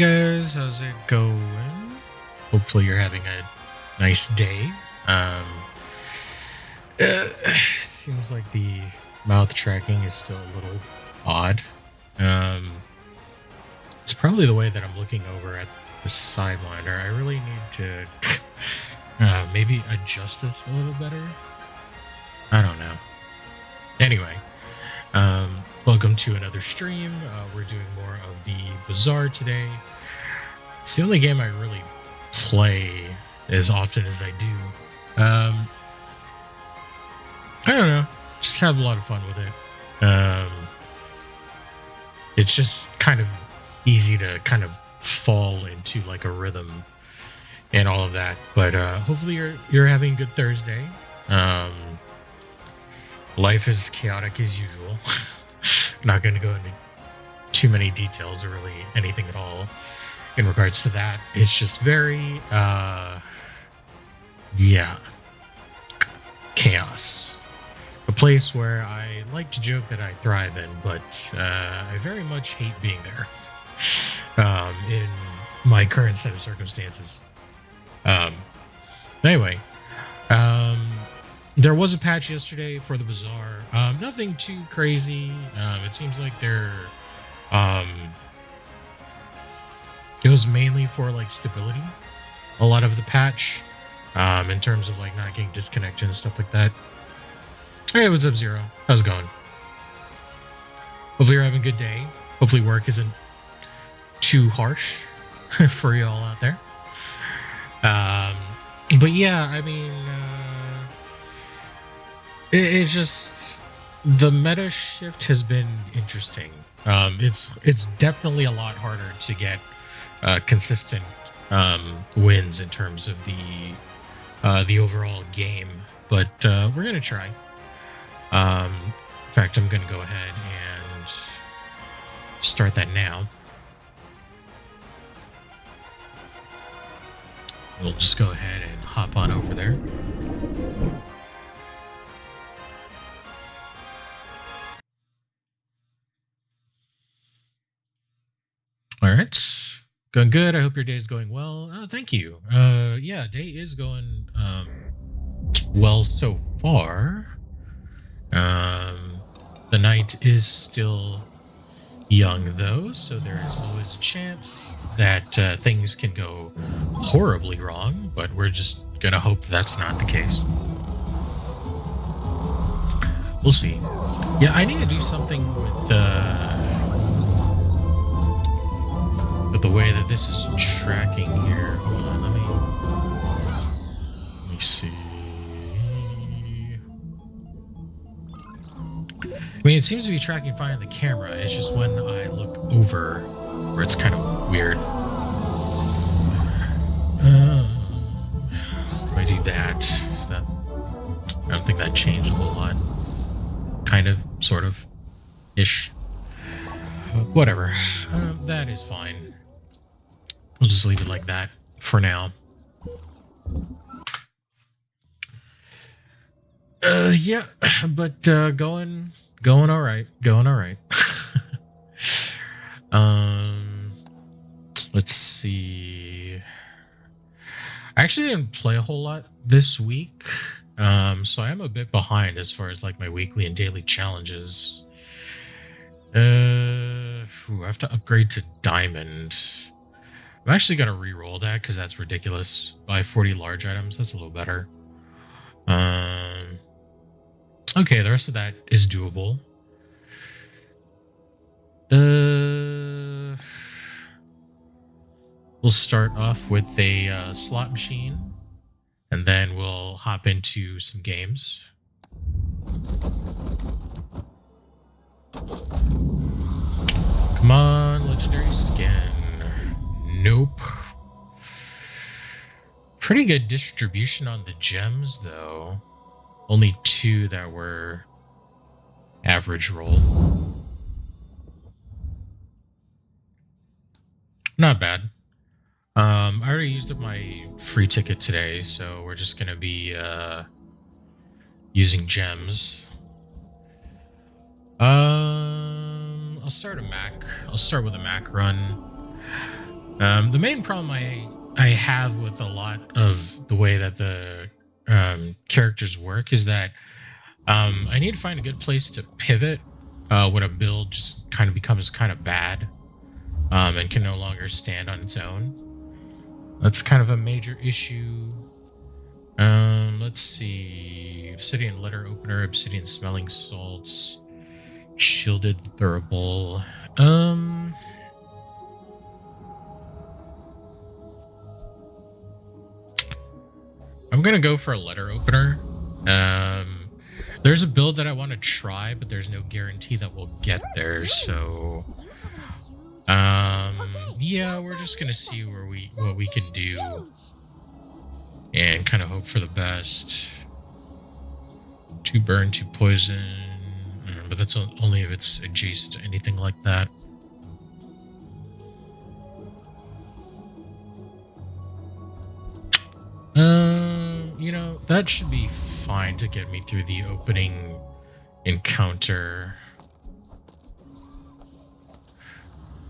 Guys, how's it going? Hopefully you're having a nice day. Um, Seems like the mouth tracking is still a little odd. Um, it's probably the way that I'm looking over at the sidewinder. I really need to maybe adjust this a little better. I don't know. Anyway, welcome to another stream. We're doing more of the Bazaar today. It's the only game I really play as often as I do. I don't know. Just have a lot of fun with it. It's just kind of easy to kind of fall into like a rhythm and all of that. But hopefully you're having a good Thursday. Life is chaotic as usual. Not going to go into too many details or really anything at all in regards to that. It's just very, chaos. A place where I like to joke that I thrive in, but I very much hate being there in my current set of circumstances. Anyway, there was a patch yesterday for the Bazaar. Nothing too crazy. It seems like it was mainly for like stability. A lot of the patch, in terms of like not getting disconnected and stuff like that. Hey, what's up, Zero? How's it going? Hopefully you're having a good day. Hopefully work isn't too harsh for y'all out there. But yeah, I mean, it's just the meta shift has been interesting. It's definitely a lot harder to get consistent wins in terms of the overall game, but we're gonna try. In fact, I'm gonna go ahead and start that now. We'll just go ahead and hop on over there. All right. Going good. I hope your day is going well. Thank you. Yeah, day is going well so far. The night is still young though, so there is always a chance that things can go horribly wrong, but we're just gonna hope that's not the case. We'll see. Yeah, I need to do something with the way that this is tracking here. Hold on, let me see. I mean, it seems to be tracking fine on the camera. It's just when I look over where it's kind of weird. If I do that, is that? I don't think that changed a whole lot. Kind of, sort of, ish. Whatever. That is fine. We'll just leave it like that for now. Yeah, but going all right. Going all right. Let's see. I actually didn't play a whole lot this week, so I am a bit behind as far as like my weekly and daily challenges. I have to upgrade to Diamond. I'm actually gonna re-roll that because that's ridiculous. Buy 40 large items. That's a little better. Okay, the rest of that is doable. We'll start off with a slot machine, and then we'll hop into some games. Come on, legendary skin. Nope. Pretty good distribution on the gems, though. Only 2 that were average roll. Not bad. I already used up my free ticket today, so we're just gonna be using gems. I'll start with a Mac run. The main problem I have with a lot of the way that the characters work is that I need to find a good place to pivot when a build just kind of becomes kind of bad and can no longer stand on its own. That's kind of a major issue. Let's see. Obsidian letter opener, obsidian smelling salts, shielded thurible. I'm gonna go for a letter opener. There's a build that I want to try, but there's no guarantee that we'll get there. So, yeah, we're just gonna see what we can do, and kind of hope for the best. 2 burn, 2 poison, but that's only if it's adjacent to anything like that. You know, that should be fine to get me through the opening encounter.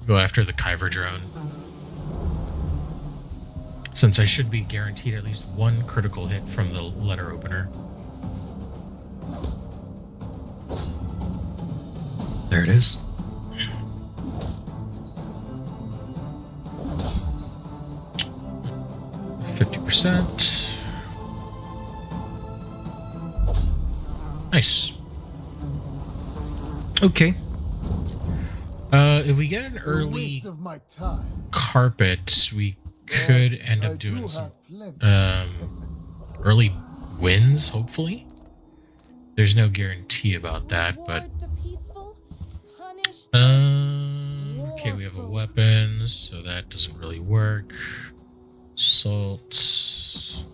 Go after the Kyber drone, since I should be guaranteed at least 1 critical hit from the letter opener. There it is. %. Nice. Okay. If we get an early carpet, we could end up doing some early wins, hopefully. There's no guarantee about that, but okay, we have a weapon, so that doesn't really work. Salts.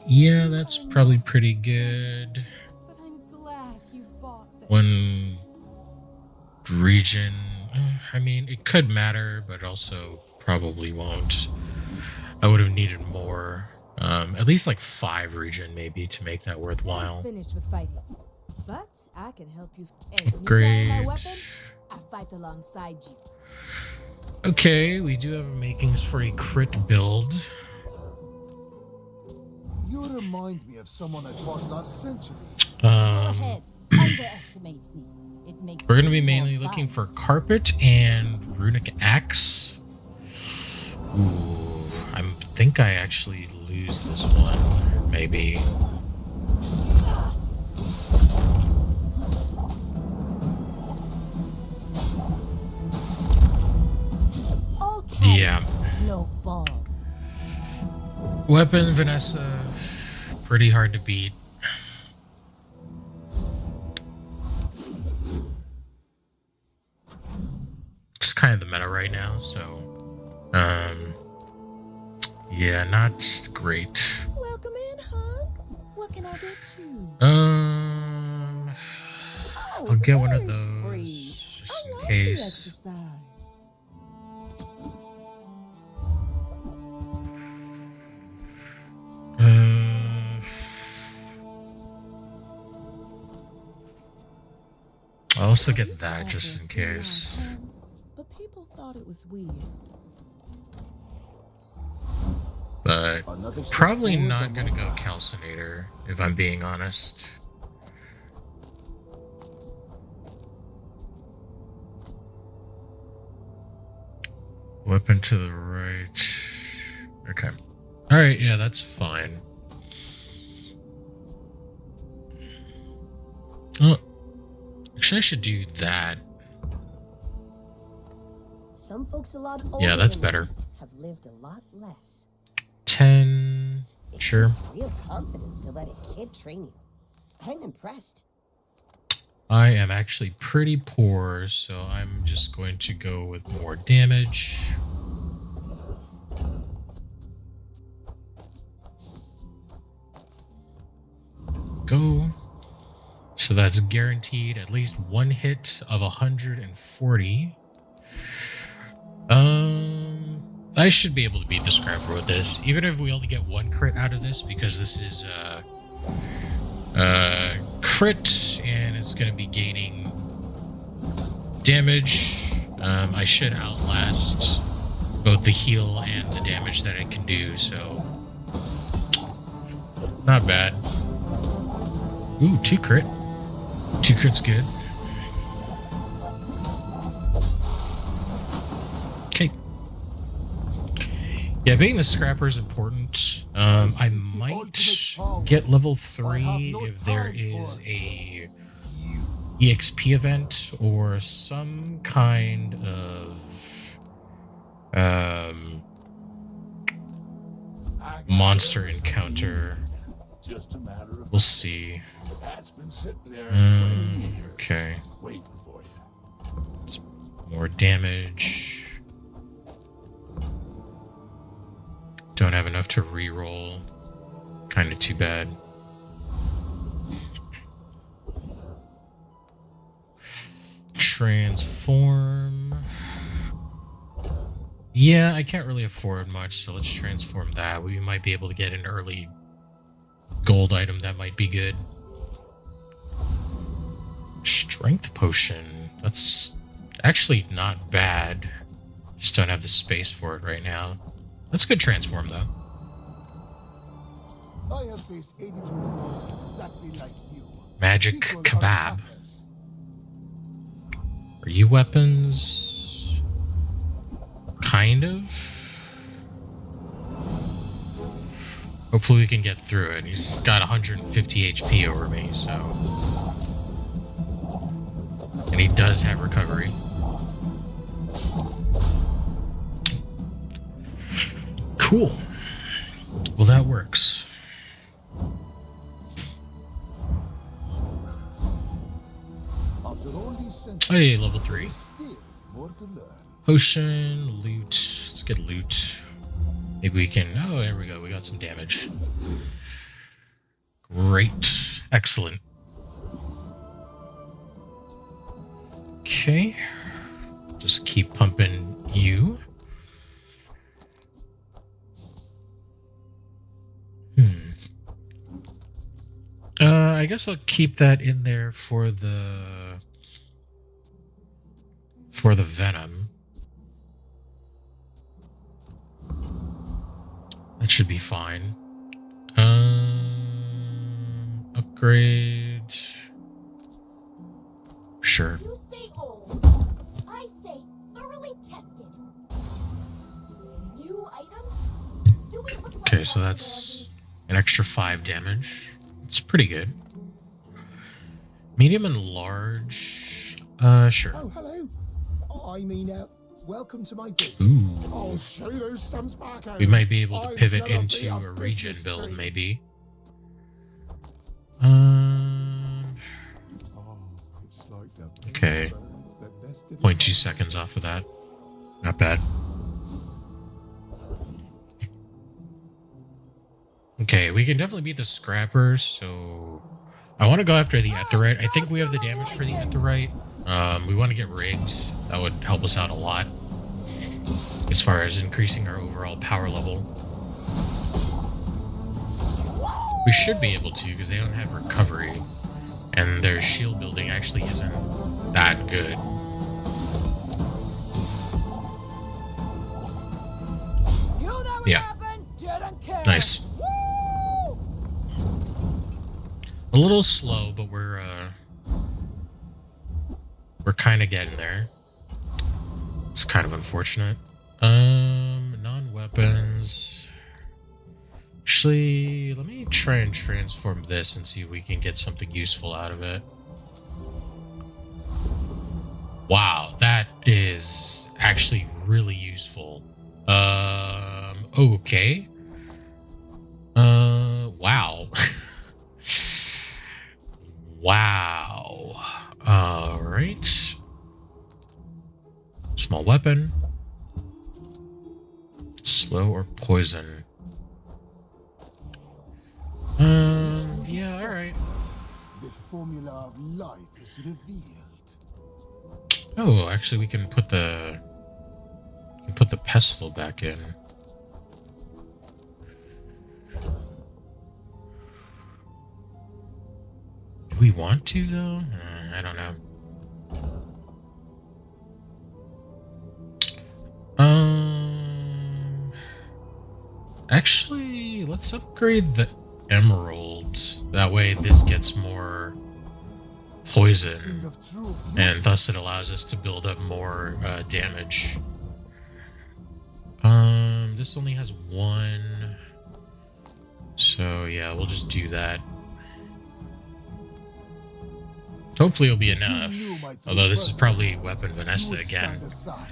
Yeah, that's probably pretty good. But I'm glad you bought this. 1 region. I mean, it could matter, but also probably won't. I would have needed more. At least like 5 region maybe to make that worthwhile. I'm finished with fighting, but I can help you. Upgrade. My weapon, I fight alongside you. Okay, we do have makings for a crit build. You remind me of someone I fought last century. Go ahead, underestimate me. It makes We're going to be mainly looking for carpet and runic axe. Ooh, I think I actually lose this one, maybe. Okay. Yeah. No ball. Weapon, Vanessa, pretty hard to beat. It's kind of the meta right now, so yeah, not great. Welcome in, hon. What can I get you? I'll get one of that is those free. just I in love the case. exercise. I'll also I get used to that offer just a in free ride case. home, but people thought it was weird. But Another step probably forward, not then gonna go one. calcinator, if I'm being honest. Weapon to the right. Okay. Alright, yeah, that's fine. Oh, actually I should do that. Some folks a lot older Yeah, that's than better. me have lived a lot less. 10. It Sure. takes real confidence to let a kid train you. I'm impressed. I am actually pretty poor, so I'm just going to go with more damage. Go. So that's guaranteed at least 1 hit of 140. I should be able to beat the scrapper with this, even if we only get 1 crit out of this, because this is crit, and it's going to be gaining damage. I should outlast both the heal and the damage that it can do, so not bad. Ooh, 2 crit. 2 crit's good. Okay. Yeah, being the scrapper is important. I might get level 3 if there is a EXP event or some kind of monster encounter. Just a matter of We'll see. That's been sitting there 20 years. Okay. Waiting for you. More damage. Don't have enough to reroll. Kind of too bad. Transform. Yeah, I can't really afford much, so let's transform that. We might be able to get an early gold item that might be good. Strength potion. That's actually not bad. Just don't have the space for it right now. That's a good transform, though. I have faced 82 foes exactly like you. Magic People are kebab. happy. Are you weapons? Kind of. Hopefully we can get through it. He's got 150 HP over me, so... And he does have recovery. Cool. Well, that works. After all these centuries, Hey, level 3. there's still more to learn. Potion, loot. Let's get loot. Maybe we can... Oh, there we go. We got some damage. Great. Excellent. Okay. Just keep pumping you. I guess I'll keep that in there for the venom. That should be fine. Upgrade. Sure. You say old. I say thoroughly tested. New items? Do we look like Okay, so that's an extra 5 damage. It's pretty good. Medium and large. Sure. Oh, hello. I mean, welcome to my business. Ooh. I'll show you those stumps back out. We might be able to I'm pivot gonna be into a a regen business build, tree. maybe. Oh, it's like the Okay. birds that nested 0.2 in- seconds off of that. Not bad. Okay, we can definitely beat the scrappers, so... I want to go after the Aetherite. I think we have the damage for the Aetherite. We want to get rigged. That would help us out a lot. As far as increasing our overall power level. We should be able to, because they don't have recovery. And their shield building actually isn't that good. Knew that would Yeah. happen. Didn't care. Nice. Woo! A little slow, but we're kind of getting there. It's kind of unfortunate. Non-weapons. Actually, let me try and transform this and see if we can get something useful out of it. Wow, that is actually really useful. Okay. Wow. Wow. Alright. Small weapon. Slow or poison. Yeah, alright. The formula of life is revealed. Oh, actually we can put the pestle back in. Do we want to though? I don't know. Actually, let's upgrade the emerald. That way this gets more poison, Thing of truth. and thus it allows us to build up more damage. This only has one. So yeah, we'll just do that. Hopefully it'll be If you enough. knew my true Although this is purpose, probably Weapon you Vanessa would again. stand aside.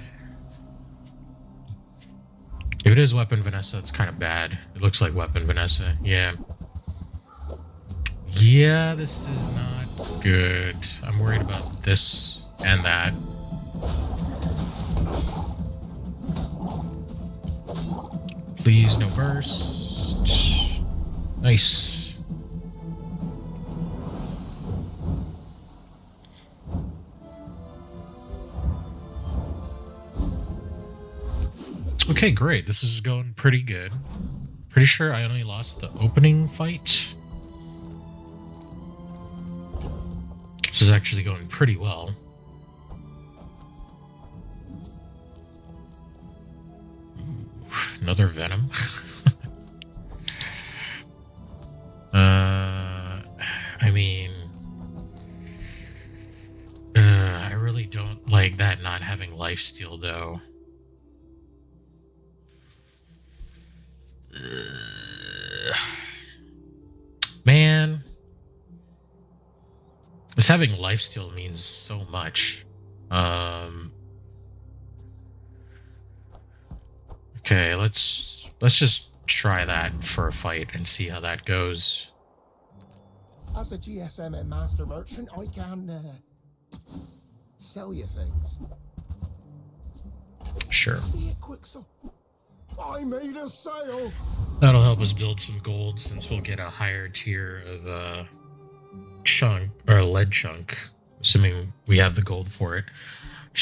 If it is Weapon Vanessa, it's kind of bad. It looks like Weapon Vanessa. Yeah. Yeah, this is not good. I'm worried about this and that. Please, no burst. Nice. Okay, great. This is going pretty good. Pretty sure I only lost the opening fight. This is actually going pretty well. Ooh, another Venom. I mean, I really don't like that not having lifesteal though. Man, this having lifesteal means so much. Okay, let's just try that for a fight and see how that goes. As a GSM and master merchant, I can sell you things. Sure. See it quick, so I made a sale. That'll help us build some gold since we'll get a higher tier of chunk or lead chunk, assuming we have the gold for it.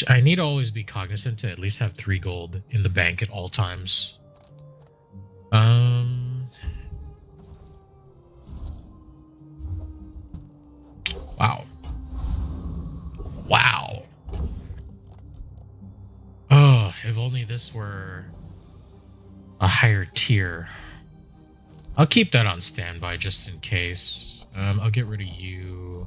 I need to always be cognizant to at least have 3 gold in the bank at all times. Wow. Wow. Oh, if only this were a higher tier. I'll keep that on standby just in case. I'll get rid of you.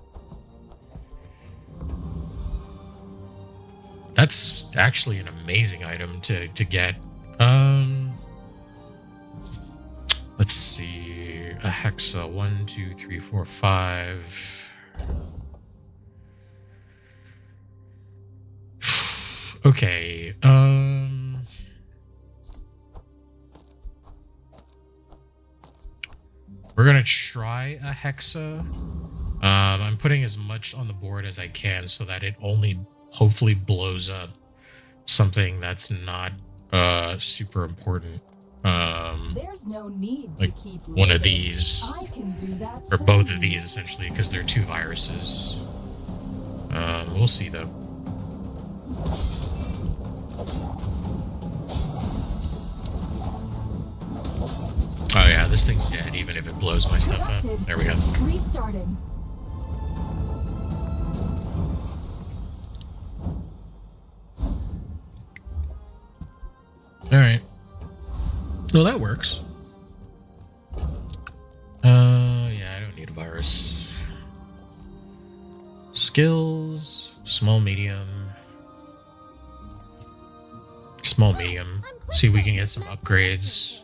That's actually an amazing item to get. Let's see. A hexa. 1, 2, 3, 4, 5. Okay. We're gonna try a hexa. I'm putting as much on the board as I can so that it only hopefully blows up something that's not super important. There's no need Like to keep one of living. these, I can do that or for both you. of these essentially, because they're 2 viruses. We'll see though. Oh yeah, this thing's dead even if it blows my stuff up. Corrupted. There we go. Restarting. Alright. Well, that works. Yeah, I don't need a virus. Skills, small, medium. Small, medium. See if we can get some upgrades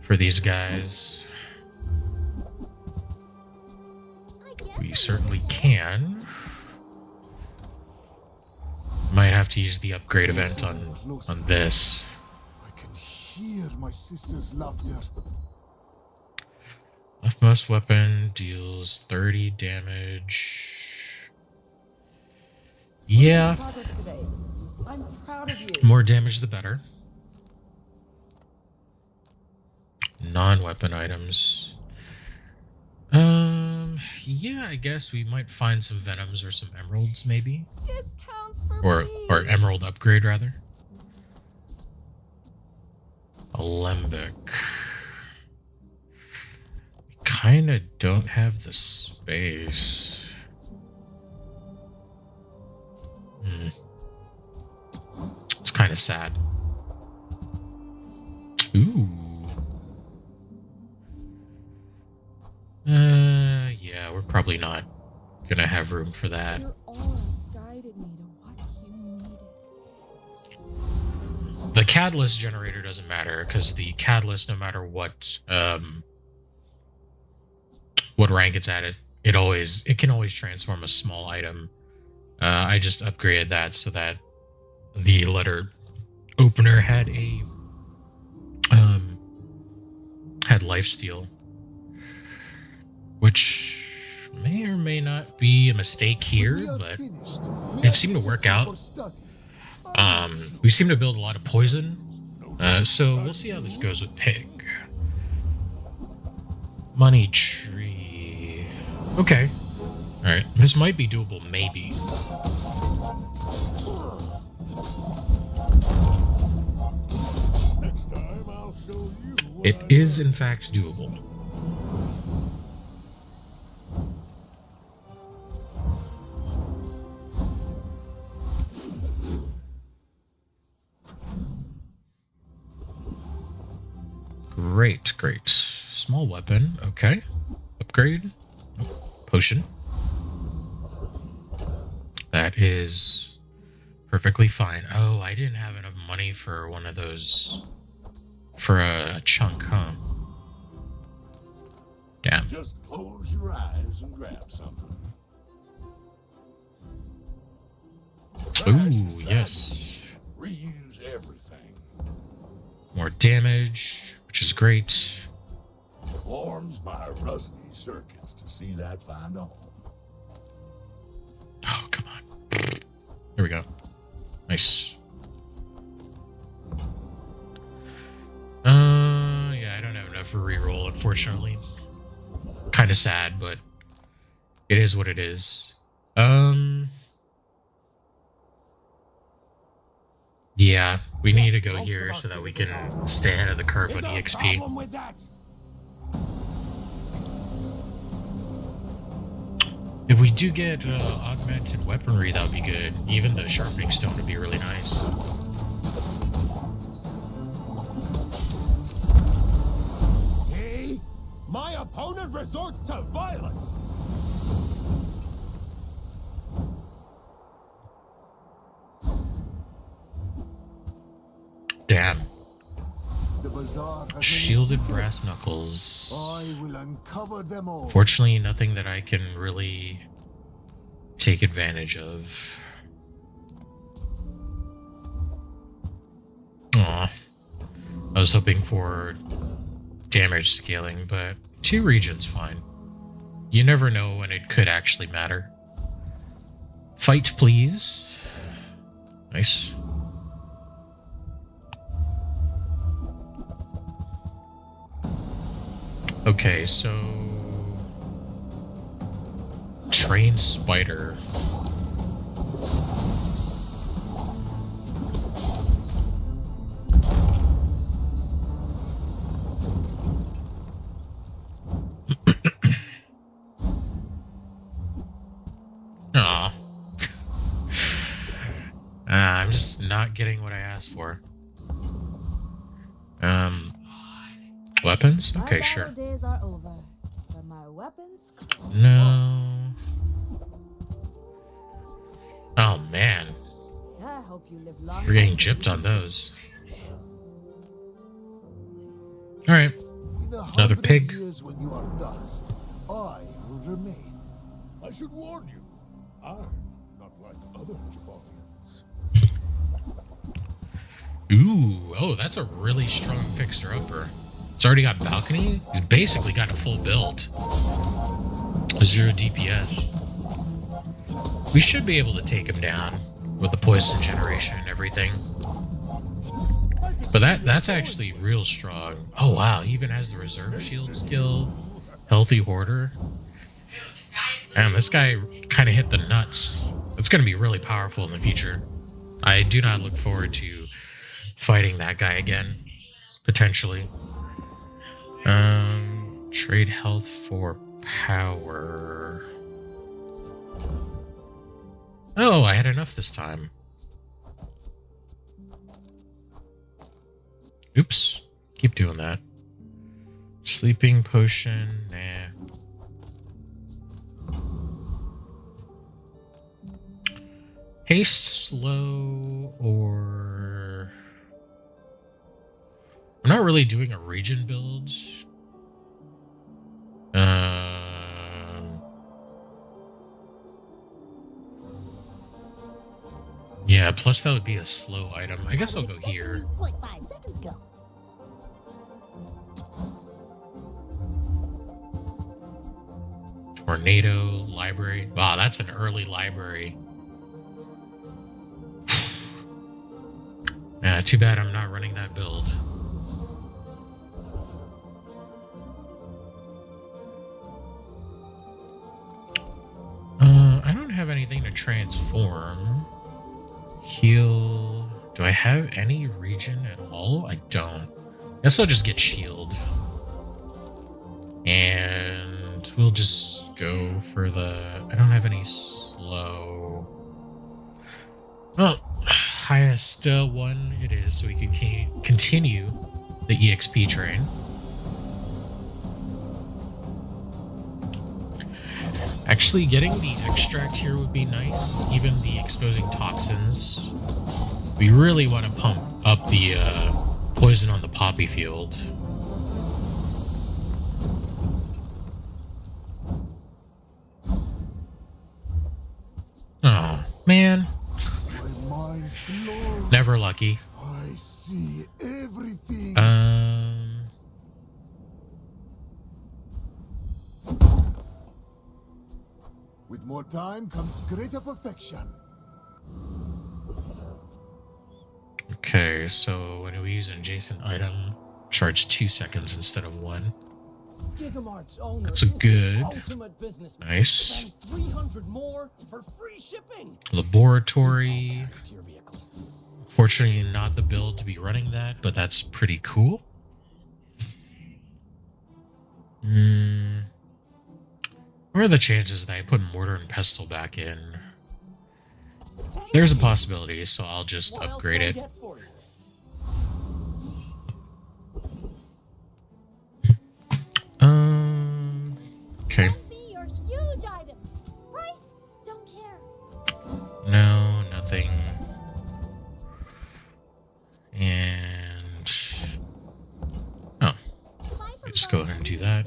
for these guys. We certainly can. Might have to use the upgrade event on this. I can hear my sister's laughter. Leftmost weapon deals 30 damage. Yeah, Progress today. I'm proud of you. more damage the better. Non-weapon items. Yeah, I guess we might find some venoms or some emeralds, maybe, Discounts for or me. emerald upgrade rather. Alembic. Kind of don't have the space. Hmm. 'It's kind of sad. Ooh. probably not gonna have room for that. Your aura guided me to what you needed. The catalyst generator doesn't matter, because the catalyst, no matter what rank it's at, it can always transform a small item. I just upgraded that so that the letter opener had lifesteal, which may or may not be a mistake here, but it seemed to work out. We seem to build a lot of poison, so we'll see how this goes with Pig. Money tree. Okay. Alright, this might be doable, maybe. Next time I'll show you. It is, in fact, doable. Great, great. Small weapon, okay. Upgrade. Potion. That is perfectly fine. Oh, I didn't have enough money for one of those. For a chunk, huh? Damn. Just close your eyes and grab something. Ooh, yes. Reuse everything. More damage, which is great. Warms my rusty circuits to see that find a home. Oh, come on. There we go. Nice. Yeah, I don't have enough for reroll, unfortunately. Kind of sad, but it is what it is. Yeah, we need to go here so that we can stay ahead of the curve on EXP. If we do get augmented weaponry, that would be good. Even the sharpening stone would be really nice. See? My opponent resorts to violence. Damn. The Bazaar has many Shielded brass secrets. knuckles. I will uncover them all. Fortunately, nothing that I can really take advantage of. Aw. I was hoping for damage scaling, but 2 regions fine. You never know when it could actually matter. Fight, please. Nice. Okay, so trained spider. Aw. I'm just not getting what I asked for. Weapons? My Okay, battle sure. days are over, but my weapons. No. Oh man, I hope you live long. we're getting gypped on those. Alright, In the another 100 pig. years when you are dust, I will remain. I should warn you, I'm not like other Jabalians. Ooh, oh, that's a really strong fixer-upper. It's already got balcony. He's basically got a full build. 0 DPS. We should be able to take him down with the poison generation and everything. But that's actually real strong. Oh wow, he even has the reserve shield skill. Healthy hoarder. Man, this guy kind of hit the nuts. It's going to be really powerful in the future. I do not look forward to fighting that guy again. Potentially. Trade health for power. Oh, I had enough this time. Oops. Keep doing that. Sleeping potion, nah. Haste slow, or I'm not really doing a region build. Yeah, plus that would be a slow item. I guess I'll go here. Like 5 seconds ago. Tornado, library. Wow, that's an early library. Too bad I'm not running that build. I don't have anything to transform. Heal. Do I have any region at all? I don't. Guess I'll just get shield. And we'll just go for the... I don't have any slow. Well, highest one it is, so we can continue the EXP train. Actually, getting the extract here would be nice. Even the exposing toxins. We really want to pump up the poison on the poppy field. Oh, man. Never lucky. I see everything. With more time comes greater perfection. Okay, so when we use an adjacent item, charge 2 seconds instead of 1. That's a good. Nice. 300 more for free shipping. Laboratory. Fortunately, not the build to be running that, but that's pretty cool. What are the chances that I put mortar and pestle back in? There's a possibility, so I'll just upgrade it. Okay. Your huge items. Price? Don't care. No, nothing. And oh, let's go ahead and do that.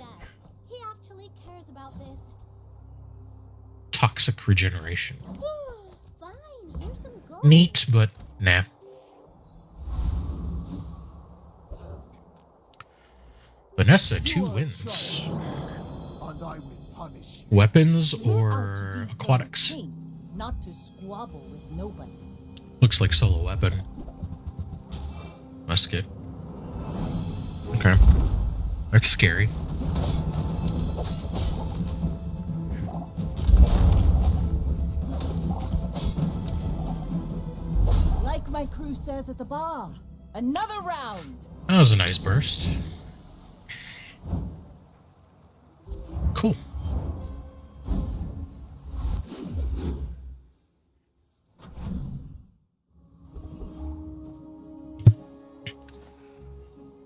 He actually cares about this. Toxic regeneration. Fine, here's some gold. Neat, but nah. Vanessa, 2 wins. And I will punish you. Weapons We're out to or defend aquatics? King, not to squabble with nobody. Looks like solo weapon. Musket. Okay. That's scary. Like my crew says at the bar, another round. That was a nice burst. Cool.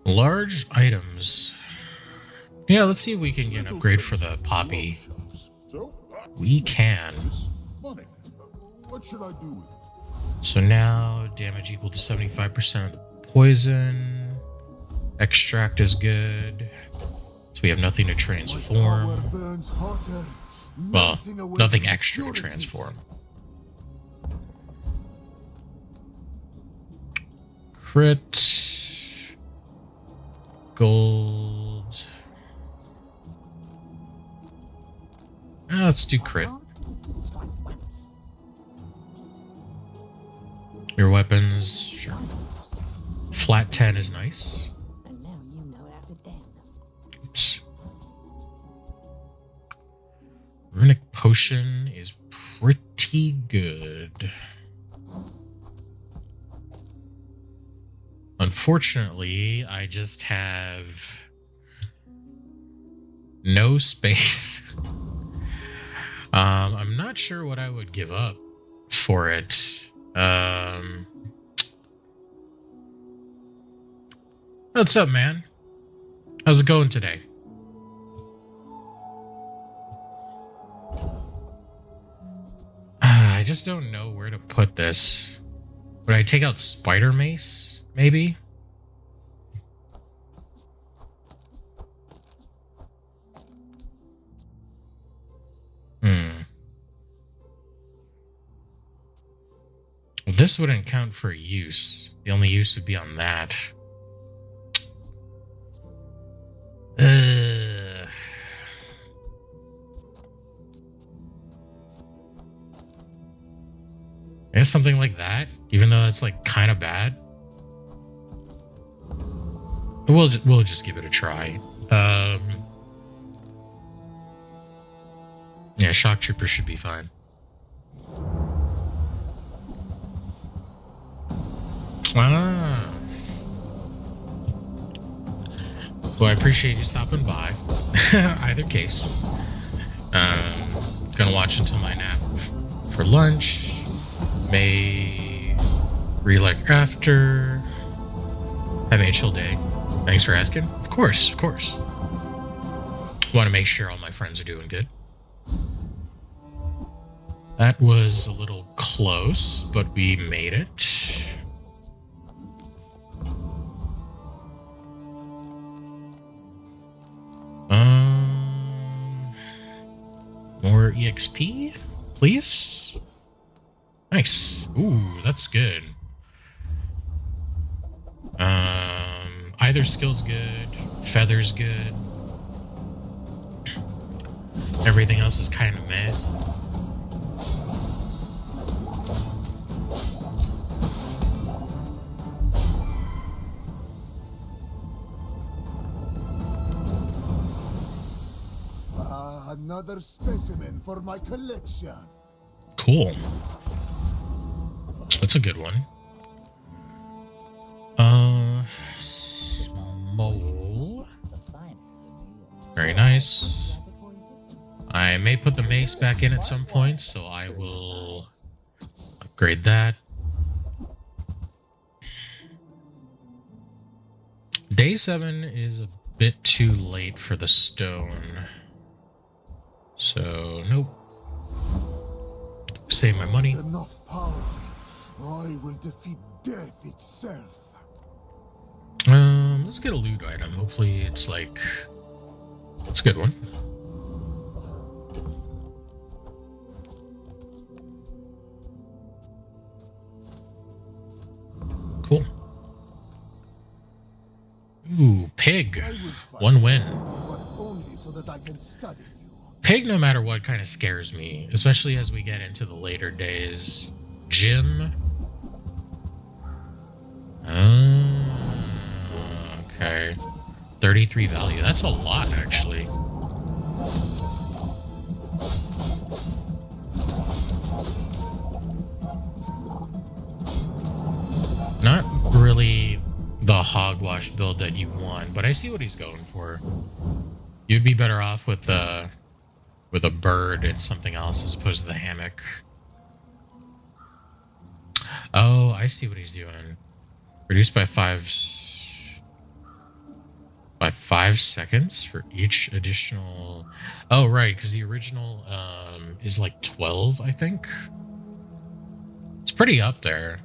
Large items. Yeah, let's see if we can get an upgrade for the poppy. So, We can. money. What should I do with it? So now damage equal to 75% of the poison. Extract is good. So we have nothing to transform. Power burns hotter, Well, melting away nothing the extra to impurities. transform. Crit. Gold. Let's do crit. Strike once. Your weapons, sure. Flat 10 is nice. And now you know how to damn them. Oops. Runic potion is pretty good. Unfortunately, I just have no space. I'm not sure what I would give up for it. What's up, man? How's it going today? I just don't know where to put this. Would I take out Spider Mace, maybe? Well, this wouldn't count for use. The only use would be on that. I guess something like that, even though that's like kind of bad. We'll just give it a try. Yeah, shock trooper should be fine. Ah. Well, I appreciate you stopping by. Either case. Gonna watch until my nap for lunch. May relike after. Having a chill day. Thanks for asking. Of course, of course. Want to make sure all my friends are doing good. That was a little close, but we made it. More EXP, please? Nice. Ooh, that's good. Either skill's good, feather's good. Everything else is kind of meh. Another specimen for my collection. Cool. That's a good one. Mole. Very nice. I may put the mace back in at some point, so I will upgrade that. Day 7 is a bit too late for the stone. So, nope. Save my money. With enough power, I will defeat death itself. Let's get a loot item. Hopefully it's like... That's a good one. Cool. Ooh, pig. One win. But only so that I can study you. Pig, no matter what, kind of scares me, especially as we get into the later days. Gym. Okay. 33 value. That's a lot, actually. Not really the hogwash build that you want, but I see what he's going for. You'd be better off with a bird and something else as opposed to the hammock. Oh, I see what he's doing. Reduced by 5 seconds for each additional. Oh, right, because the original is like 12, I think. It's pretty up there.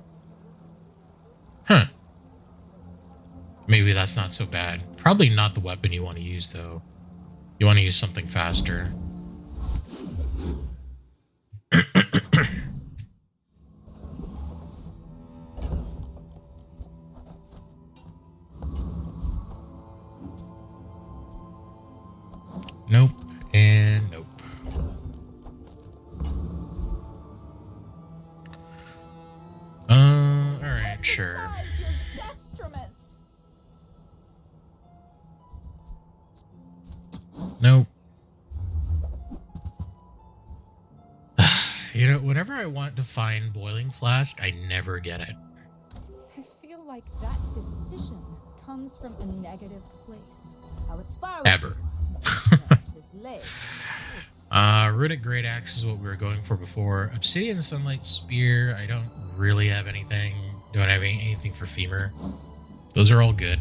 Huh. Maybe that's not so bad. Probably not the weapon you want to use, though. You want to use something faster. Nope, and nope. Alright, sure. Nope. You know, whenever I want to find Boiling Flask, I never get it. I feel like that decision comes from a negative place. I would spar Ever. this leg. Runic Great Axe is what we were going for before. Obsidian Sunlight Spear, I don't really have anything. Don't have anything for Femur. Those are all good.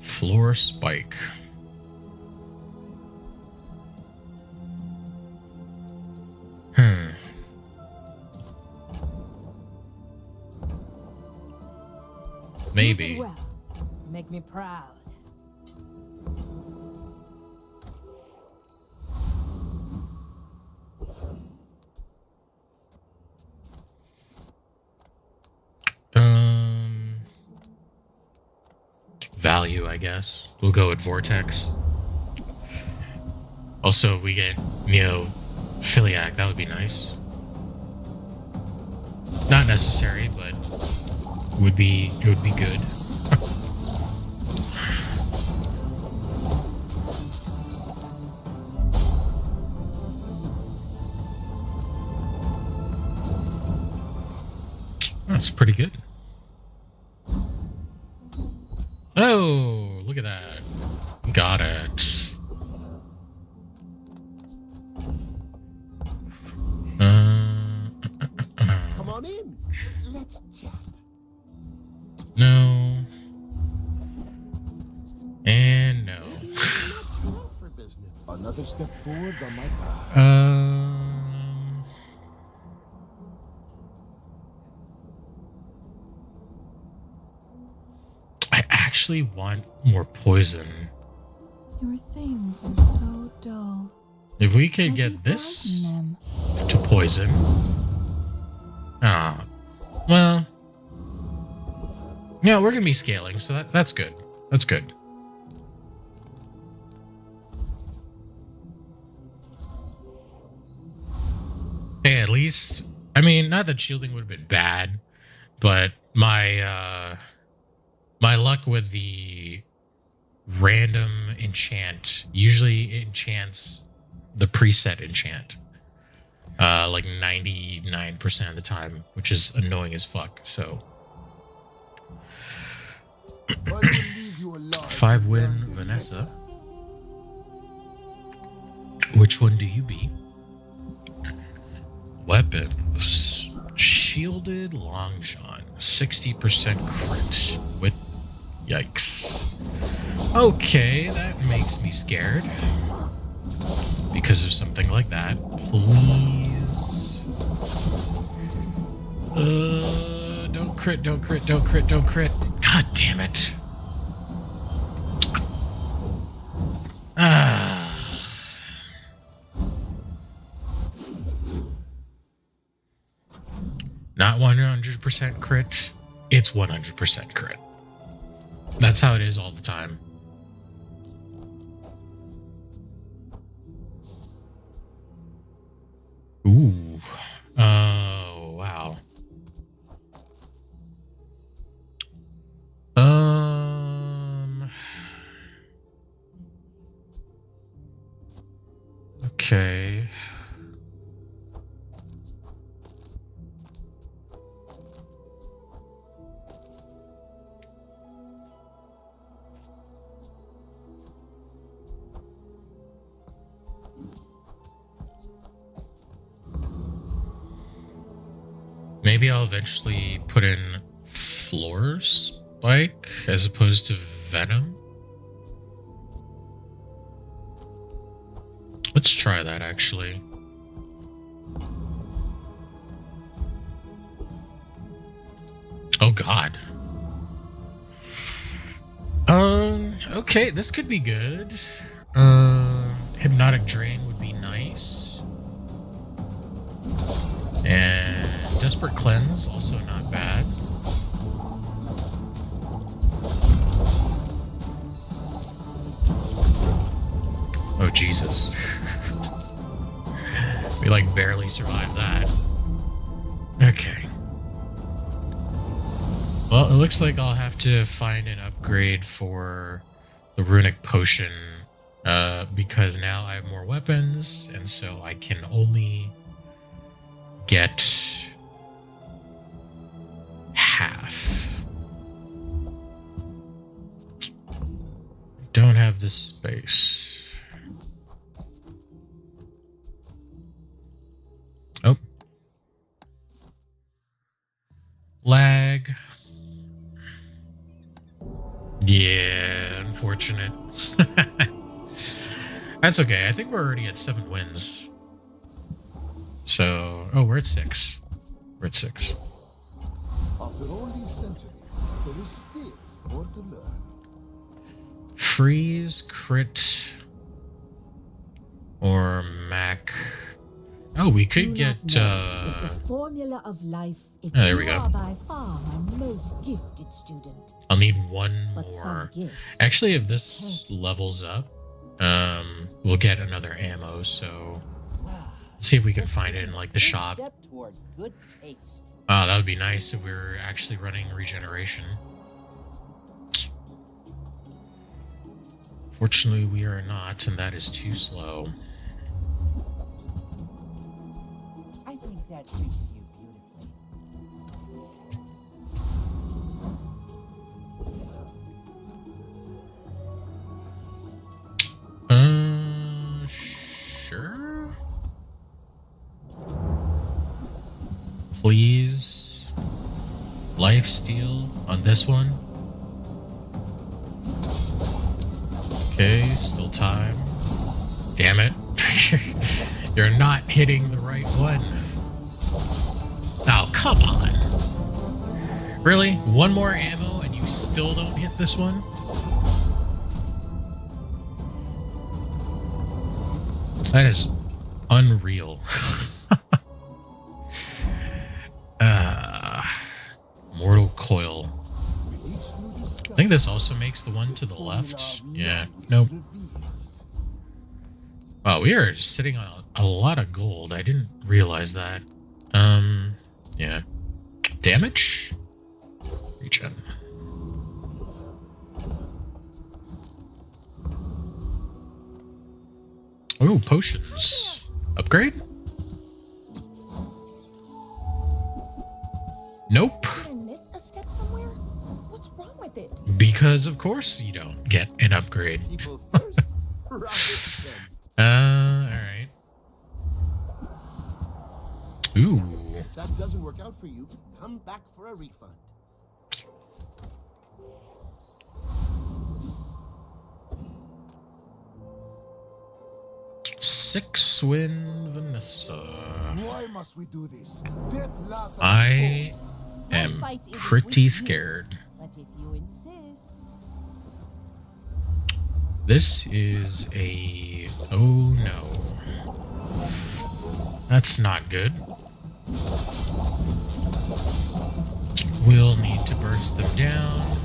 Floor Spike. Use it Maybe. well. Make me proud. Value, I guess. We'll go with Vortex. Also, we get Neophiliac. That would be nice. Not necessary, but it would be good. That's pretty good. Oh, look at that. Got it. Come on in. Let's chat. No. And no. Maybe you're not cut out for business. Another step forward on my path. I actually want more poison. Your things are so dull. If we could Let me get this brighten them. to poison. Well. Yeah, we're gonna be scaling, so that's good. That's good. Hey, at least, I mean, not that shielding would have been bad, but my luck with the random enchant usually enchants the preset enchant. Like 99% of the time, which is annoying as fuck, so. I will leave you alive 5 to win learn the Vanessa. lesson. Which one do you be? Weapons. Shielded long shot. 60% crit with yikes. Okay, that makes me scared. Because of something like that. Please. Don't crit, don't crit, don't crit, don't crit. God damn it. Not 100% crit. It's 100% crit. That's how it is all the time. Ooh. Oh, wow. Okay. Maybe I'll eventually put in Floor Spike as opposed to Venom. Let's try that actually. Oh god. Okay, this could be good. Hypnotic Drain would be nice. And Desperate Cleanse, also not bad. Oh Jesus. We like barely survived that. Okay. Well, it looks like I'll have to find an upgrade for the Runic Potion, because now I have more weapons, and so I can only get half. Don't have the space. Oh. Lag. Yeah, unfortunate. That's okay. I think we're already at 7 wins. So, oh, we're at 6. We're at 6. A After all these centuries, there is still more to learn. Freeze, crit, or Mac. Oh, we could get. If the formula of life, Oh, there we you go. are by far my most gifted student. I'll need one But some more. gifts Actually, if this tests. levels up, we'll get another ammo. So let's see if we can find it in like the shop. Step toward good taste. That would be nice if we were actually running regeneration. Fortunately, we are not, and that is too slow. I think that suits you beautifully. Sure. Please. Lifesteal on this one. Okay, still time. Damn it. You're not hitting the right one. Oh, come on. Really? One more ammo and you still don't hit this one? That is unreal. Mortal Coil. I think this also makes the one to the left. Yeah, nope. Wow, we are sitting on a lot of gold. I didn't realize that. Yeah. Damage? Regen. Oh, potions. Upgrade? Nope. Did I miss a step somewhere? What's wrong with it? Because of course you don't get an upgrade. People first, rabbits then. Alright. Ooh. If that doesn't work out for you, come back for a refund. Six win Vanessa. Why must we do this? Death laughs at us I both. am fight isn't pretty with you. scared. But if you insist. This is a... Oh no. That's not good. We'll need to burst them down.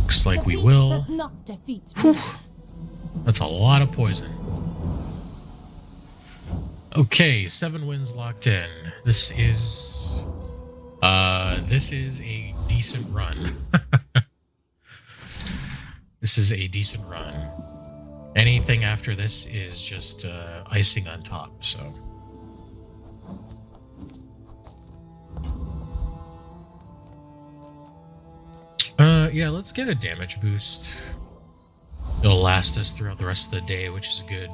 Looks like we Defeat will. does not defeat me. Whew. That's a lot of poison. Okay, 7 wins locked in. This is a decent run. This is a decent run. Anything after this is just icing on top, so. Yeah, let's get a damage boost. It'll last us throughout the rest of the day, which is good.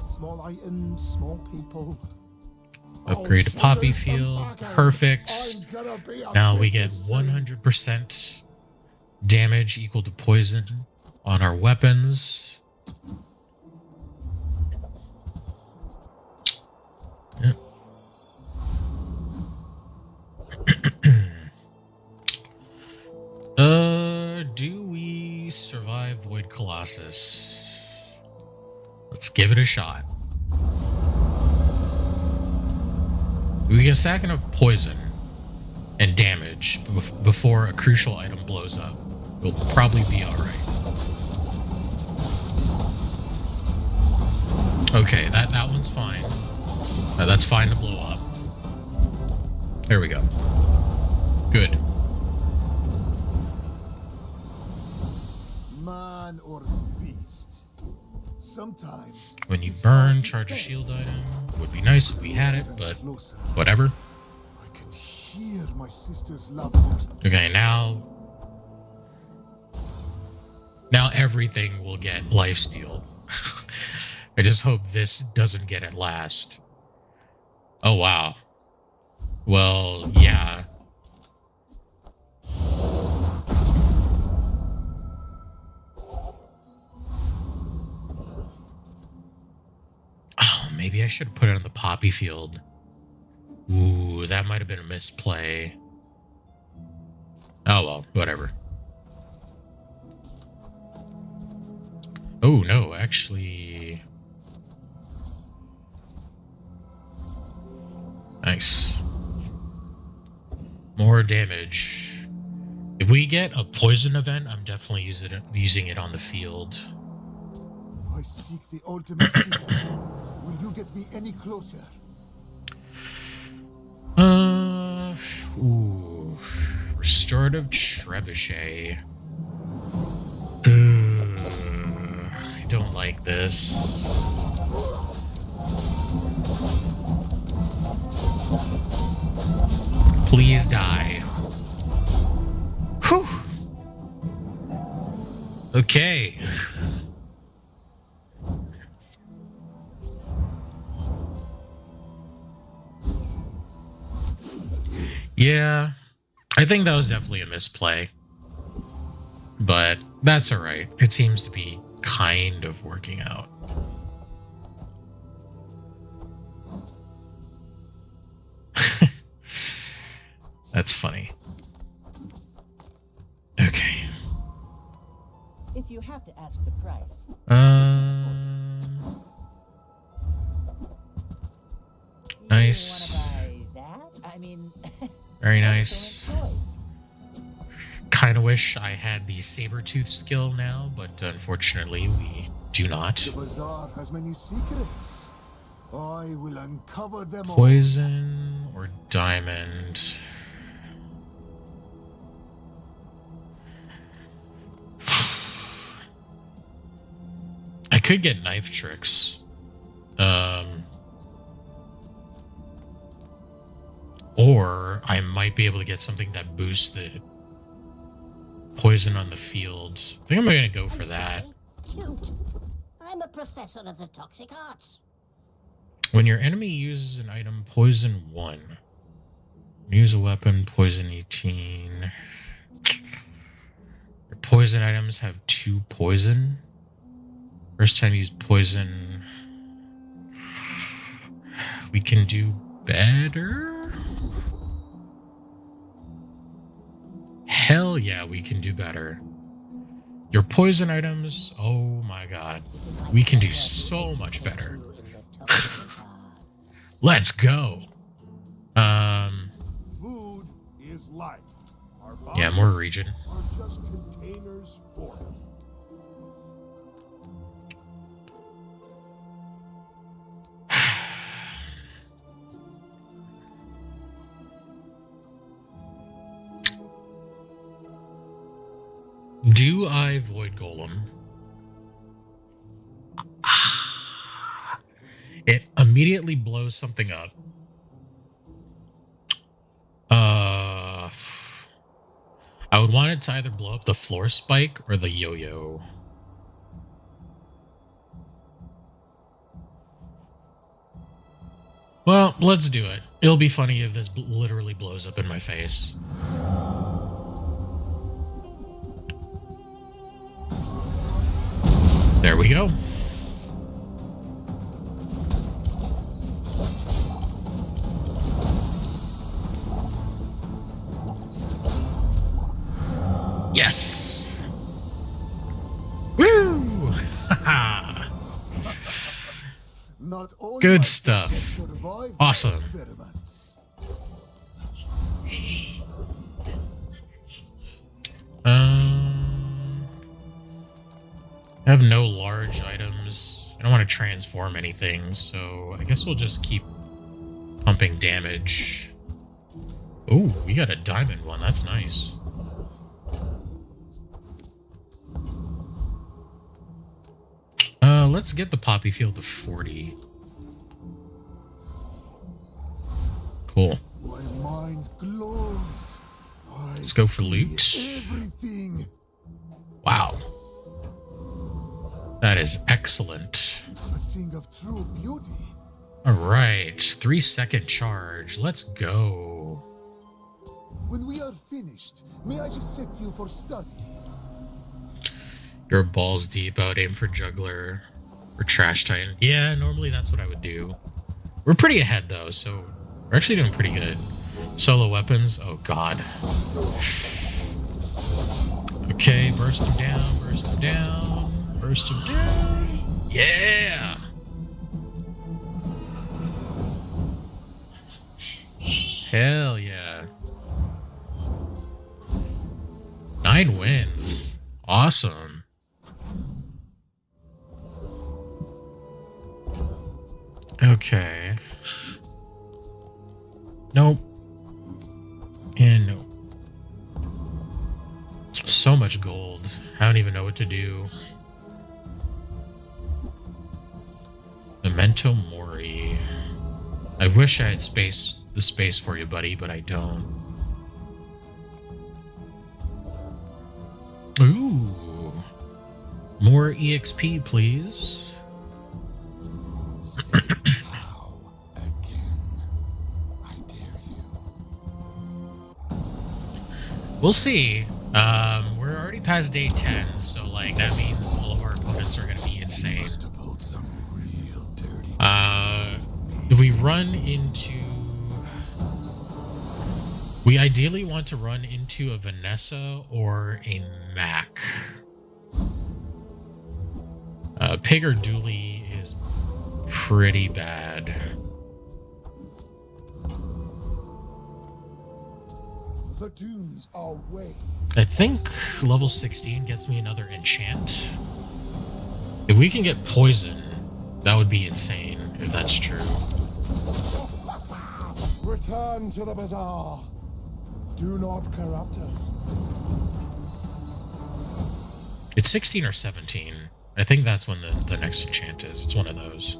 Small items, small people. Upgrade to Poppy Field. Perfect. Now we get 100% damage equal to poison on our weapons. Yep. Do we survive Void Colossus? Let's give it a shot. We get a second of poison and damage before a crucial item blows up. We'll probably be alright. Okay, that one's fine. That's fine to blow up. There we go. Good. Man or beast. Sometimes When you it's burn, hard to charge a tell. shield item. Would be nice if we had it, but Closer. whatever. I can hear my sister's laughter. Okay, now everything will get lifesteal. I just hope this doesn't get it last. Oh wow. Well, yeah. Oh, maybe I should have put it on the Poppy Field. Ooh, Ooh, that might have been a misplay. Oh well, whatever. Oh no, actually... Nice. More damage. If we get a poison event, I'm definitely using it on the field. I seek the ultimate secret. Will you get me any closer? Ooh. Restorative Trebuchet. I don't like this. Please die. Whew. Okay. Yeah, I think that was definitely a misplay. But that's alright. It seems to be kind of working out. That's funny. Okay. If you have to ask the price. Nice. You wanna buy that? I mean, Very nice. excellent choice. Kind of wish I had the saber-tooth skill now, but unfortunately we do not. The Bazaar has many secrets. I will uncover them all. Poison or diamond? I could get knife tricks. Or I might be able to get something that boosts the poison on the field. I think I'm gonna go for that. Cute. I'm a professor of the toxic arts. When your enemy uses an item, poison 1. Use a weapon, poison 18. Your poison items have 2 poison. First time you use poison, we can do better? Hell yeah, we can do better. Your poison items, oh my god. We can do so much better. Let's go. Food is life. Our Yeah, more bodies region. are just containers for it. Do I Void Golem? It immediately blows something up. I would want it to either blow up the floor spike or the yo-yo. Well, let's do it. It'll be funny if this literally blows up in my face. There we go. Yes! Woo! Not all Good my stuff. subjects survived Awesome. my experiments. I have no large items. I don't want to transform anything, so I guess we'll just keep pumping damage. Oh, we got a diamond one. That's nice. Let's get the poppy field to 40. Cool. My mind glows. Let's go for loot. Everything. Wow. That is excellent. A thing of true beauty. Alright, 3-second charge. Let's go. When we are finished, may I dissect you for study? You're balls deep. I would aim for Juggler or Trash Titan. Yeah, normally that's what I would do. We're pretty ahead though, so we're actually doing pretty good. Solo weapons? Oh god. Okay, burst him down, burst him down, burst him down. Yeah! Hell yeah. 9 wins. Awesome. Okay. Nope. And nope. So much gold. I don't even know what to do. Memento Mori. I wish I had the space for you, buddy, but I don't. Ooh. More EXP, please. How again? I dare you. We'll see. We're already past day 10, so like that means all of our opponents are going to be insane. Must have pulled some real dirty If we run into... We ideally want to run into a Vanessa or a Mac. Pig or Dooley is pretty bad. The dunes are way. I think level 16 gets me another enchant. If we can get poison, that would be insane, if that's true. Return to the Bazaar. Do not corrupt us. It's 16 or 17. I think that's when the next enchant is. It's one of those.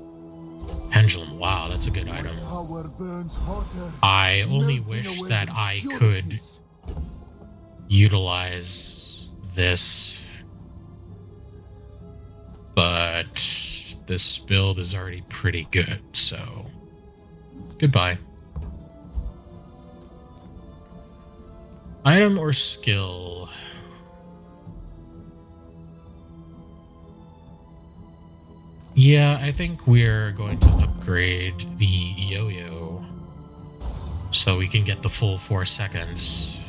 Pendulum, wow, that's a good item. Power burns hotter. I only melting wish away that I could impurities. utilize this, but this build is already pretty good, so goodbye. Item or skill? Yeah, I think we're going to upgrade the yo-yo so we can get the full 4 seconds.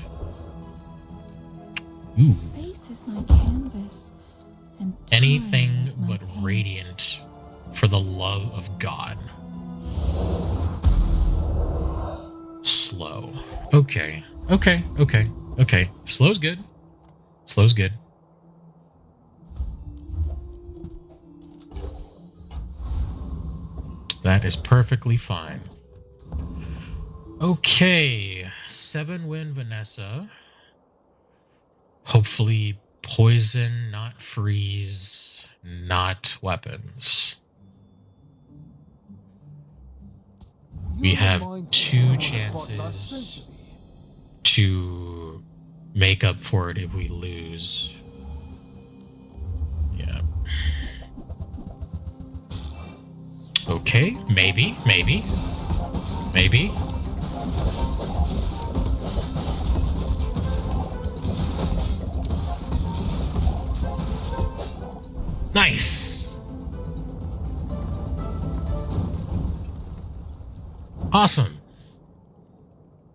Ooh. Space is my canvas, and time Anything is my but paint. radiant, for the love of God. Slow. Okay. Slow's good. Slow's good. That is perfectly fine. Okay. 7 win Vanessa. Hopefully poison, not freeze, not weapons. We have 2 chances to make up for it if we lose. Yeah. Okay, maybe. Nice. Awesome.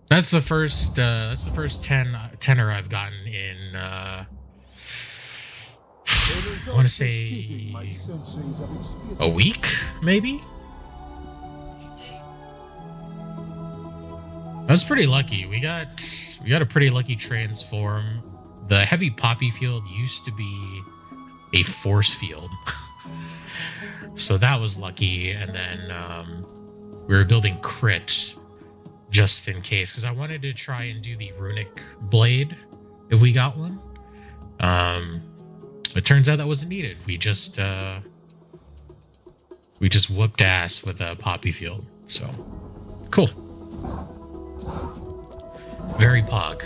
That's the first tenor I've gotten in I want to say a week, maybe. That's pretty lucky. We got a pretty lucky transform. The heavy poppy field used to be a force field, so that was lucky. And then we were building crit just in case, because I wanted to try and do the runic blade if we got one. It turns out that wasn't needed. We just whooped ass with a poppy field. So cool. Very pog.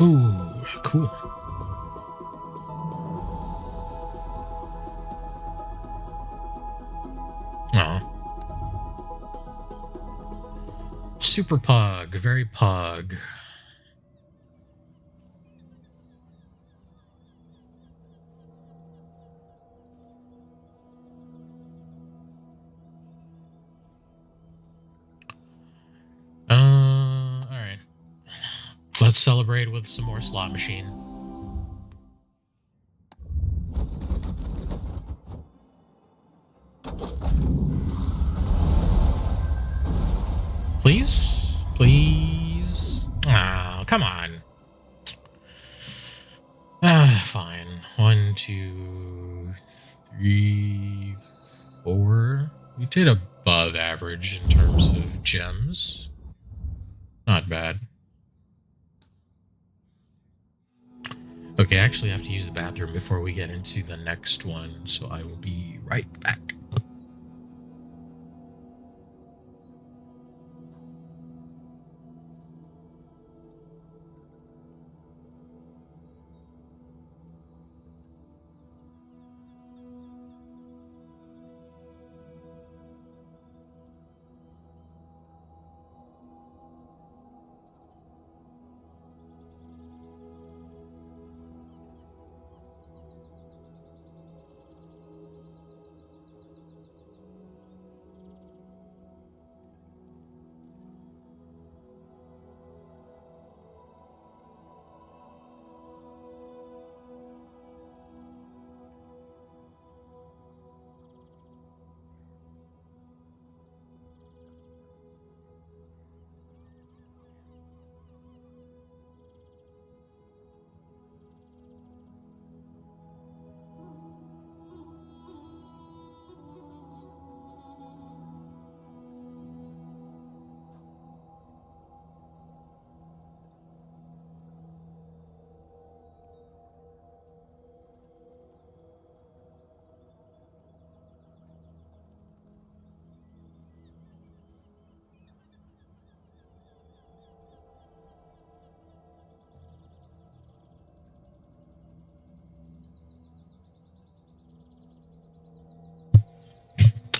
Ooh, cool. Aw. Super pog, very pog. Let's celebrate with some more slot machine. Please? Please? Oh, come on. Fine. 1, 2, 3, 4. We did above average in terms of gems. Not bad. Okay, I actually have to use the bathroom before we get into the next one, so I will be right back.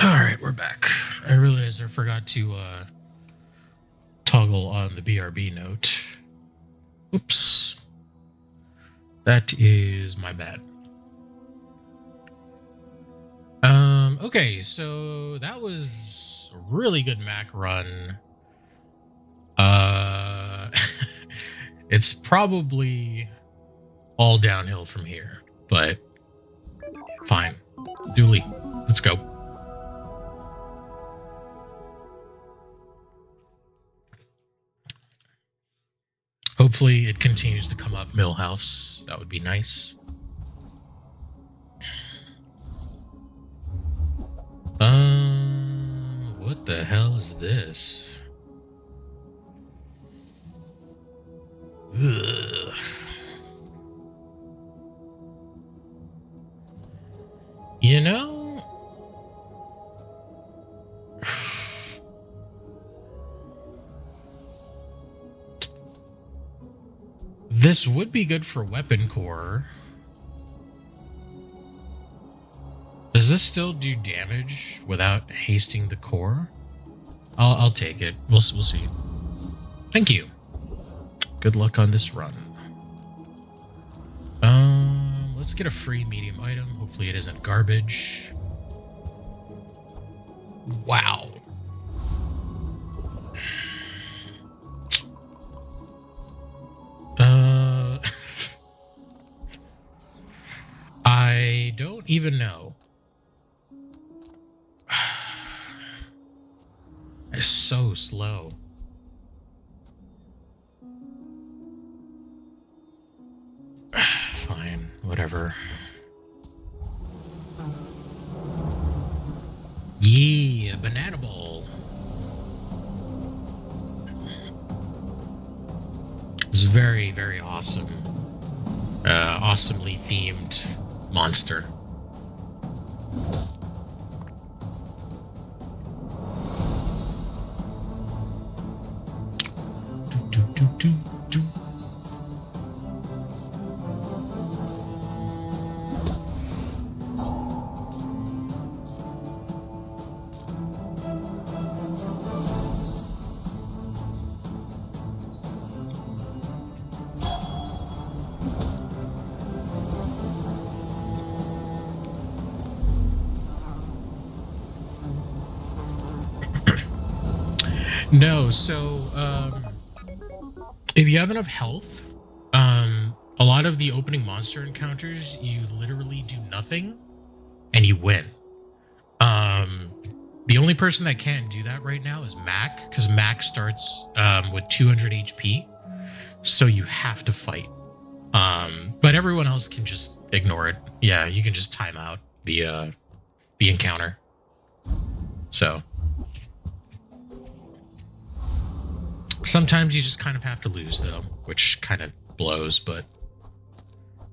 Alright, we're back. I realized I forgot to toggle on the BRB note. Oops. That is my bad. Okay, so that was a really good Mac run. It's probably all downhill from here, but fine. Dooley, let's go. Hopefully it continues to come up Millhouse. That would be nice. What the hell is this? Ugh. You know, this would be good for weapon core. Does this still do damage without hasting the core? I'll take it. We'll see. Thank you. Good luck on this run. Let's get a free medium item. Hopefully it isn't garbage. Wow. I don't even know. It's so slow. Fine, whatever. Yeah, banana ball. It's very, very awesome. Awesomely themed monster. No, so If you have enough health, a lot of the opening monster encounters, you literally do nothing and you win. The only person that can't do that right now is Mac, because Mac starts with 200 HP, so you have to fight. But everyone else can just ignore it. Yeah, you can just time out the encounter. So sometimes you just kind of have to lose, though, which kind of blows, but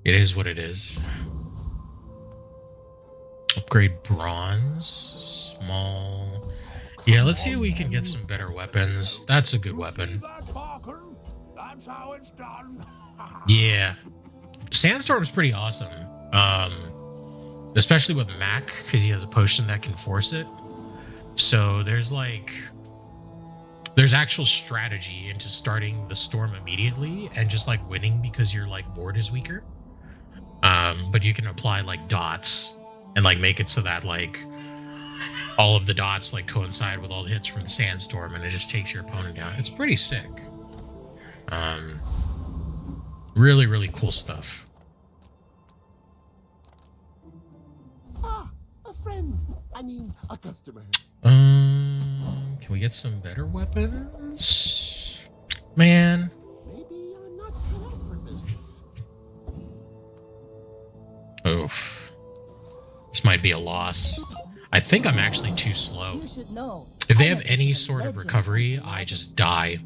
it is what it is. Upgrade bronze, small. Yeah, let's see if we can get some better weapons. That's a good weapon. That's how it's done. Yeah, Sandstorm's pretty awesome. Especially with Mac, because he has a potion that can force it. So there's actual strategy into starting the storm immediately and just like winning because your like board is weaker. But you can apply like dots and like make it so that like all of the dots like coincide with all the hits from the sandstorm, and it just takes your opponent down. It's pretty sick. Really, really cool stuff. Ah, a friend. I mean, a customer. Can we get some better weapons? Man. Maybe you're not cut out for business. Oof. This might be a loss. I think I'm actually too slow. You should know. If they I have went any to the sort of legend recovery, of I life. just die.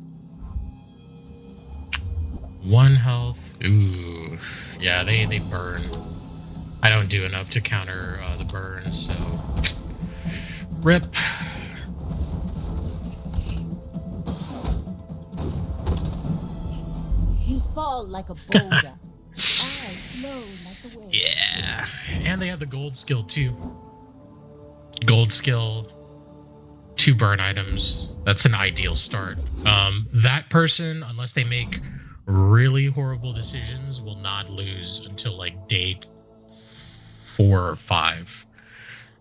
1 health. Ooh. Yeah, they burn. I don't do enough to counter the burn, so... RIP. You fall like a boulder. I flow like a wave. Yeah. And they have the gold skill, too. Gold skill, 2 burn items. That's an ideal start. That person, unless they make really horrible decisions, will not lose until like day 4 or 5.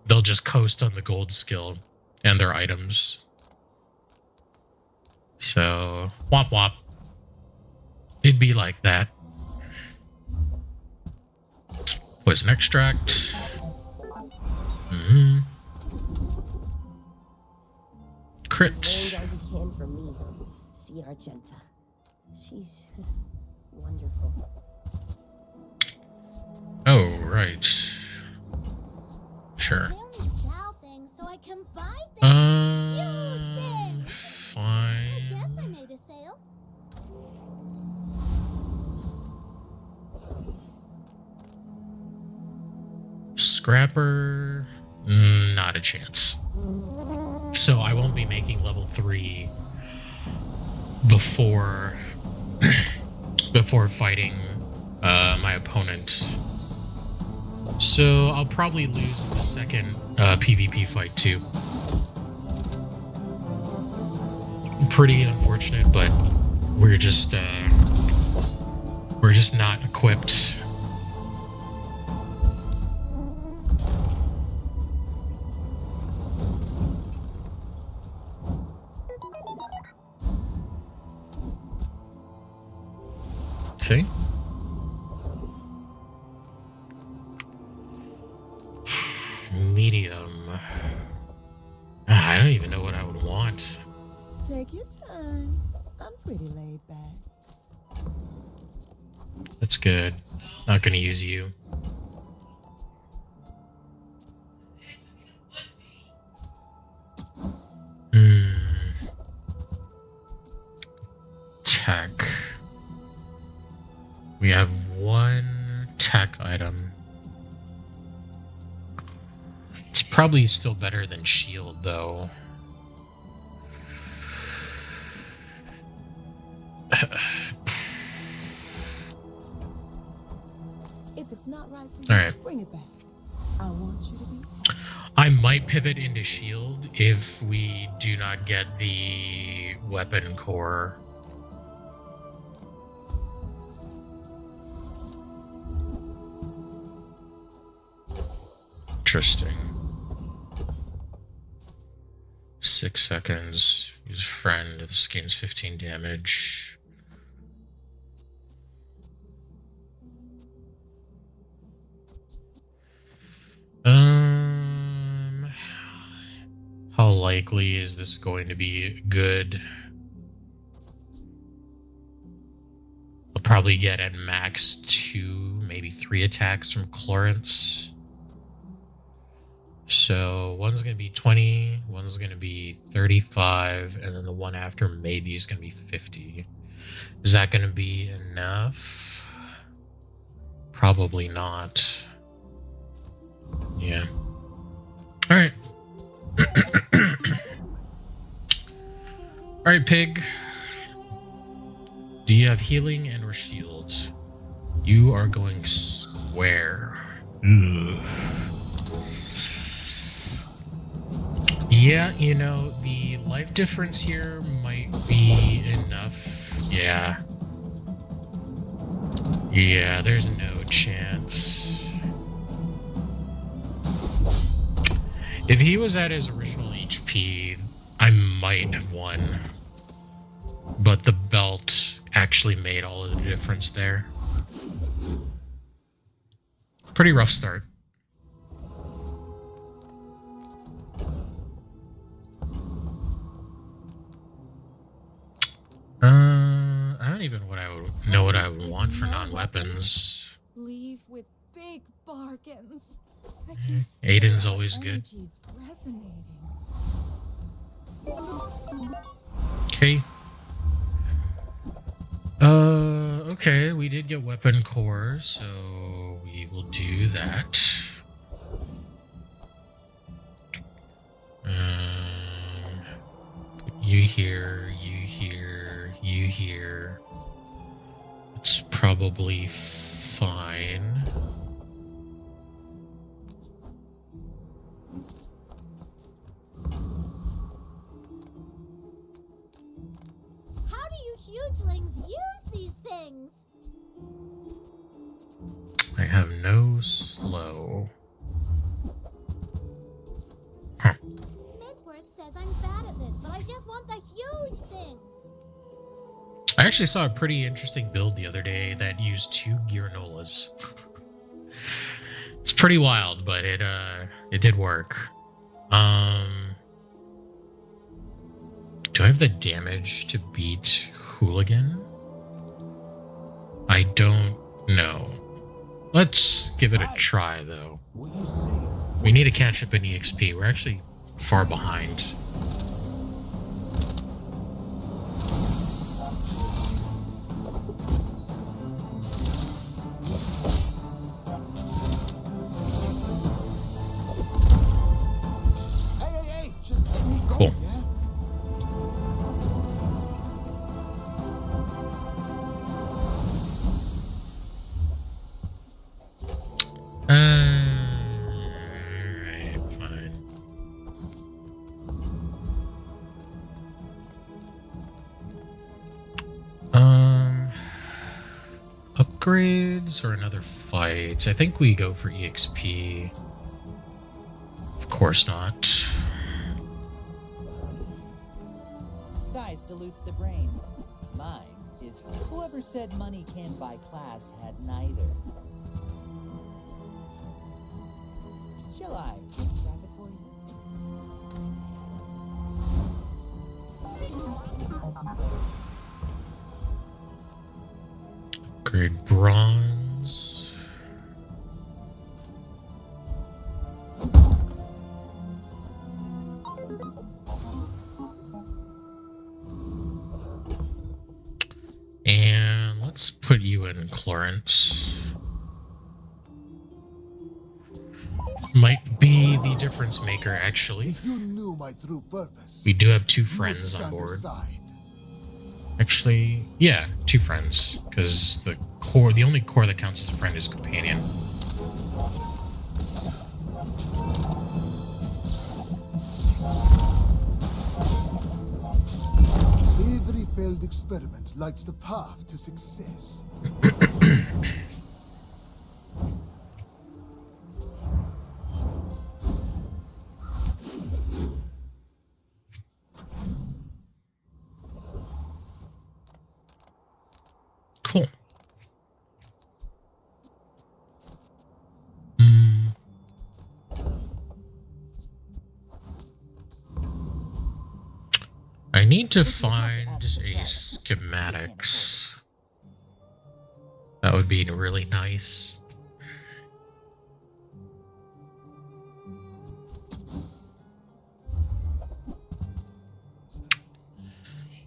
They'll just coast on the gold skill and their items. So, womp womp. It'd be like that. Poison extract. Crit. Learned all you can from me. See Argenta. She's wonderful. Oh, right. Sure. I only sell things so I can buy things. Huge things. I guess I Fine. made a sale. Scrapper. Not a chance. So I won't be making level 3 before before fighting my opponent. So I'll probably lose the second PvP fight too. Pretty unfortunate, but we're just not equipped. Okay. Medium. I don't even know what I would want. Take your time. I'm pretty laid back. That's good. Not gonna use you. Tech. We have 1 tech item. It's probably still better than shield, though. If it's not right for you, All right. bring it back. I want you to be happy. I might pivot into shield if we do not get the weapon core. Interesting. 6 seconds. Use friend. This gains 15 damage. likely is this going to be good? I'll probably get at max 2, maybe 3 attacks from Clarence. So one's going to be 20, one's going to be 35, and then the one after maybe is going to be 50. Is that going to be enough? Probably not. Yeah. All right. All right, Pig. Do you have healing and or shields? You are going square. Ugh. Yeah, you know, the life difference here might be enough. Yeah. Yeah, there's no chance. If he was at his original HP, I might have won. But the belt actually made all of the difference there. Pretty rough start. I don't even know what I would want for non-weapons. Leave with big bargains. I can feel Aiden's our always good. energies resonating. Okay. Okay, we did get weapon core, so we will do that. You here, you here, you here. It's probably fine. How do you hugelings use these things? I have no slow. Huh. Midsworth says I'm bad at this, but I just want the huge things. I actually saw a pretty interesting build the other day that used 2 Giranolas. It's pretty wild, but it did work. Do I have the damage to beat Hooligan? I don't know. Let's give it a try, though. We need to catch up in EXP. We're actually far behind. Hey, just let me go, Cool. yeah? Alright, fine. Upgrades or another fight? I think we go for EXP. Of course not. Size dilutes the brain. Mine is whoever said money can't buy class had neither. Shall I grab it for you? Upgrade bronze. And let's put you in Clarence. Might be the difference maker, actually. If you knew my true purpose, We do have 2 you would friends on stand board. aside. Actually, yeah, 2 friends. Because the only core that counts as a friend is companion. Every failed experiment lights the path to success. Cool. Hmm. need to If you have to find ask for a price, it can't schematics. That would be really nice.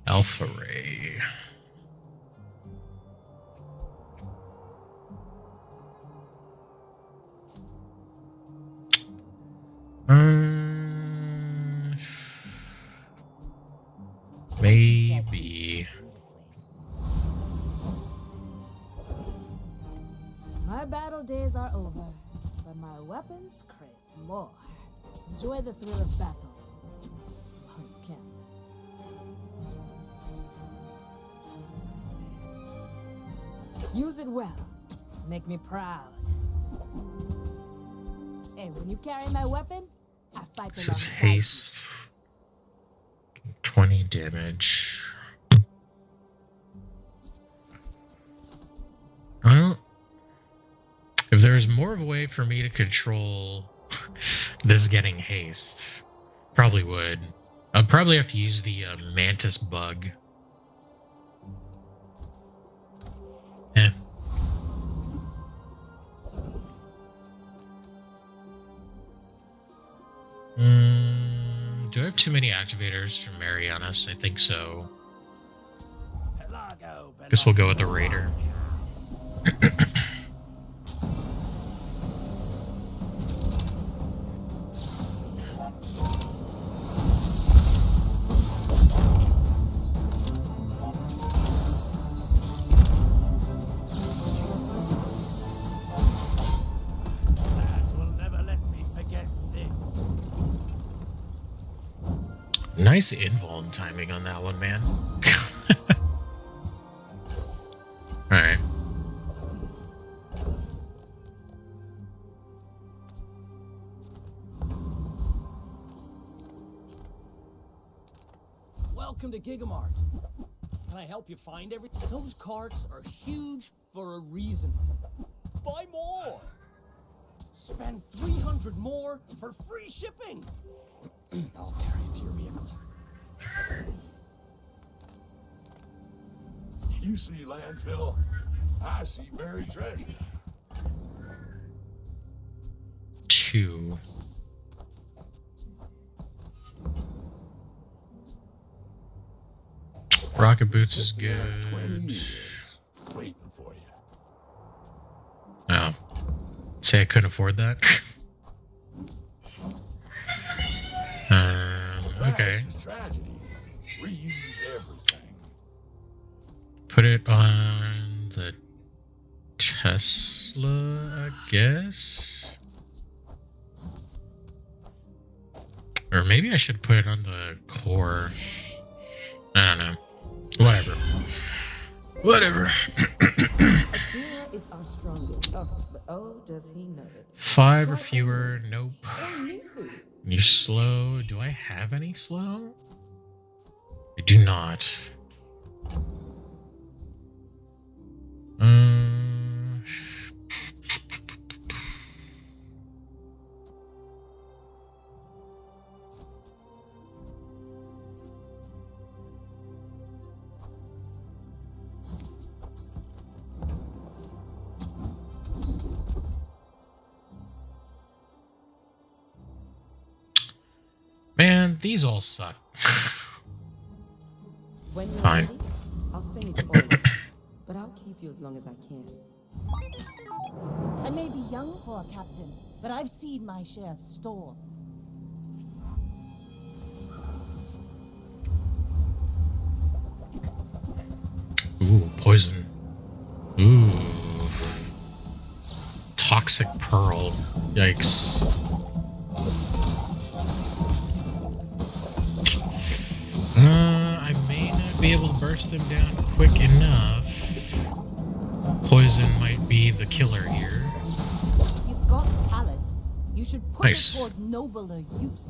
Alpha Ray. Maybe. My battle days are over, but my weapons crave more. Enjoy the thrill of battle. While you can. Use it well. Make me proud. Hey, when you carry my weapon, I fight This is alongside haste. 20 damage. Well, if there's more of a way for me to control this getting haste, probably would. I'd probably have to use the mantis bug. Eh. Do I have too many activators for Marianas? I think so. Guess we'll go with the Raider. Nice invuln timing on that one, man. Alright. Welcome to Gigamart. Can I help you find everything? Those carts are huge for a reason. Buy more! Spend 300 more for free shipping! I'll carry it to your vehicle. You see landfill, I see buried treasure. 2. Rocket Boots is Sitting there good. 20 years, waiting for you. Oh. Say I couldn't afford that? Okay. Trash is tragedy. Reuse everything. Put it on the Tesla, I guess? Or maybe I should put it on the core. I don't know. Whatever. Whatever. Akira is our strongest. Oh, does he know it? 5 or fewer. Nope. Oh, new food. You're slow. Do I have any slow? I do not. Man, these all suck. When you're Fine. ready, I'll send you to Oregon, but I'll keep you as long as I can. I may be young for a captain, but I've seen my share of storms. Ooh, poison. Ooh. Toxic Pearl. Yikes. I may not be able to burst them down quick enough. Poison might be the killer here. You've got talent. You should put Nice. it toward nobler use.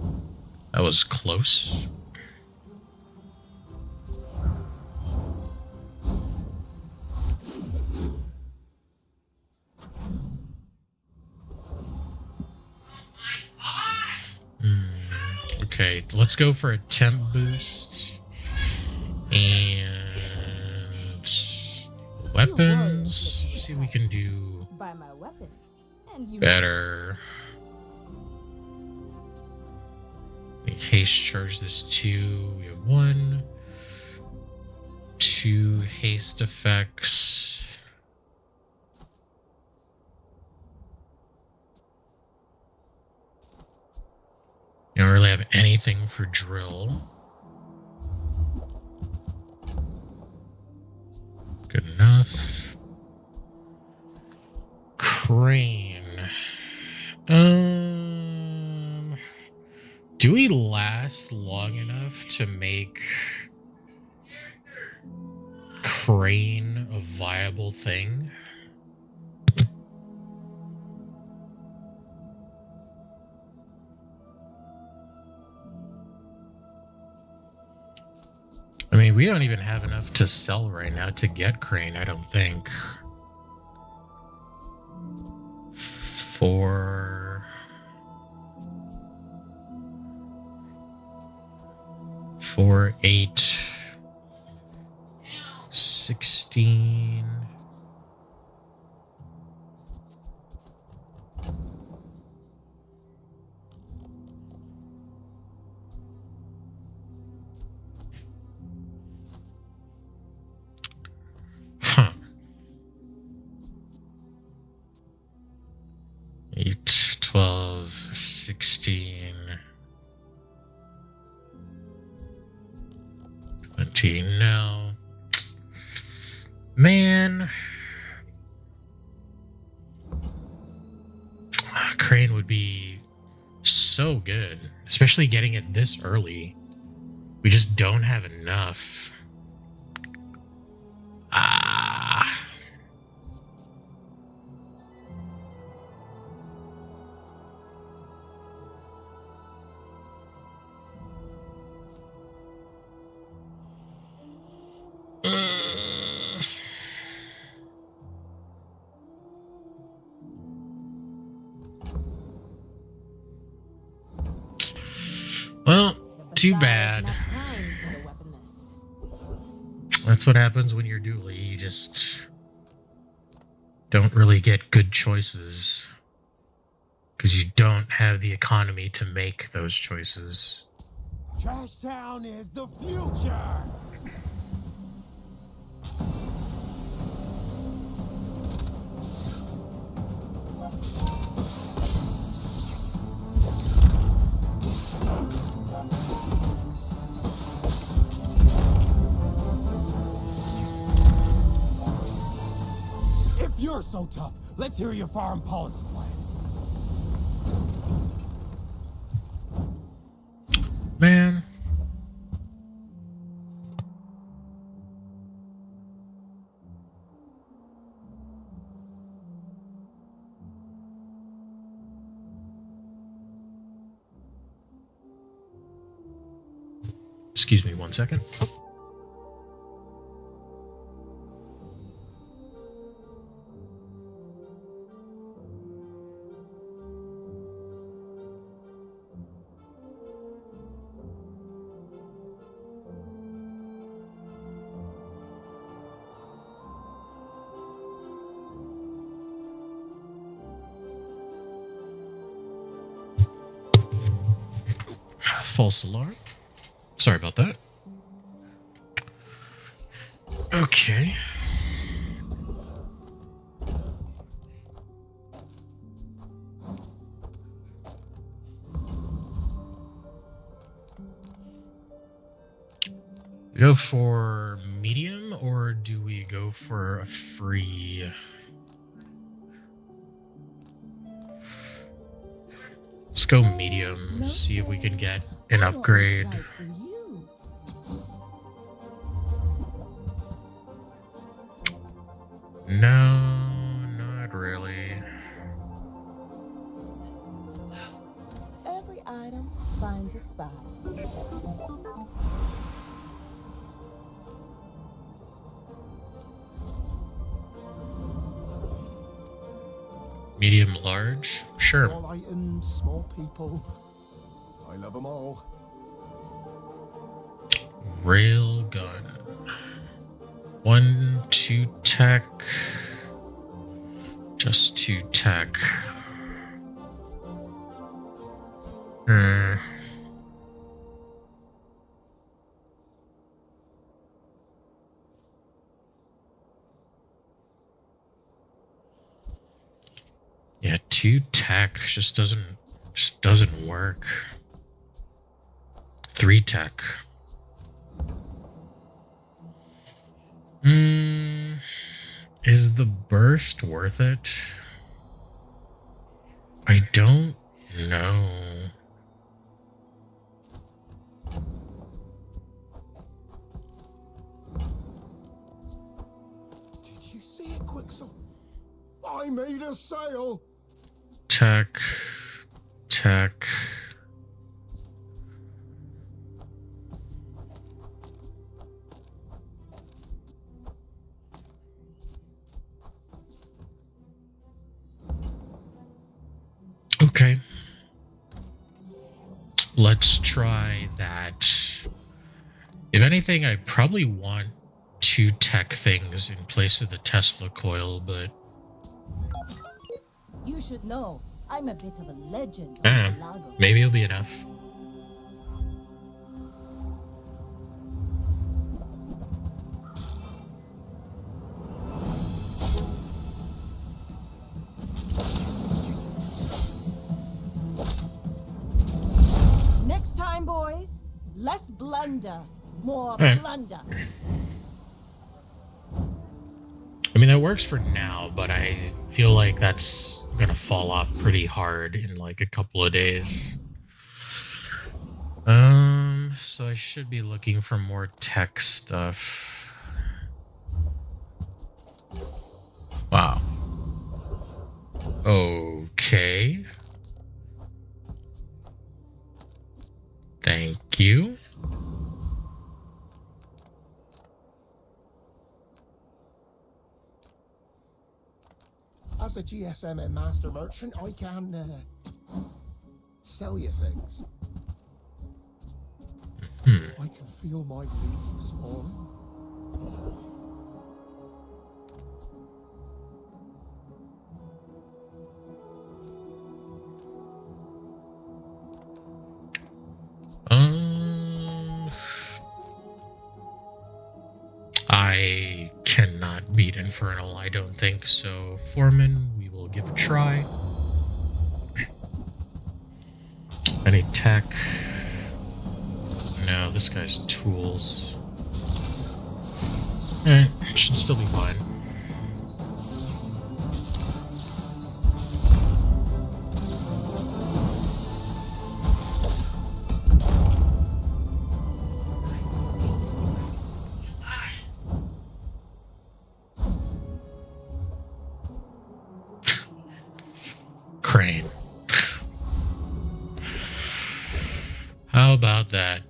That was close. Okay, let's go for a temp boost. Weapons. Let's see what we can do Buy my weapons, and you better. We haste charge this 2. We have 1, 2 haste effects. You don't really have anything for drill. Good enough. Crane. Do we last long enough to make crane a viable thing? I mean, we don't even have enough to sell right now to get crane, I don't think. For 8, 16. Huh. 8, 12, 16. 20. No. Man. Crane would be so good, especially getting it this early. We just don't have enough. Well, too bad. That's what happens when you're dually. You just don't really get good choices because you don't have the economy to make those choices. Trash Town is the future! If you're so tough, let's hear your foreign policy plan. Man. Excuse me 1 second. False alarm. Sorry about that. Okay. Go for medium, or do we go for a free? Let's go medium, see if we can get an upgrade. No, not really. Every item finds its body. Medium large? Sure. Small items, small people. I love them all. Rail gun. 1 to tech. Just 2 tech. Yeah, 2 tech just doesn't work. 3 tech. Is the burst worth it? I don't know. Did you see it, Quixel? I made a sale! Tech. Tech. Okay. Let's try that. If anything, I probably want 2 tech things in place of the Tesla coil, but You should know, I'm a bit of a legend on Malago. maybe it'll be enough. Next time, boys, less blunder, more Alright. blunder. I mean, that works for now, but I feel like that's gonna fall off pretty hard in like a couple of days. So I should be looking for more tech stuff. Wow. Okay. Thank you. As a GSM and master merchant, I can sell you things. I can feel my leaves falling. I cannot beat Infernal, I don't think so. Foreman, we will give a try. Any tech? No, this guy's tools. Should still be fine. Crane. How about that?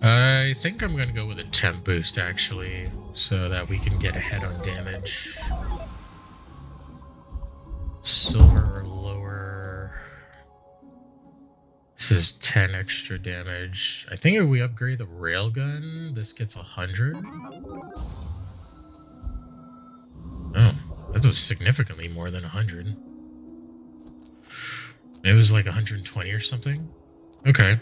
I think I'm gonna go with a temp boost actually, so that we can get ahead on damage. Silver or lower. This is 10 extra damage. I think if we upgrade the railgun, this gets 100. Oh, that was significantly more than 100. It was like 120 or something. Okay.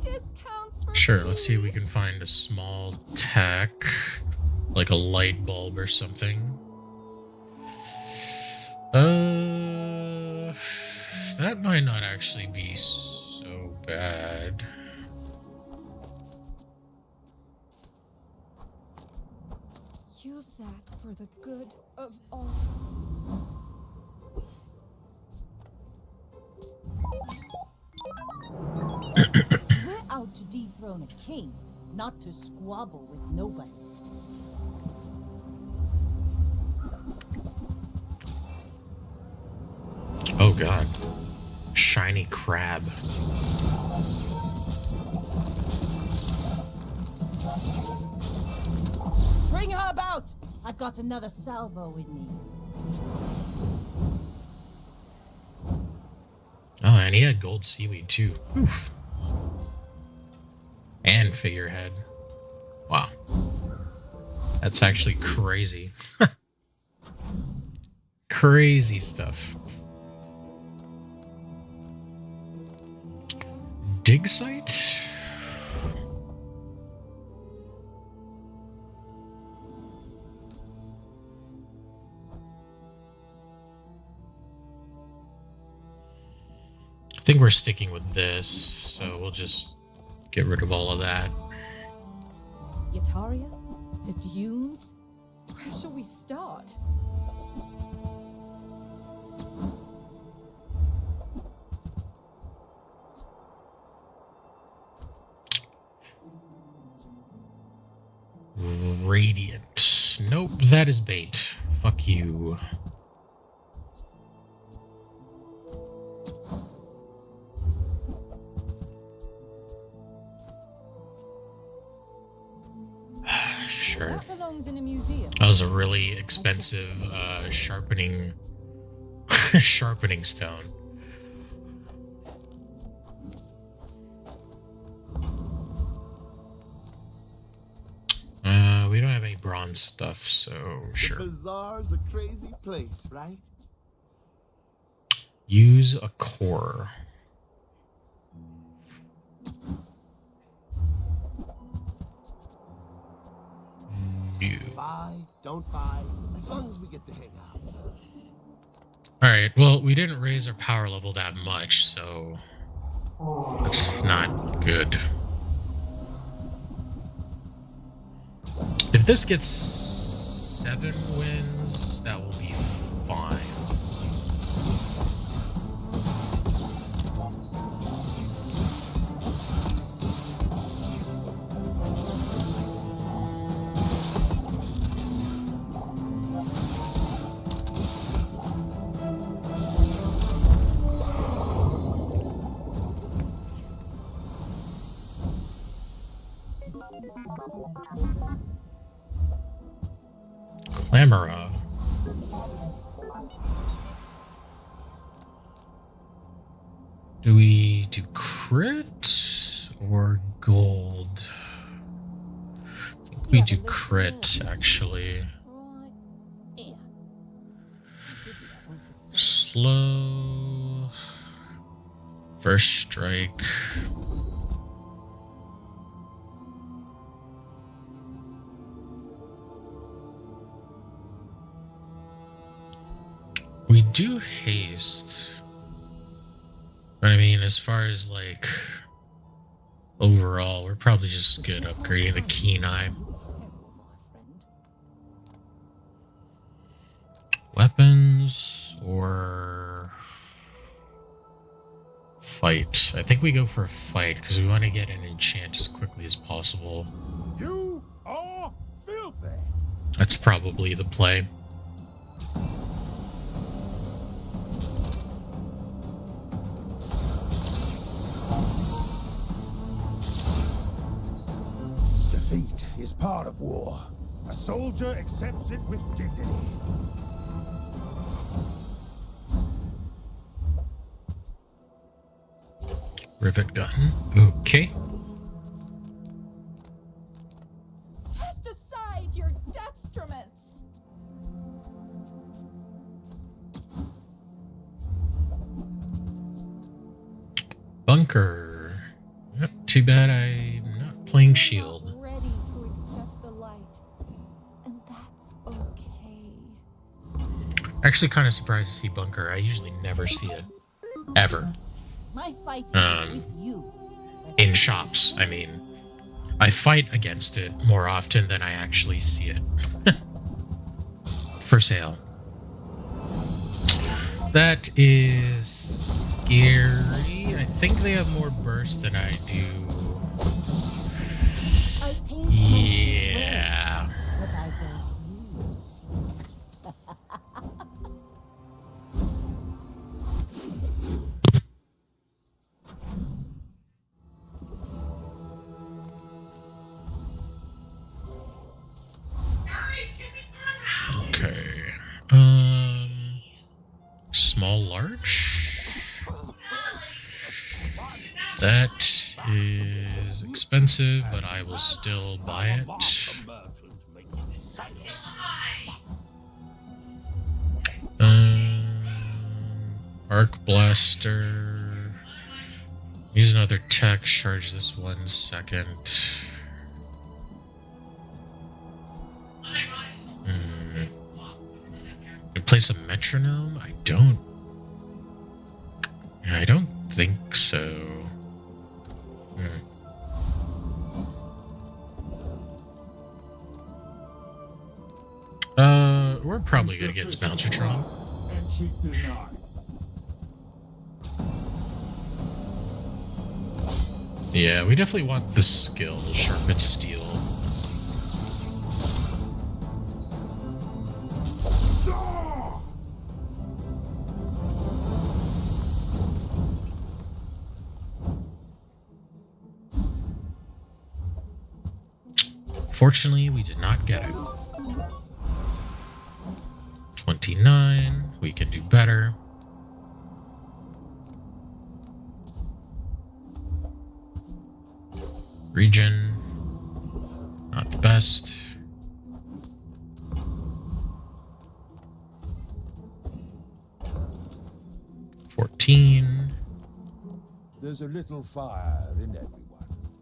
Discounts for Sure, let's see if we can find a small tech, like a light bulb or something. That might not actually be so bad. Use that for the good of all. We're out to dethrone a king, not to squabble with nobody. Oh god. Shiny crab. Bring her about! I've got another salvo with me. Oh, and he had gold seaweed too. Oof. And figurehead. Wow. That's actually crazy. Crazy stuff. Dig site? I think we're sticking with this, so we'll just get rid of all of that. Yataria? The dunes? Where shall we start? Radiant. Nope, that is bait. Fuck you. Sure. That belongs in a museum. That was a really expensive sharpening sharpening stone. We don't have any bronze stuff, so sure. The Bazaar's a crazy place, right? Use a core. No. Buy, don't buy, as long as we get to hang out. Alright, well, we didn't raise our power level that much, so that's not good. If this gets 7 wins, that will be fine. Clamora. Do we do crit or gold? I think we do crit, actually. Right here. Slow. First strike. We do haste. But I mean, as far as like overall, we're probably just good upgrading the keen eye. Weapons or fight? I think we go for a fight because we want to get an enchant as quickly as possible. You are filthy. That's probably the play. Defeat is part of war. A soldier accepts it with dignity. Rivet gun. Okay. Cast aside your destruments! Bunker. Yep, too bad I'm not playing shield. Not ready to accept the light. And that's okay. Actually kind of surprised to see bunker. I usually never see it. Ever. My fight is with you. In shops, I mean. I fight against it more often than I actually see it. For sale. That is scary. I think they have more burst than I do. Yeah. But I don't use. small large. That is expensive, but I will still buy it. Arc blaster. Use another tech. Charge this 1 second. Replace a metronome? I don't think so. We're probably gonna get Amaterasu. Yeah, we definitely want the skill, Sharpen Steel. Fortunately, we did not get it. 29, we can do better. Region, not the best. There's a little fire in everyone.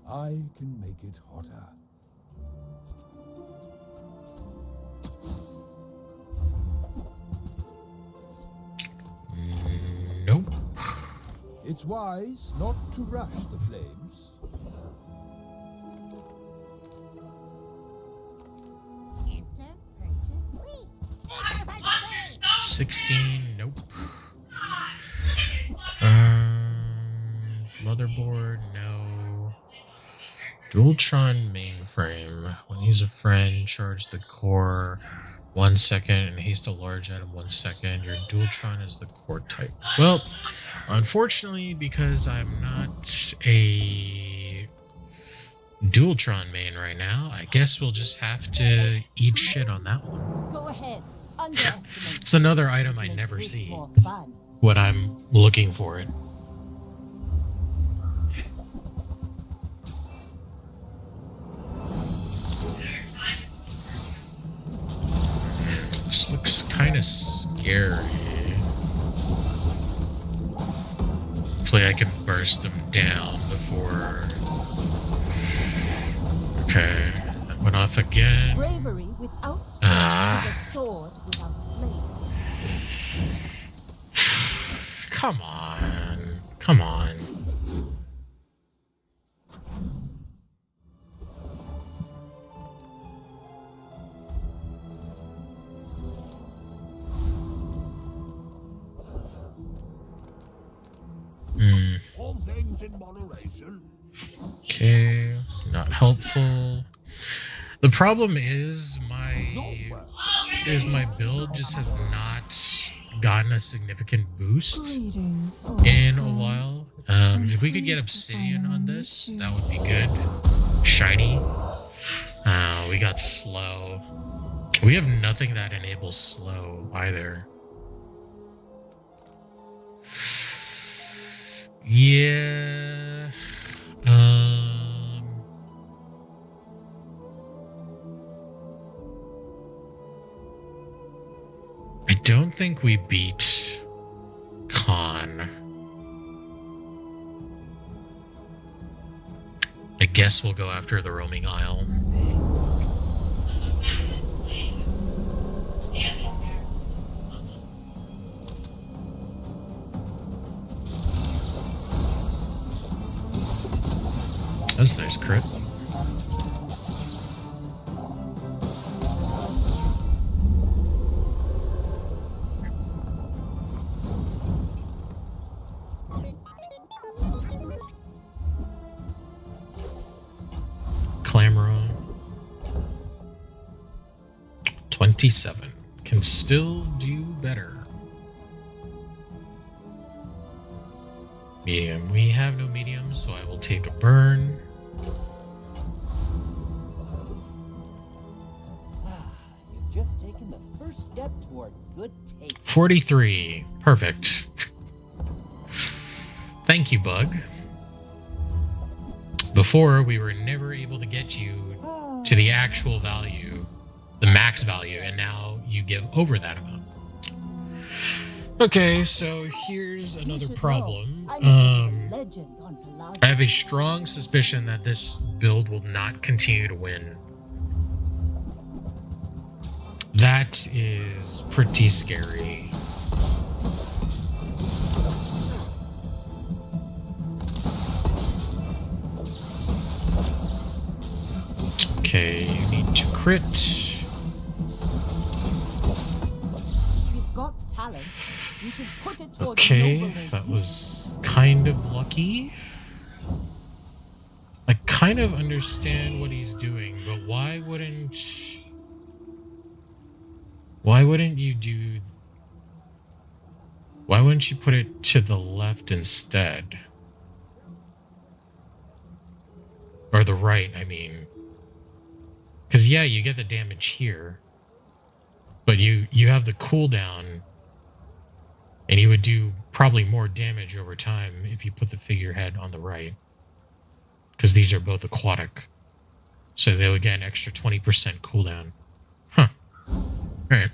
I can make it hotter. Nope. It's wise not to rush the flames. Enter purchase lead. Enter purchase lead. 16, nope. Motherboard, no. Dualtron mainframe. When he's a friend, charge the core 1 second and haste a large item 1 second. Your Dualtron is the core type. Well, unfortunately, because I'm not a Dualtron main right now, I guess we'll just have to eat shit on that one. Go ahead. Underestimate. It's another item I Makes never this see more fun. when I'm looking for it. This looks kind of scary. Hopefully I can burst them down before... Okay, that went off again. Bravery without strength is a sword without blade. Come on. Come on. All things in moderation. Okay, not helpful. The problem is my build just has not gotten a significant boost Greetings, old in a friend. while. I'm If we could get pleased to obsidian finally on meet this, you. that would be good. Shiny. We got slow. We have nothing that enables slow either. Yeah. I don't think we beat Khan. I guess we'll go after the roaming isle. That's a nice crit. Clamora. 27. Can still do better. Medium. We have no medium, so I will take a burn. You've just taken the first step toward good taste. 43. Perfect. Thank you, Bug. Before, we were never able to get you to the actual value, the max value, and now you give over that amount. Okay, so here's another problem. I have a strong suspicion that this build will not continue to win. That is pretty scary. Okay, you need to crit. You've got talent. You should put it toward Okay, that was kind of lucky. I kind of understand what he's doing, but why wouldn't you put it to the left instead? Or the right, I mean. Because, yeah, you get the damage here. But you have the cooldown. And you would do probably more damage over time if you put the figurehead on the right. Because these are both aquatic. So they would get an extra 20% cooldown. Huh. Alright.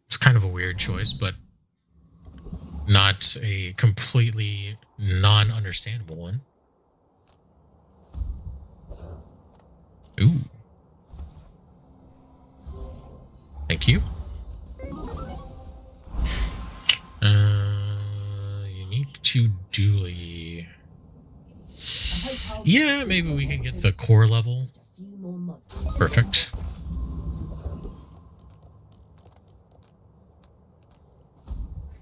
It's kind of a weird choice, but not a completely non-understandable one. Ooh. Thank you. Unique to Dooley. Yeah, maybe we can get the core level. Perfect.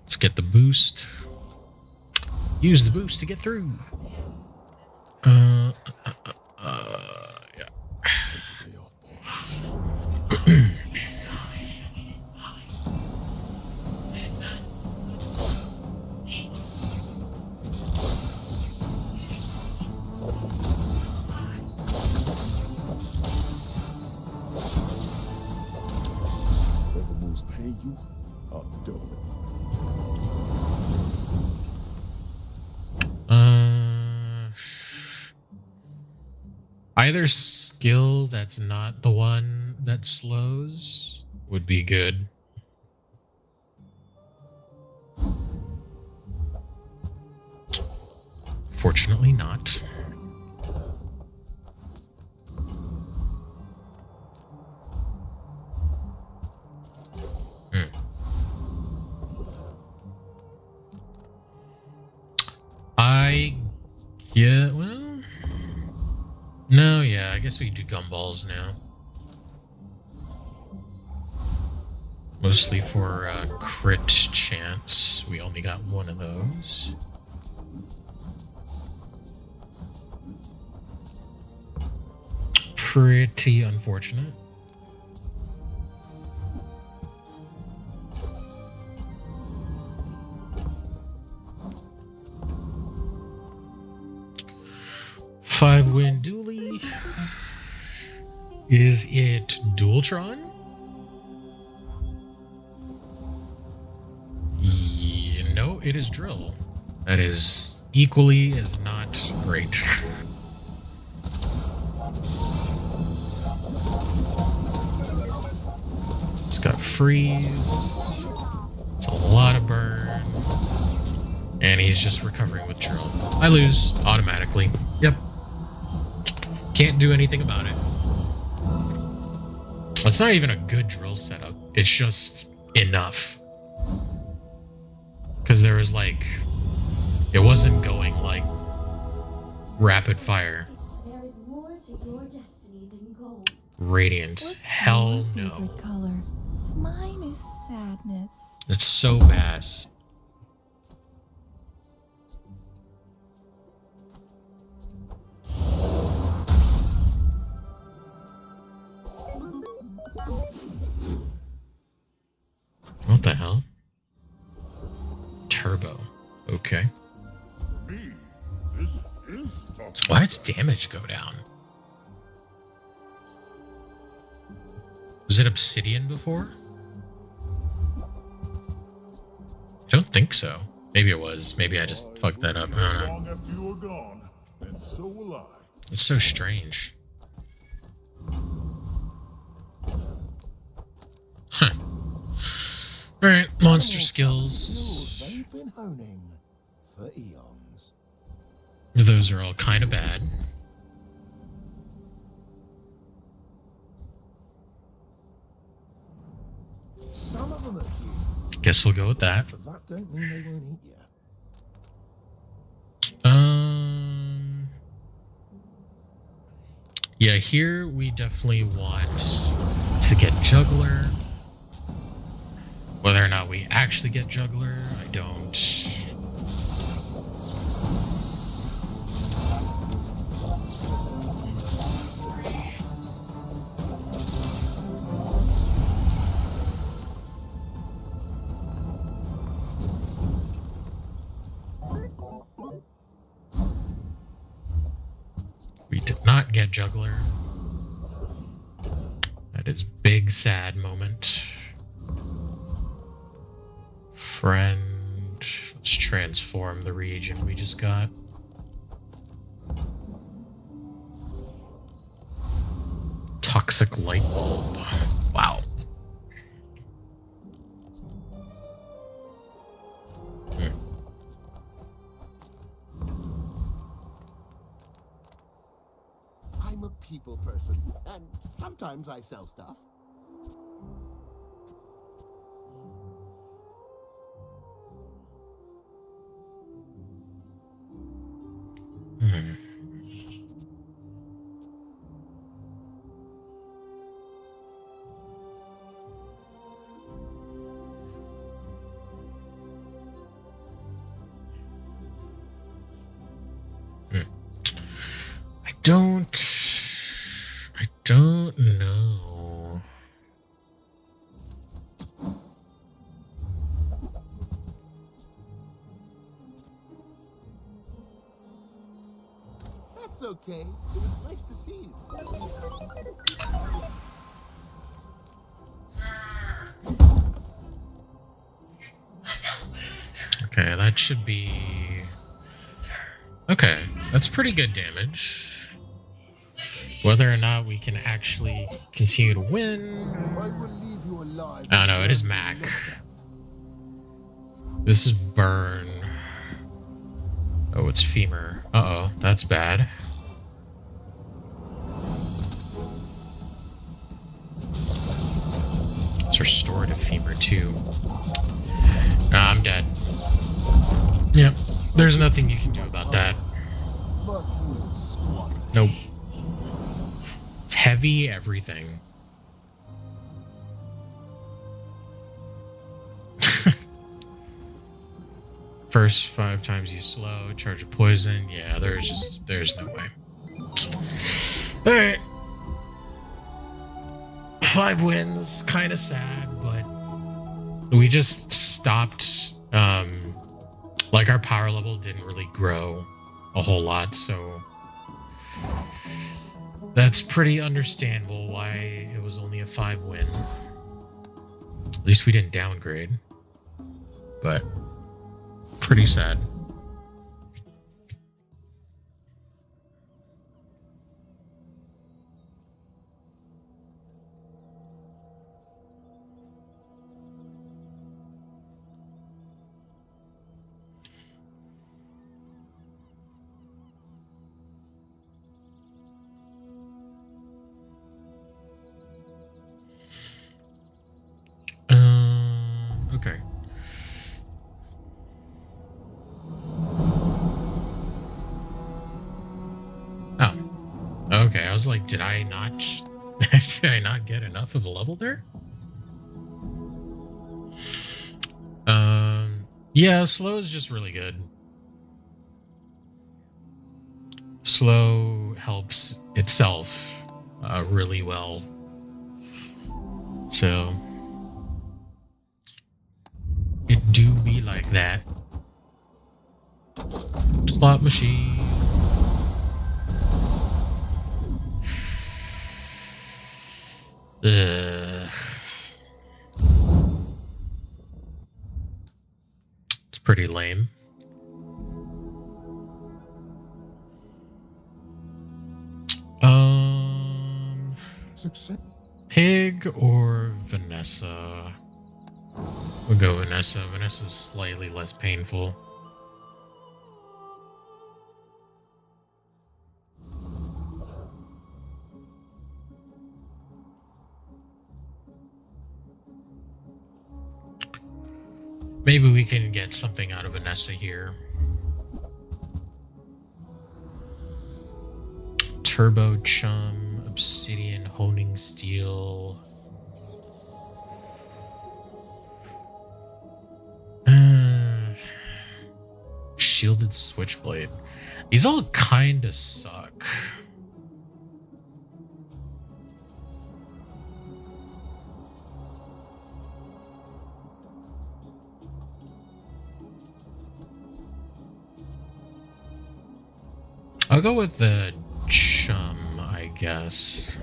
Let's get the boost. Use the boost to get through. Yeah. Pay you, I'll double it. Either skill that's not the one that slows would be good. Fortunately not. Well, no, yeah, I guess we do gumballs now. Mostly for crit chance. We only got one of those. Pretty unfortunate. Five-win dually. Is it Dualtron? No, it is Drill. That is equally as not great. It's got freeze. It's a lot of burn. And he's just recovering with Drill. I lose automatically. Yep. Can't do anything about it. It's not even a good drill setup. It's just enough. Because there was like... It wasn't going like... rapid fire. There is more to your destiny than gold. Radiant. What's Hell your no. favorite color? Mine is sadness. It's so bad. What the hell? Turbo. Okay. Me, this is tough. Why does damage go down? Was it obsidian before? I don't think so. Maybe it was. Maybe I just fucked that up. I don't know. Long after you were gone, and so will I. It's so strange. Huh. Alright, monster skills. They've been honing for eons. Those are all kind of bad. Some of them are cute, Guess we'll go with that. but that don't mean they won't eat you. Yeah, here we definitely want to get Juggler. Whether or not we actually get Juggler, I don't. We did not get Juggler. That is big sad moment. Friend. Let's transform the region we just got. Toxic light bulb. Wow. I'm a people person, and sometimes I sell stuff. I don't know. That's okay. It was nice to see you. Okay, that should be... Okay, that's pretty good damage. Whether or not we can actually continue to win... I will leave you alive. I don't know, it is Mac. This is Burn. Oh, it's Femur. Uh-oh, that's bad. It's Restorative Femur, too. Nah, I'm dead. Yep, there's nothing you can do about that. Nope. It's heavy everything. First 5 times you slow, charge of poison. Yeah, there's no way. Alright. 5 wins, kinda sad, but we just stopped, like our power level didn't really grow a whole lot, so that's pretty understandable why it was only a 5 win. At least we didn't downgrade, but pretty sad. Okay. Oh. Okay, I was like, did I not did I not get enough of a level there? Yeah, slow is just really good. Slow helps itself really well. So it do be like that. Slot machine. Ugh. pretty lame. Success. Pig or Vanessa? We'll go Vanessa. Vanessa's slightly less painful. Maybe we can get something out of Vanessa here. Turbo Chum, Obsidian, Honing Steel. Shielded Switchblade. These all kinda suck. I'll go with the Chum, I guess.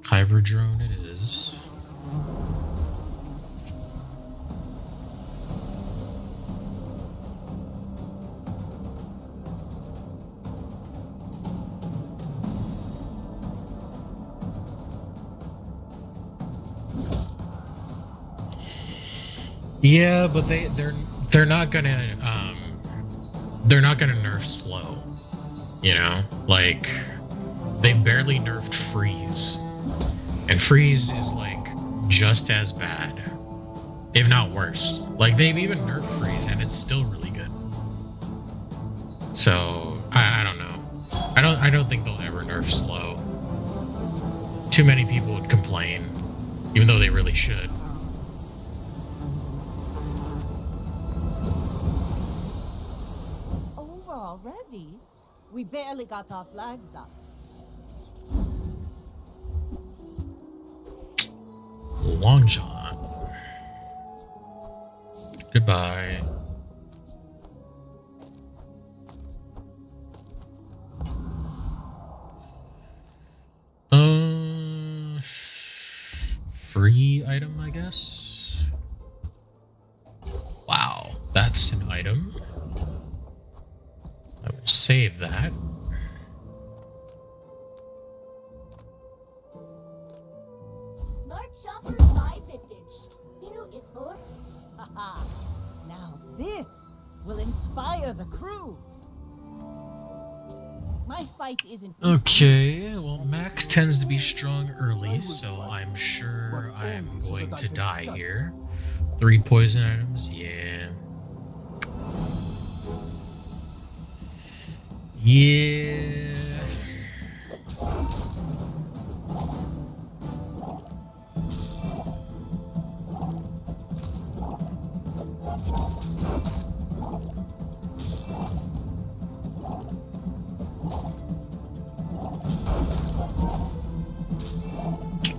Kyber drone it is. Yeah, but they're not gonna nerf slow. You know? Like, they barely nerfed freeze. And freeze is like just as bad, if not worse. Like, they've even nerfed freeze and it's still really good. So I don't know. I don't think they'll ever nerf slow. Too many people would complain, even though they really should. It's over already. We barely got our flags up. Long John. Goodbye. Free item, I guess. Wow, that's an item. I will save that. Smart shoppers buy vintage. New is for. Haha. Now this will inspire the crew. My fight isn't. Okay, well, Mac tends to be strong early, so I'm sure I'm going to die here. 3 poison items, yeah. Yeah.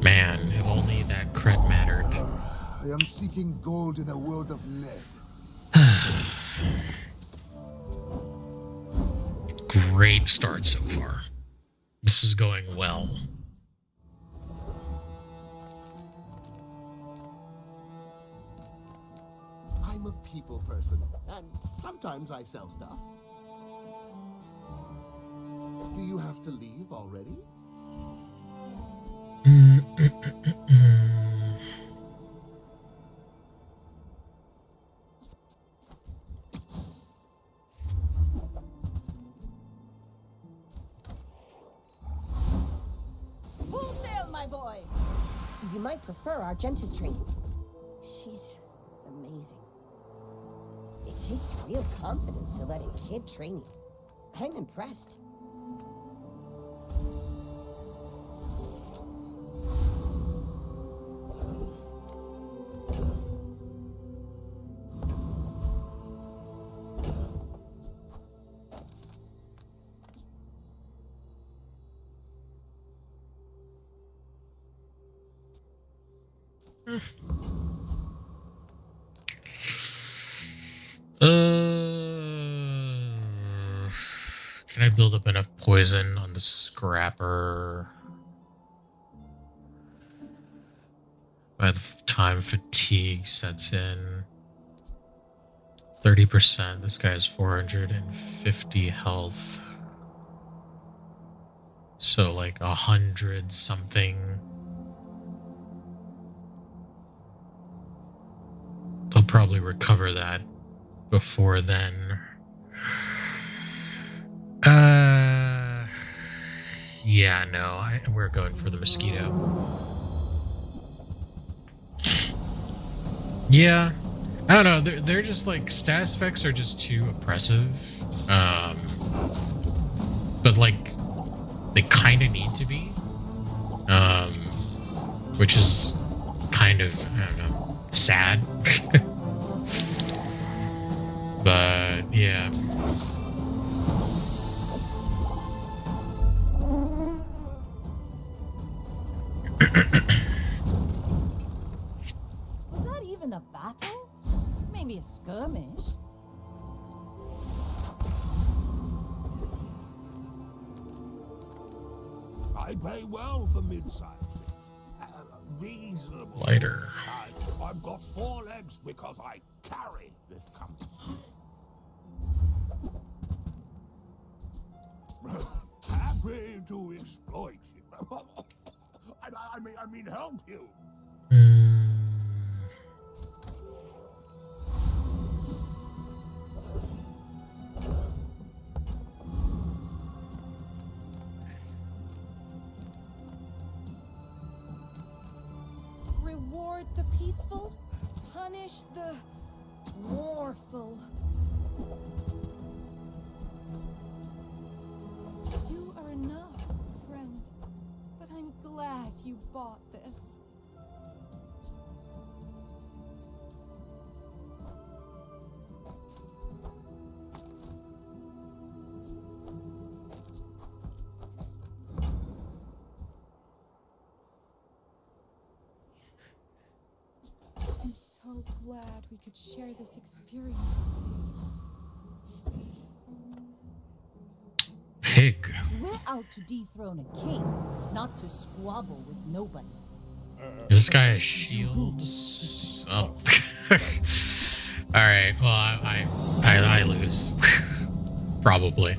Man, if only that crit mattered. I am seeking gold in a world of lead. Great start so far. This is going well. I'm a people person, and sometimes I sell stuff. Do you have to leave already? Full sail, my boy! You might prefer Argenta's training. She's amazing. It takes real confidence to let a kid train you. I'm impressed. Can I build up enough poison on the scrapper by the time fatigue sets in? 30%. This guy has 450 health. So like 100 something. I'll probably recover that before then. Yeah, no, we're going for the mosquito. Yeah, I don't know. They're just like status effects are just too oppressive. But like they kind of need to be, which is kind of, I don't know, sad. But yeah. Was that even a battle? Maybe a skirmish? I pay well for mid-sized things. Reasonable. Lighter. I've got 4 legs because I carry this company. Happy to exploit you. I mean, help you. Reward the peaceful, punish the warful. You are enough, friend. But I'm glad you bought this. I'm so glad we could share this experience today. Pig. We're out to dethrone a king, not to squabble with nobodies. This guy has shields. Oh. All right. Well, I lose. Probably.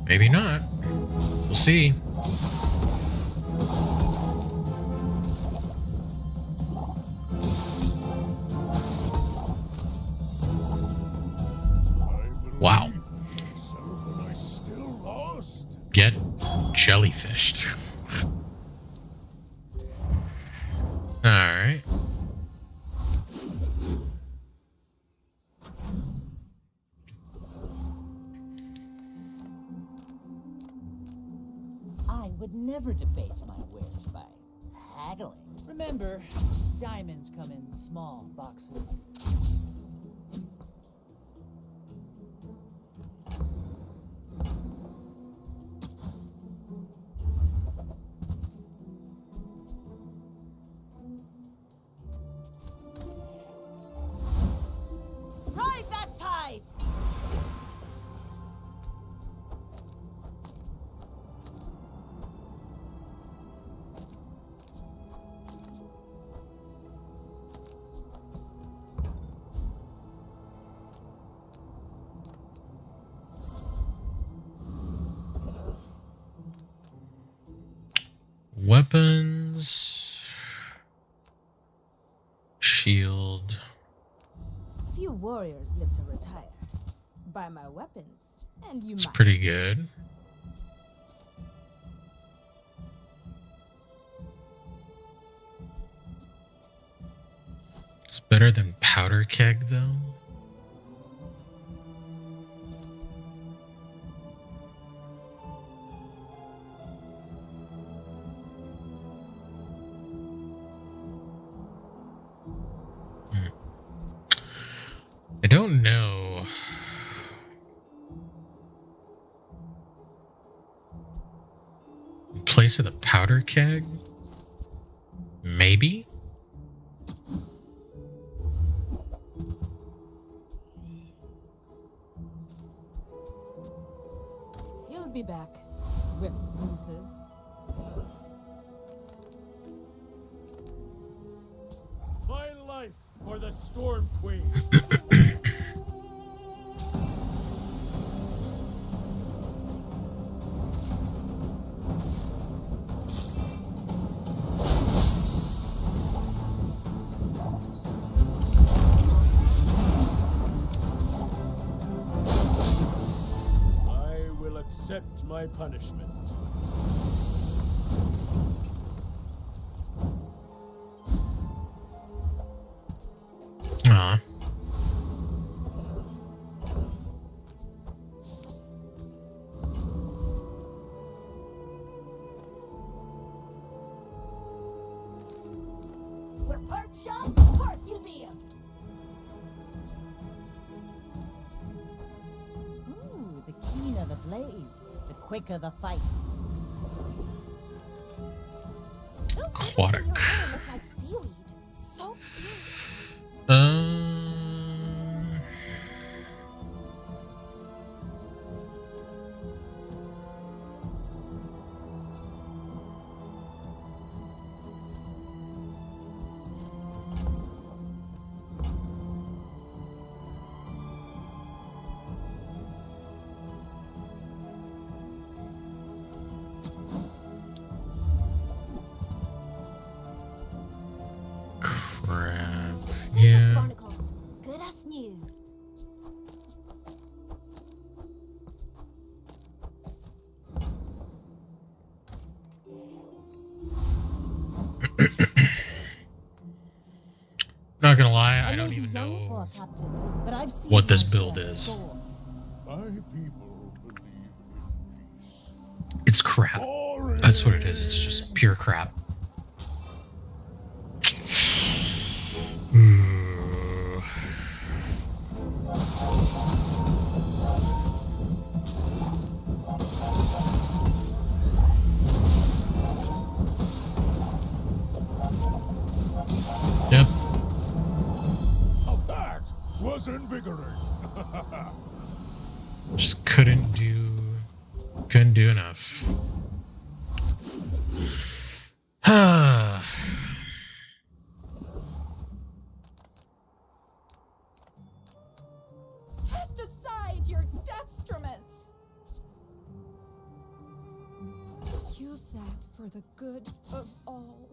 Maybe not. We'll see. Wow. Get jellyfished. Alright. I would never debase my wares by haggling. Remember, diamonds come in small boxes. Ride that tide! Weapons. Shield. Few warriors live to retire. Buy my weapons, and you It's might. pretty good. It's better than powder keg, though. place of the powder keg? Maybe? You'll be back, recluses. My life for the Storm Queen. I will accept my punishment. Aw. We're part shop, part museum. Ooh, the keener the blade, the quicker the fight. Those ribbons Aquatic. in your hair look like seaweed. So cute. Crap. Spin Yeah. barnacles. Good as new. Not gonna lie, I I may don't be even young know for a captain, but I've seen what this my build share of is. storms. My people believe in peace. It's crap. That's what it is. It's just pure crap. Ooh. Yep. That was invigorating. Just couldn't do enough. Cast aside your deathstruments. Use that for the good of all.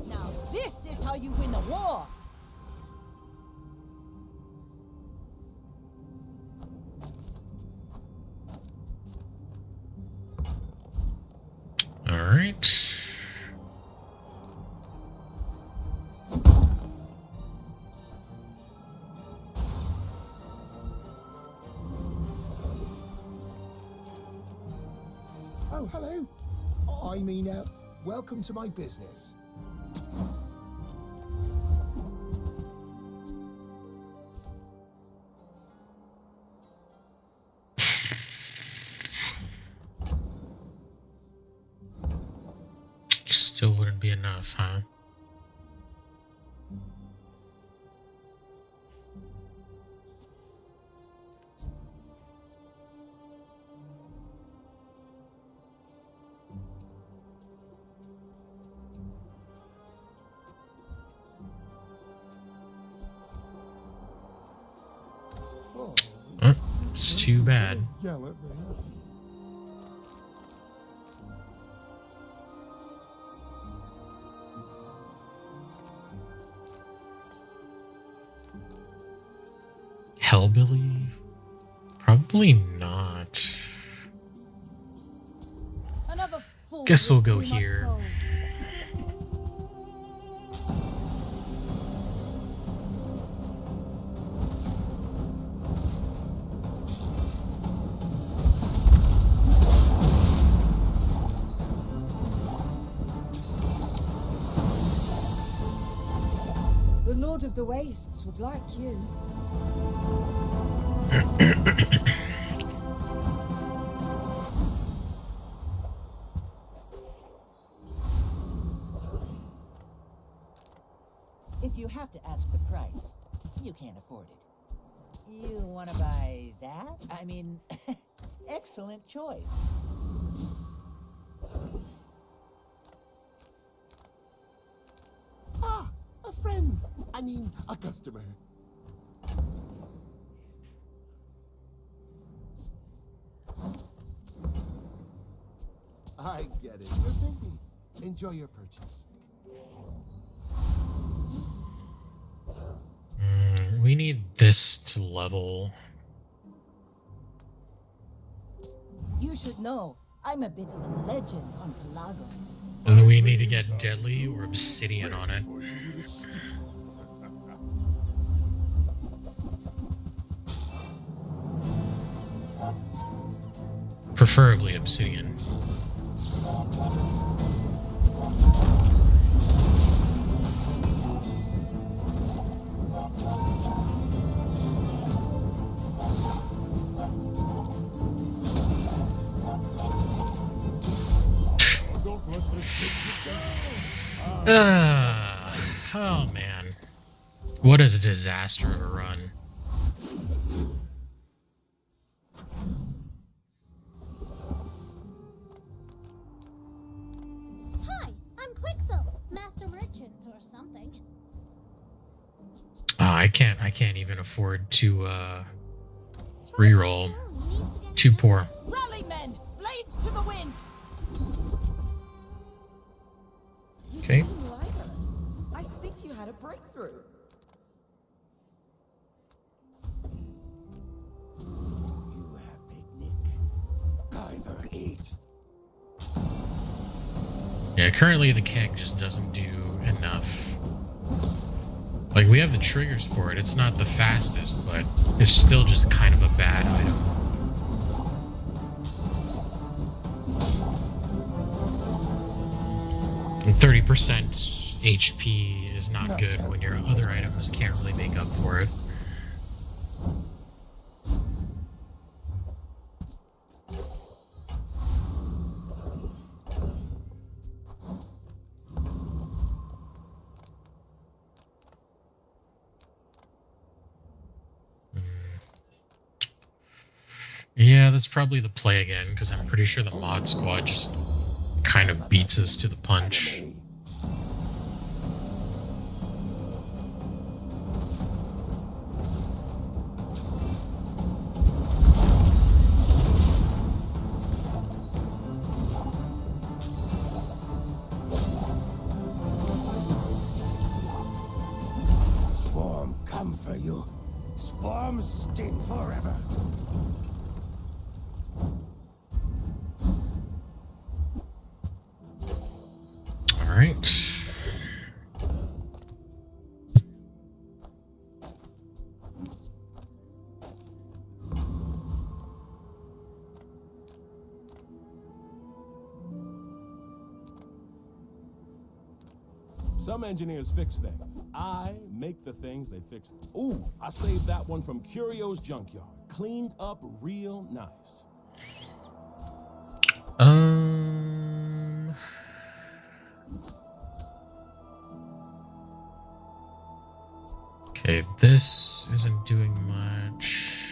Now this is how you win a war. All right. Oh, hello. I mean, welcome to my business. Still wouldn't be enough, huh? Oh, It's too bad. yell at me. Hellbilly? Probably not. Another fool. Guess we'll with go too much here. gold. The Lord of the Wastes would like you. If you have to ask the price, you can't afford it. You want to buy that? I mean, excellent choice. Ah, a friend. I mean, a customer. I get it. You're busy. Enjoy your purchase. We need this to level. You should know, I'm a bit of a legend on Pelago. And then we need to get Deadly or Obsidian on it. For you to steal. Preferably Obsidian. Don't let this get you down. Oh man. What a disaster of a run. Hi, I'm Quixel, Master Merchant or something. I can't even afford to reroll. Too poor. Rally, men! Blades to the wind! Okay. Lighter. I think you had a breakthrough. You have picnic. Either eat. Yeah, currently the keg just doesn't do enough. Like, we have the triggers for it. It's not the fastest, but it's still just kind of a bad item. And 30% HP is not good when your other items can't really make up for it. Yeah, that's probably the play again, because I'm pretty sure the mod squad just kind of beats us to the punch. Swarm come for you. Swarm sting forever. All right. Some engineers fix things. I make the things they fix. Ooh, I saved that one from Curio's junkyard. Cleaned up real nice. Okay, this isn't doing much.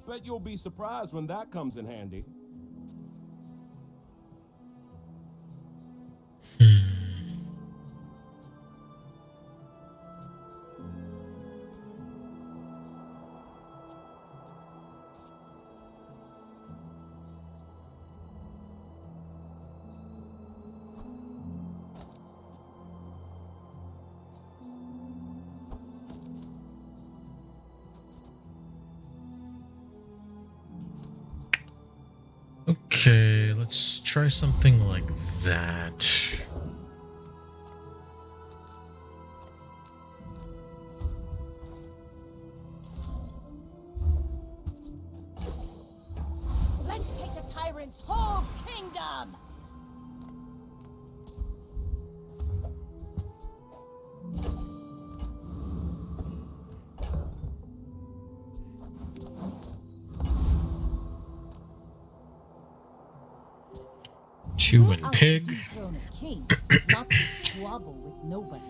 Bet you'll be surprised when that comes in handy. Okay, let's try something like that. Let's take the tyrant's whole kingdom! Chewing You're out pig. to dethrone a king, not to squabble with nobodies.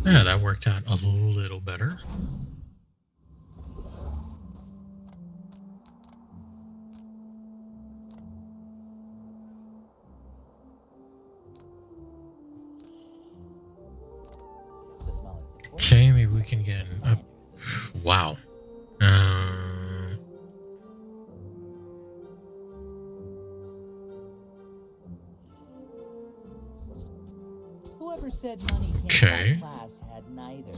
Yeah, that worked out a little better. Okay, maybe we can get up. Wow. Whoever said money can't Okay. buy class had neither.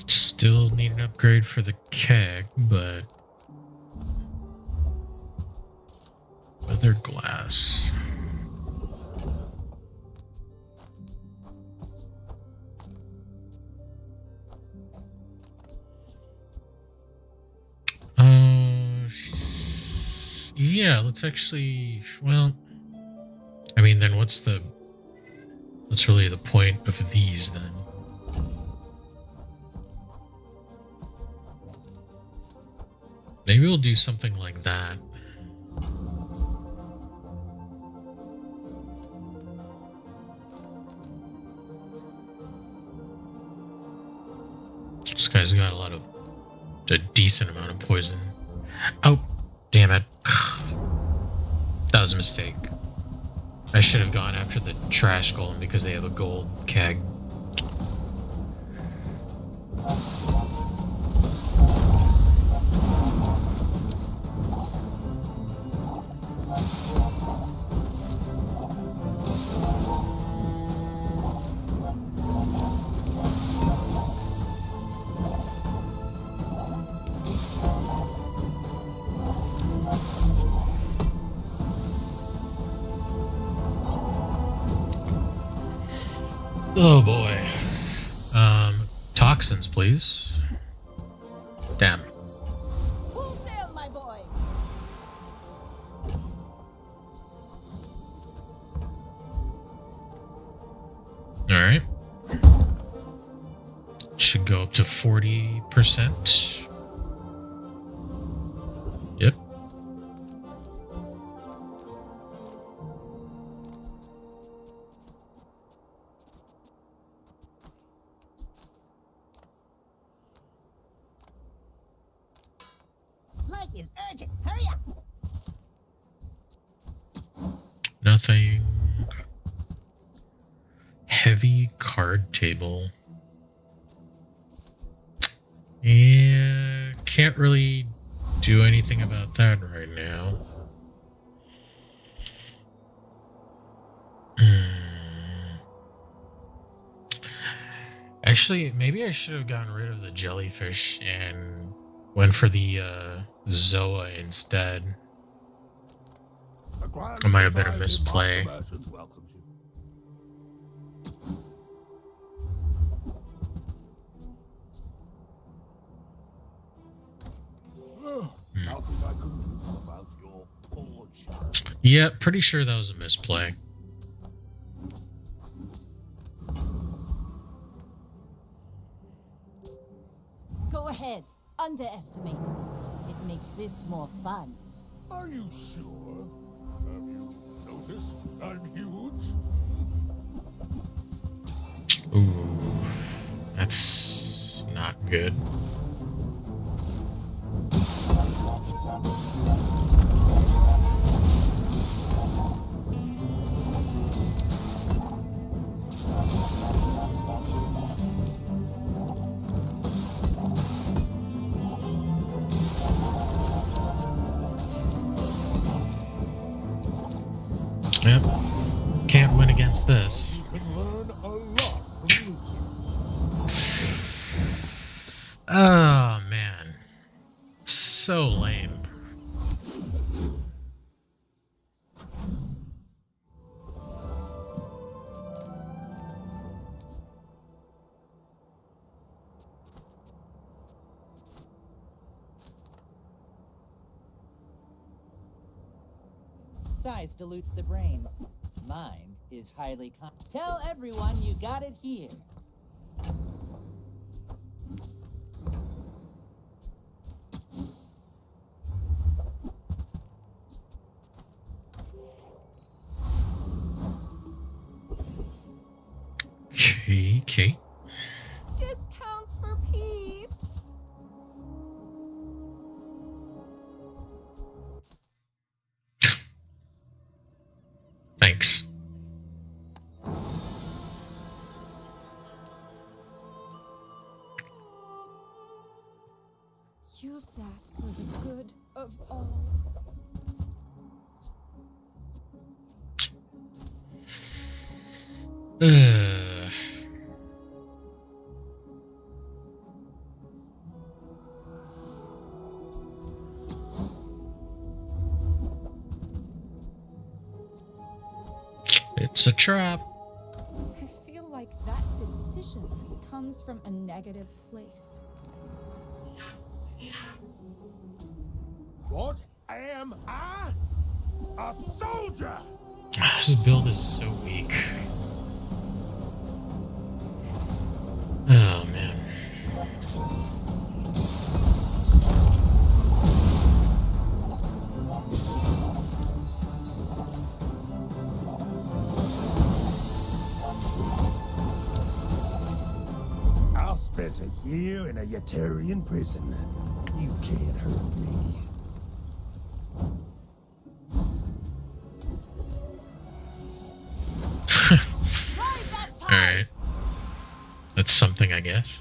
Still need an upgrade for the keg, but weather glass. Yeah, let's actually, well, I mean, then what's really the point of these then? Maybe we'll do something like that. This guy's got a decent amount of poison. Oh, damn it. That was a mistake. I should have gone after the trash golem because they have a gold keg. Oh boy. Toxins, please. Damn. Full sail, my boy! Alright. Should go up to 40%. Yep. Life is urgent. Hurry up. Nothing. Heavy card table. Yeah, can't really do anything about that right now. Actually, maybe I should have gotten rid of the jellyfish and went for the Zoa instead. It might have been a misplay. Nothing I can do about your poor child. Yeah, pretty sure that was a misplay. Go ahead. Underestimate me. It makes this more fun. Are you sure? Have you noticed I'm huge? Ooh, that's not good. Yep, can't win against this. You can learn a lot from losing. Oh man, so lame. Size dilutes the brain. Mind is highly Tell everyone you got it here. Okay. Discounts for peace. Thanks. Use that for the good of all. It's a trap. I feel like that decision comes from a negative place. What am I? A soldier! This build is so weak. Oh man. I spent a year in a Yetarian prison. You can't hurt me. Alright. That's something, I guess.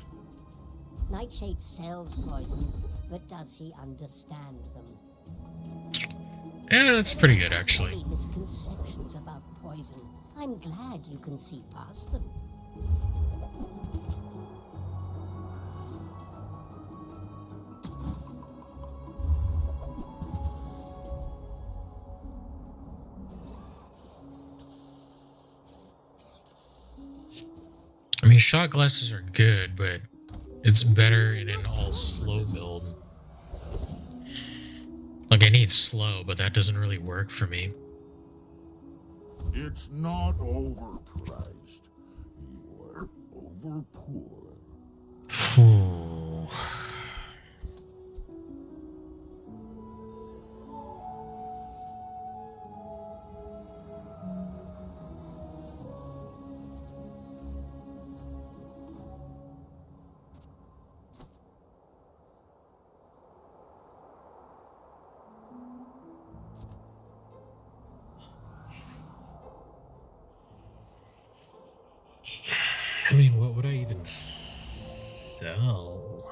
Nightshade sells poisons, but does he understand them? Yeah, that's pretty good, actually. Many misconceptions about poison. I'm glad you can see past them. I mean, shot glasses are good, but it's better in an all slow build. Like, I need slow, but that doesn't really work for me. It's not overpriced. You're overpoor. Ooh. I mean, what would I even sell?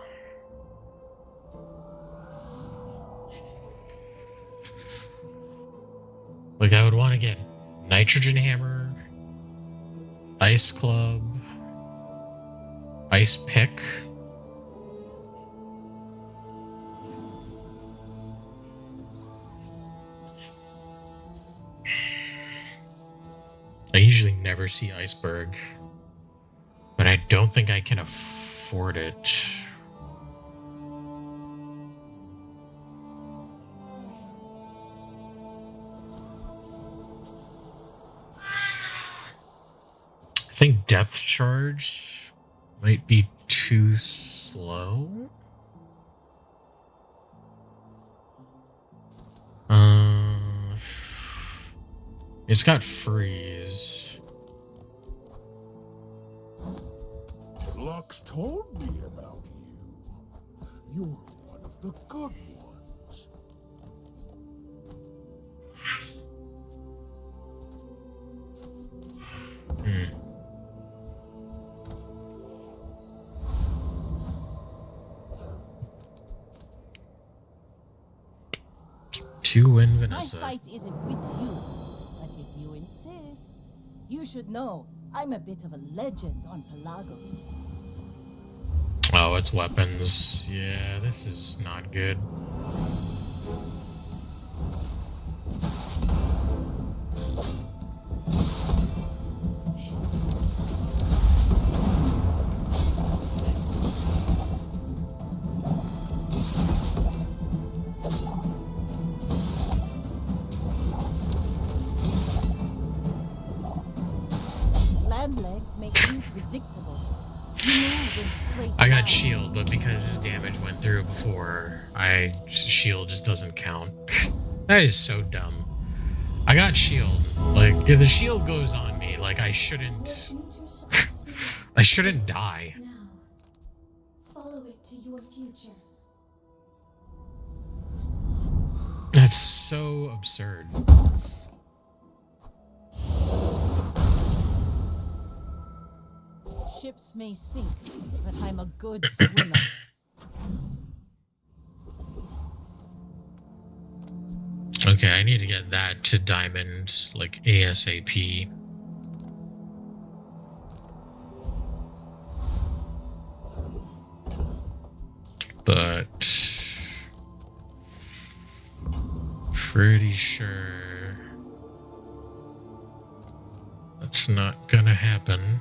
Like, I would want to get Nitrogen Hammer, Ice Club, Ice Pick. I usually never see Iceberg, but I don't think I can afford it. I think Depth Charge might be too slow. It's got freeze. Lux told me about you. You're one of the good ones. To win My Vanessa. fight isn't with you, but if you insist, you should know I'm a bit of a legend on Pelago. Oh, it's weapons. Yeah, this is not good. Land legs make you predictable. You move in straight I got lines. shield, but because his damage went through before, shield just doesn't count. That is so dumb. I got shield. Like, if the shield goes on me, like, I shouldn't die. Now, follow it to your future. That's so absurd. Ships may sink, but I'm a good swimmer. Okay, I need to get that to diamond, like, ASAP. But pretty sure that's not gonna happen.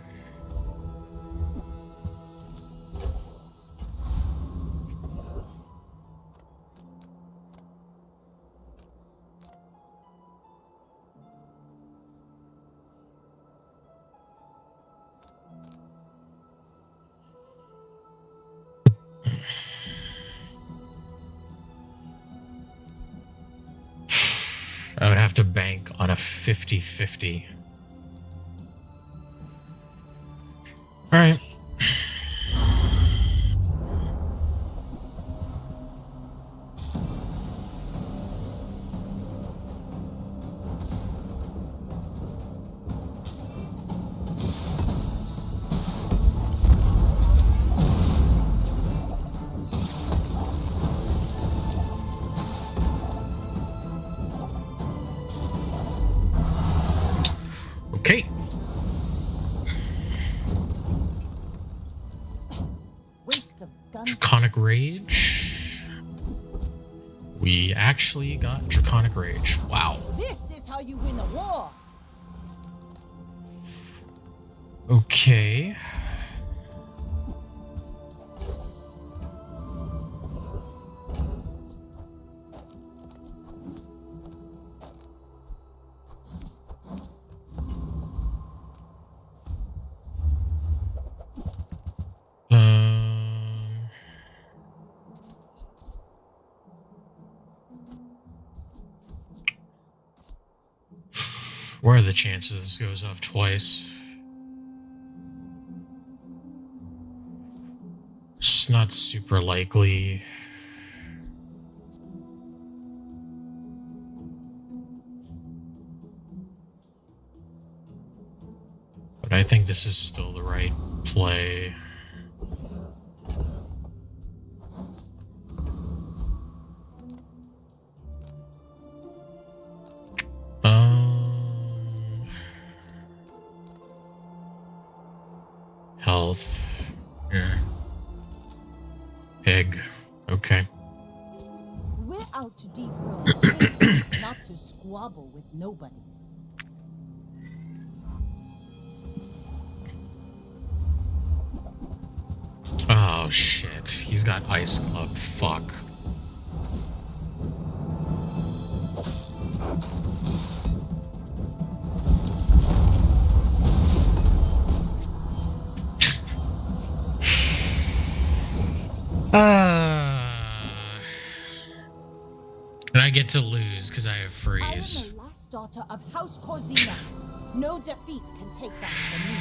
I would have to bank on a 50-50. Alright. Okay. Waste of gun. Draconic Rage. We actually got Draconic Rage. Wow. This is how you win a war. Okay. What are the chances this goes off twice? It's not super likely. But I think this is still the right play. Health. Yeah. Pig. Okay. We're out to dethrone the king, not to squabble with nobodies. Oh shit. He's got Ice Club. Fuck. And I get to lose because I have freeze. I am a last first daughter of House Corzina. No defeat can take that from me.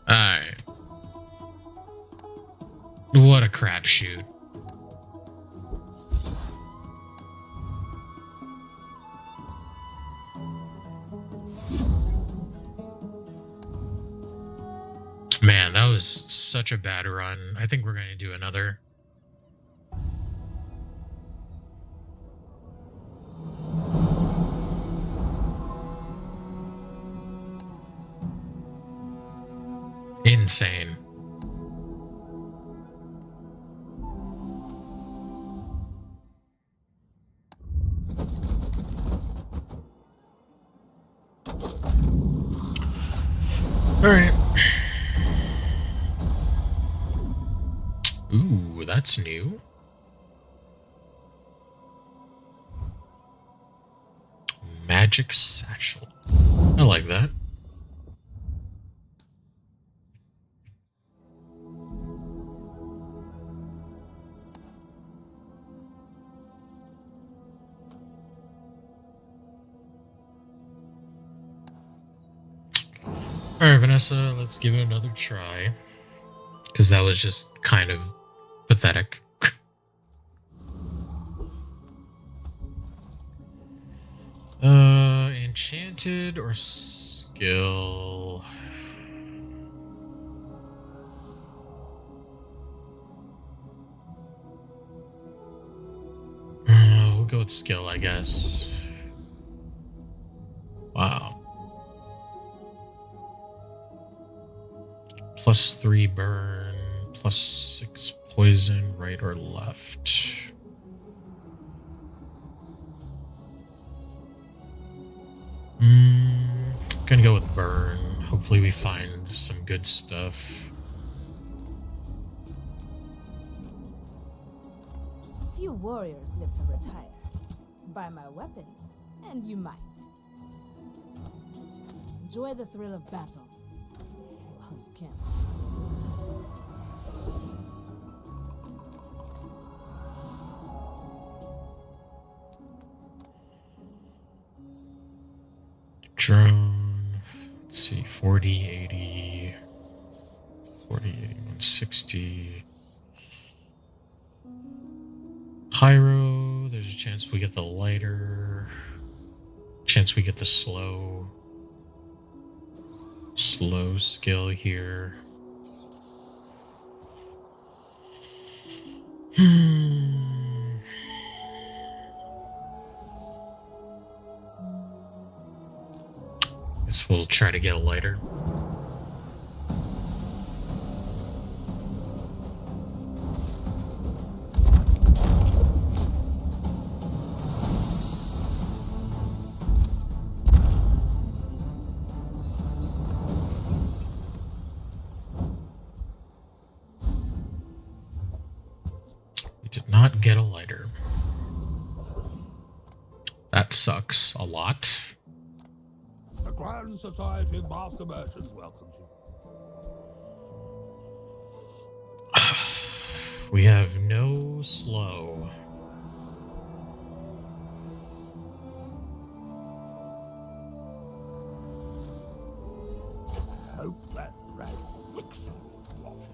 Alright. What a crapshoot. Man, that was such a bad run. I think we're going to do another. Insane. All right. Ooh, that's new. Magic satchel. I like that. Alright, Vanessa, let's give it another try. Because that was just kind of pathetic. Enchanted or skill? We'll go with skill, I guess. Wow. +3 burn, +6 poison, right or left. Gonna go with burn. Hopefully we find some good stuff. Few warriors live to retire. Buy my weapons, and you might. Enjoy the thrill of battle. Well, you can. Drone. Let's see, 40, 80, 40, 80, 160. Pyro, there's a chance we get the lighter. Chance we get the slow skill here. Guess we'll try to get a lighter. We did not get a lighter. That sucks a lot. The Grand Society of Master Merchants welcomes you. We have no slow. Hope that rat Wixon watches.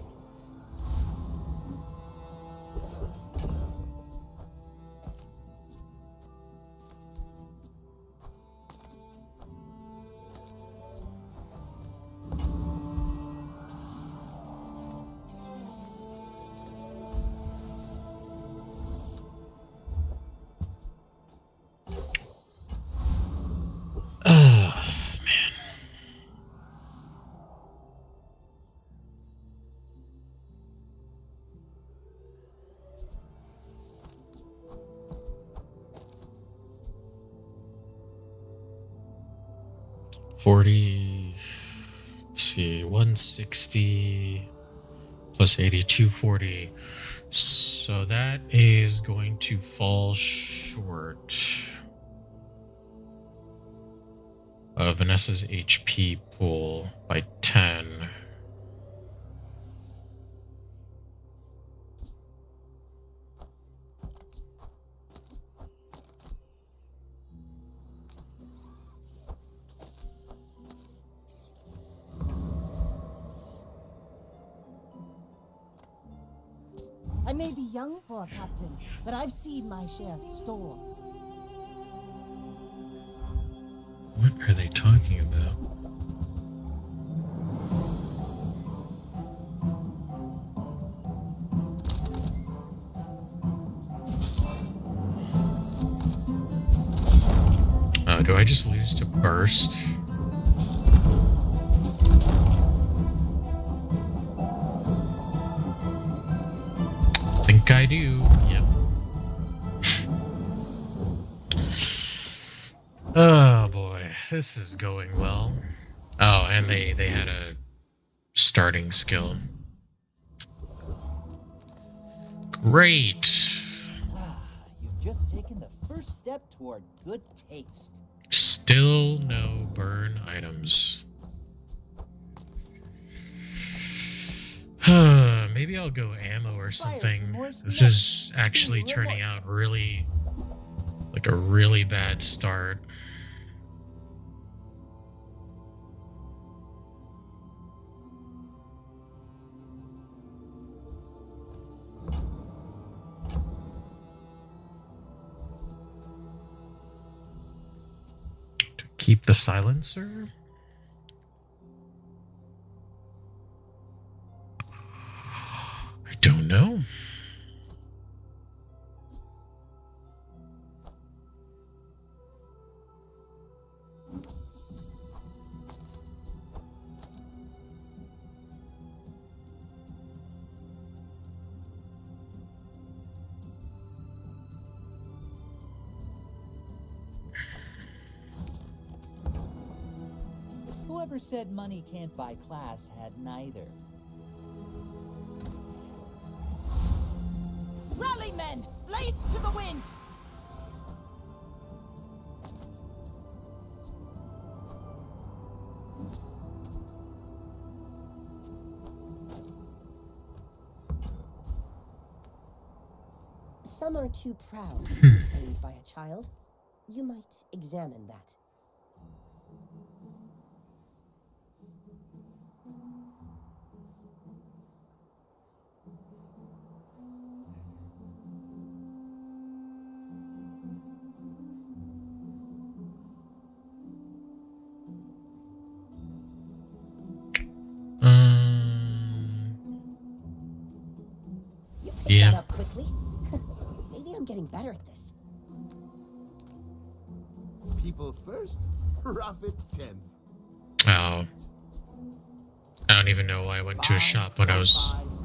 Man. 40, let's see, 160 plus 80, 240. So that is going to fall short of Vanessa's HP pool by 10. I may be young for a captain, but I've seen my share of storms. What are they talking about? Oh, do I just lose to burst? I think I do. Yep. Oh boy, this is going well. Oh, and they had a starting skill. Great. You've just taken the first step toward good taste. Still no burn items. Maybe I'll go ammo or something. This is actually turning out really like a really bad start. To keep the silencer? I don't know. Whoever said money can't buy class had neither. Rally, men! Blades to the wind! Some are too proud to be trained by a child. You might examine that. You picked that up quickly. Maybe I'm getting better at this. People first, profit 10th. Oh. I don't even know why I went to a shop when I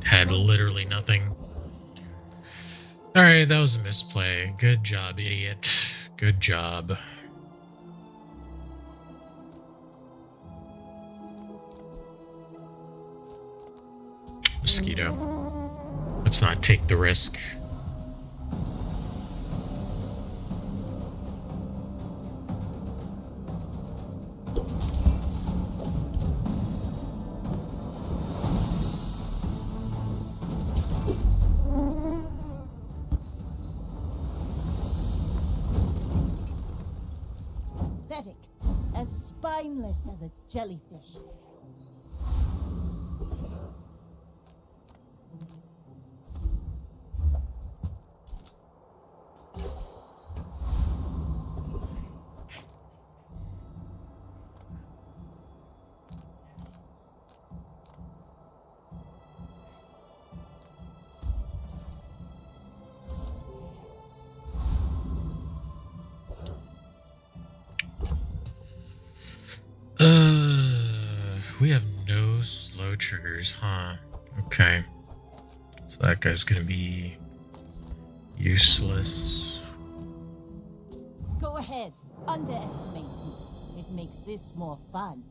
had literally nothing. Alright, that was a misplay. Good job, idiot. Good job. Mosquito. Let's not take the risk. Pathetic. As spineless as a jellyfish. We have no slow triggers, huh? Okay. So that guy's gonna be useless. Go ahead. Underestimate me. It makes this more fun.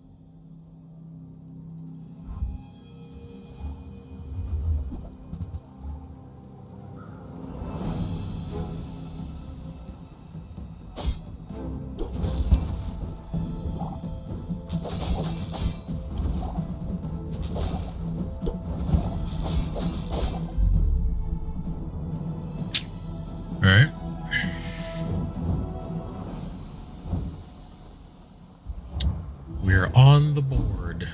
Alright. We're on the board.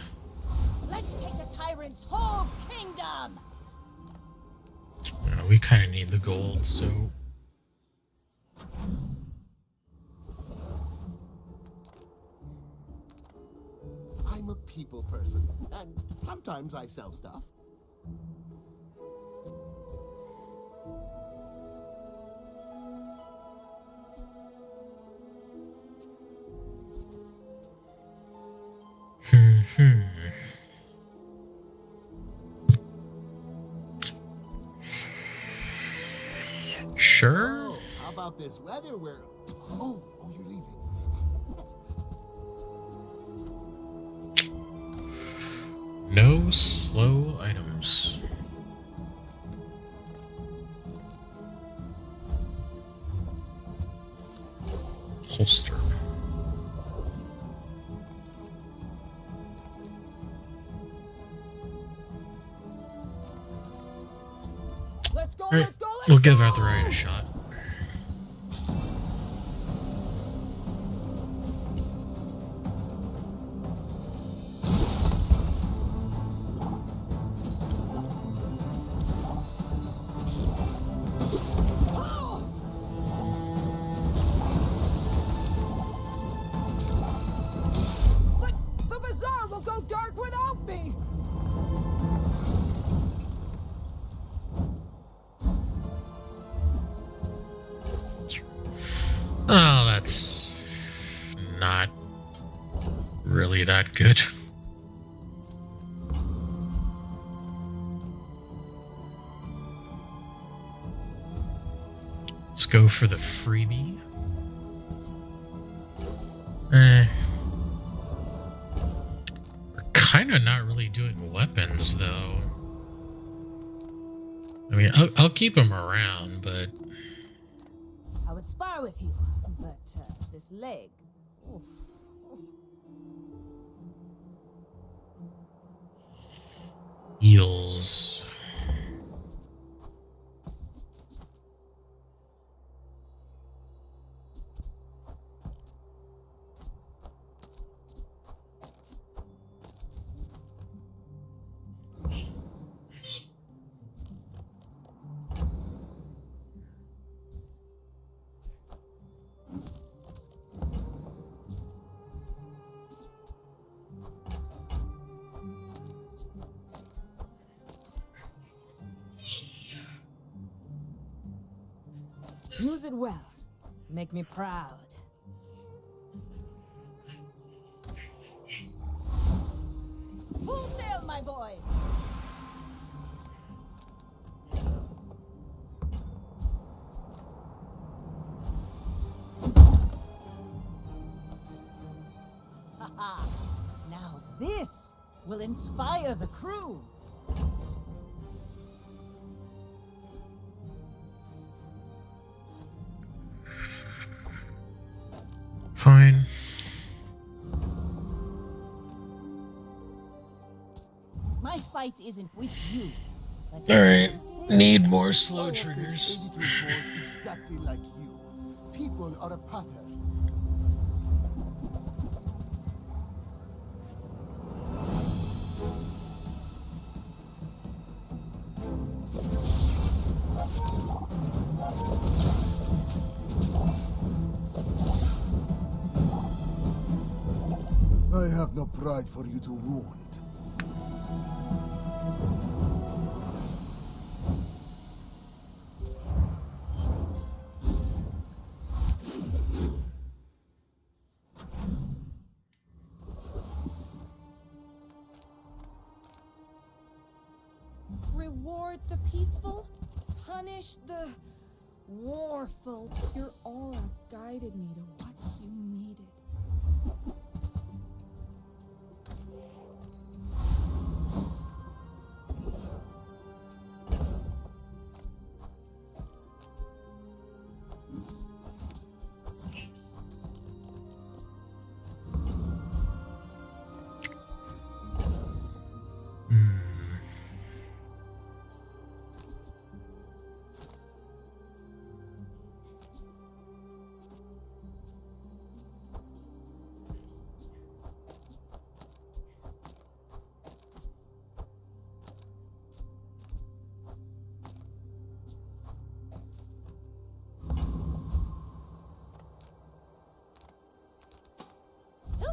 Let's take the tyrant's whole kingdom! we kind of need the gold, so... I'm a people person, and sometimes I sell stuff. Sure. Oh, how about this weather where... Oh, you're leaving. No slow items. Holster. Let's go, Alright, let's go, let's we'll go! give Amaterasu a shot. But the Bazaar will go dark without me! Oh, that's not really that good. Let's go for the freebie. We're kind of not really doing weapons, though. I mean, I'll keep them around, but... I would spar with you, but this leg. Oof. Heals. Use it well. Make me proud. Full sail, my boy! Haha! Now this will inspire the crew! Fine. My fight isn't with you, but Alright. with Need more I slow have triggers. faced 83 foes exactly like you. People are a pattern. I have no pride for you to wound. Reward the peaceful, punish the warful. Your aura guided me to what you needed.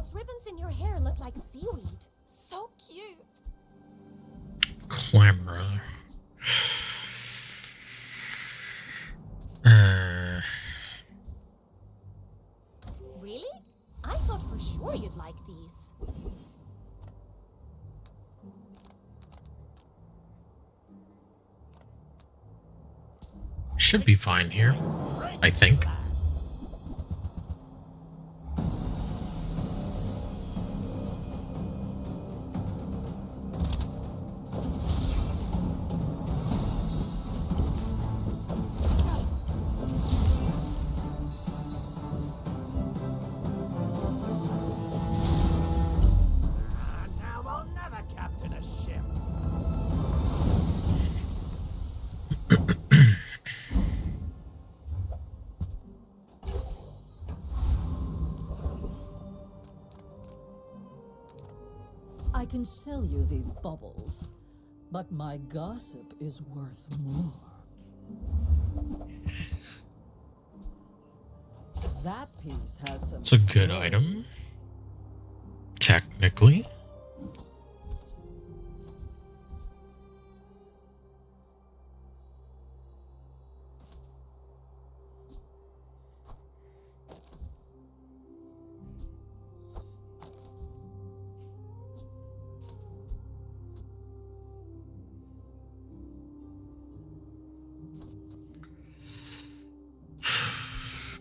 Those ribbons in your hair look like seaweed. So cute. Clamora. Really? I thought for sure you'd like these. Should be fine here, I think. Now I'll never captain a ship. I can sell you these bubbles, but my gossip is worth more. That piece has some. It's a good item. Technically.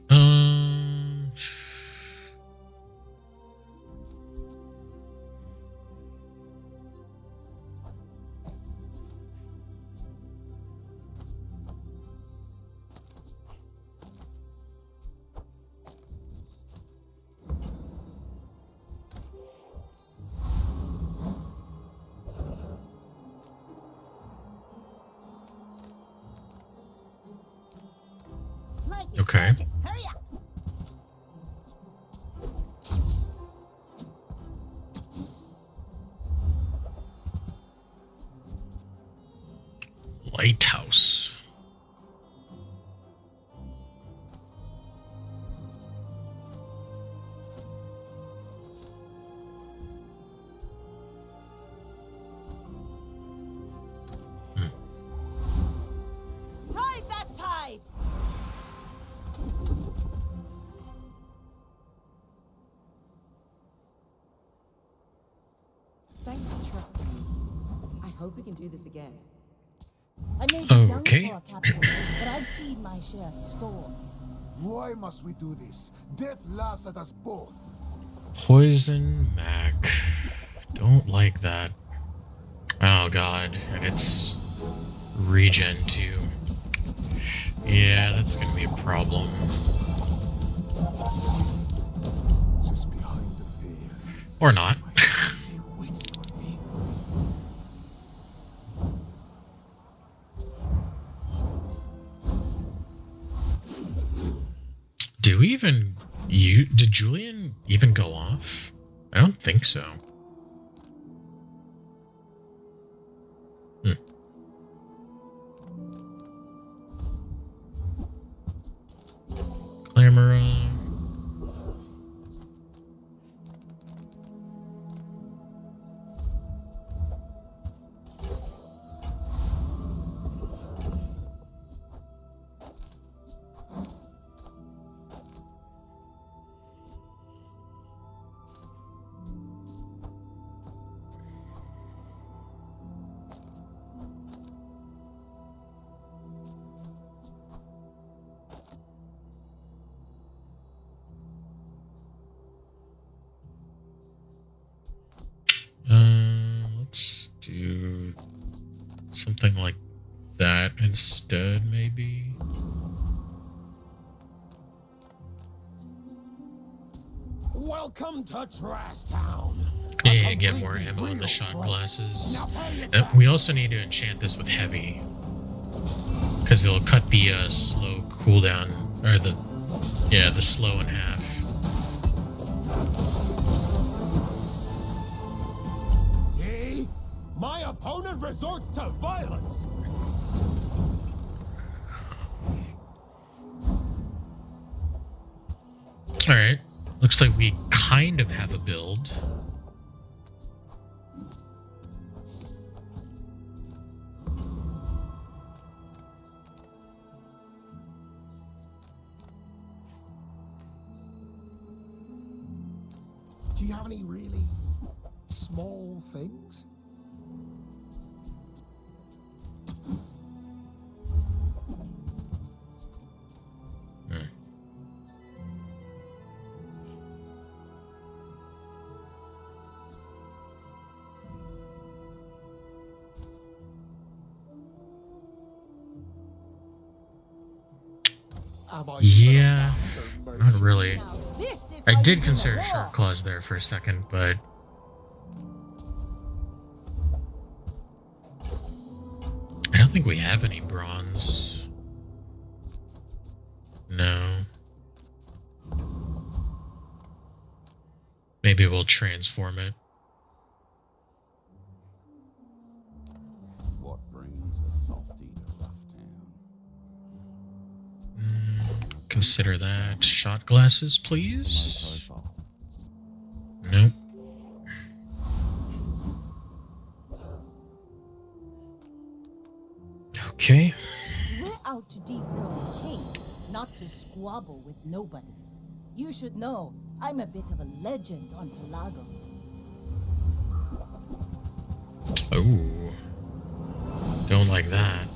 Um, Life is Okay. magic. Hurry up. lighthouse. Ride that tide! Thanks for trusting me. I hope we can do this again. I may be young Okay. for a captain, but I've seen my share of storms. Why must we do this? Death laughs at us both. Poison Mac. Don't like that. Oh god, and it's regen too. Yeah, that's gonna be a problem. Just behind the veil. Or not. He waits for me. Do we even did Julian even go off? I don't think so. Clamora. Let's do something like that instead, maybe. Welcome to Trash Town. Yeah, get more ammo in the shot glasses. We also need to enchant this with heavy, because it'll cut the slow cooldown, or the slow in half. See? My opponent resorts to violence. All right, looks like we kind of have a build. Do you have any really small things? Yeah, not really. I did consider shirt claws there for a second, but I don't think we have any bronze. No. Maybe we'll transform it. What brings a softy to Rough Town? Consider that. Shot glasses, please. Nope. Okay. We're out to dethrone a king, not to squabble with nobodies. You should know, I'm a bit of a legend on Pelago. Oh. Don't like that.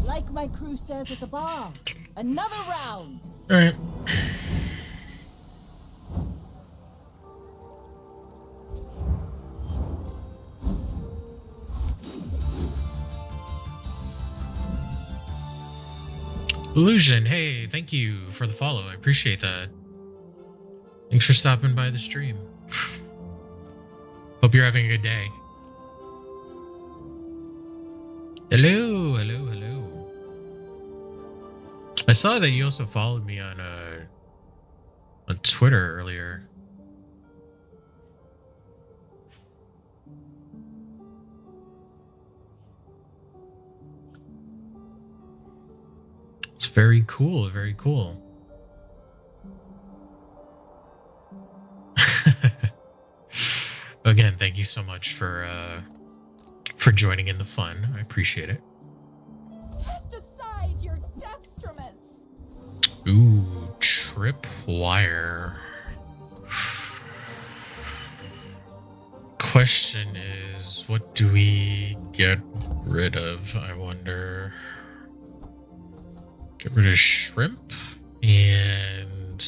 Like my crew says at the bar, another round. Alright. Illusion, hey, thank you for the follow. I appreciate that. Thanks for stopping by the stream. Hope you're having a good day. Hello, hello, hello. I saw that you also followed me on Twitter earlier. It's very cool, very cool. Again, thank you so much for joining in the fun. I appreciate it. Cast aside your deathstruments. Ooh, tripwire. Question is, what do we get rid of? I wonder. Get rid of shrimp and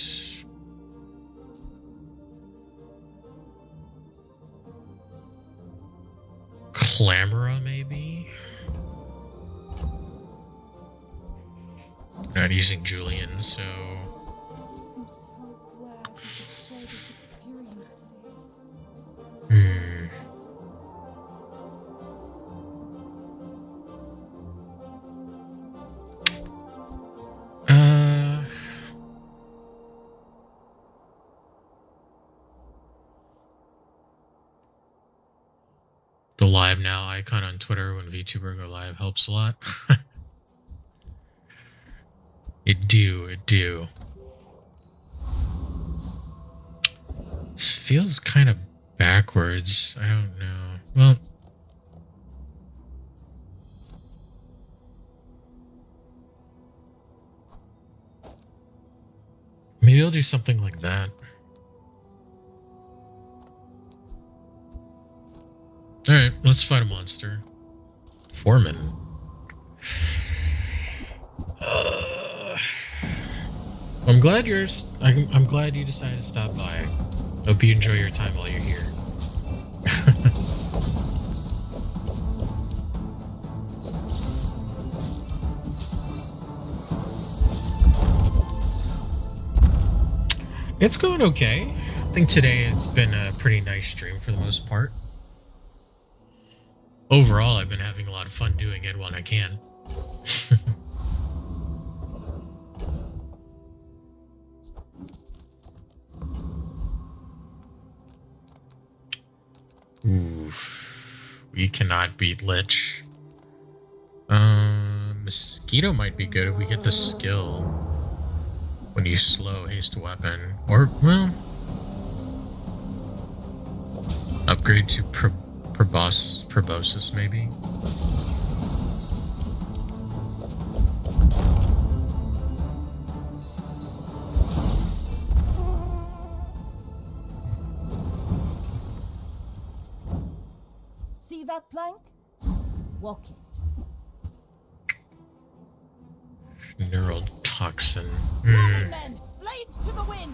Clamora, maybe? Not using Julian, so... I'm so glad we could share this experience today. The live now icon on Twitter when VTuber go live helps a lot. It do. This feels kind of backwards. I don't know. Well, maybe I'll do something like that. Alright, let's fight a monster. Foreman. I'm glad I'm glad you decided to stop by. Hope you enjoy your time while you're here. It's going okay. I think today it's been a pretty nice stream for the most part. Overall, I've been having a lot of fun doing it when I can. Oof. We cannot beat Lich. Mosquito might be good if we get the skill when you slow haste weapon. Or, well, upgrade to Proboscis, maybe? See that plank? Walk it. Neural toxin. Rolling men! Blades to the wind!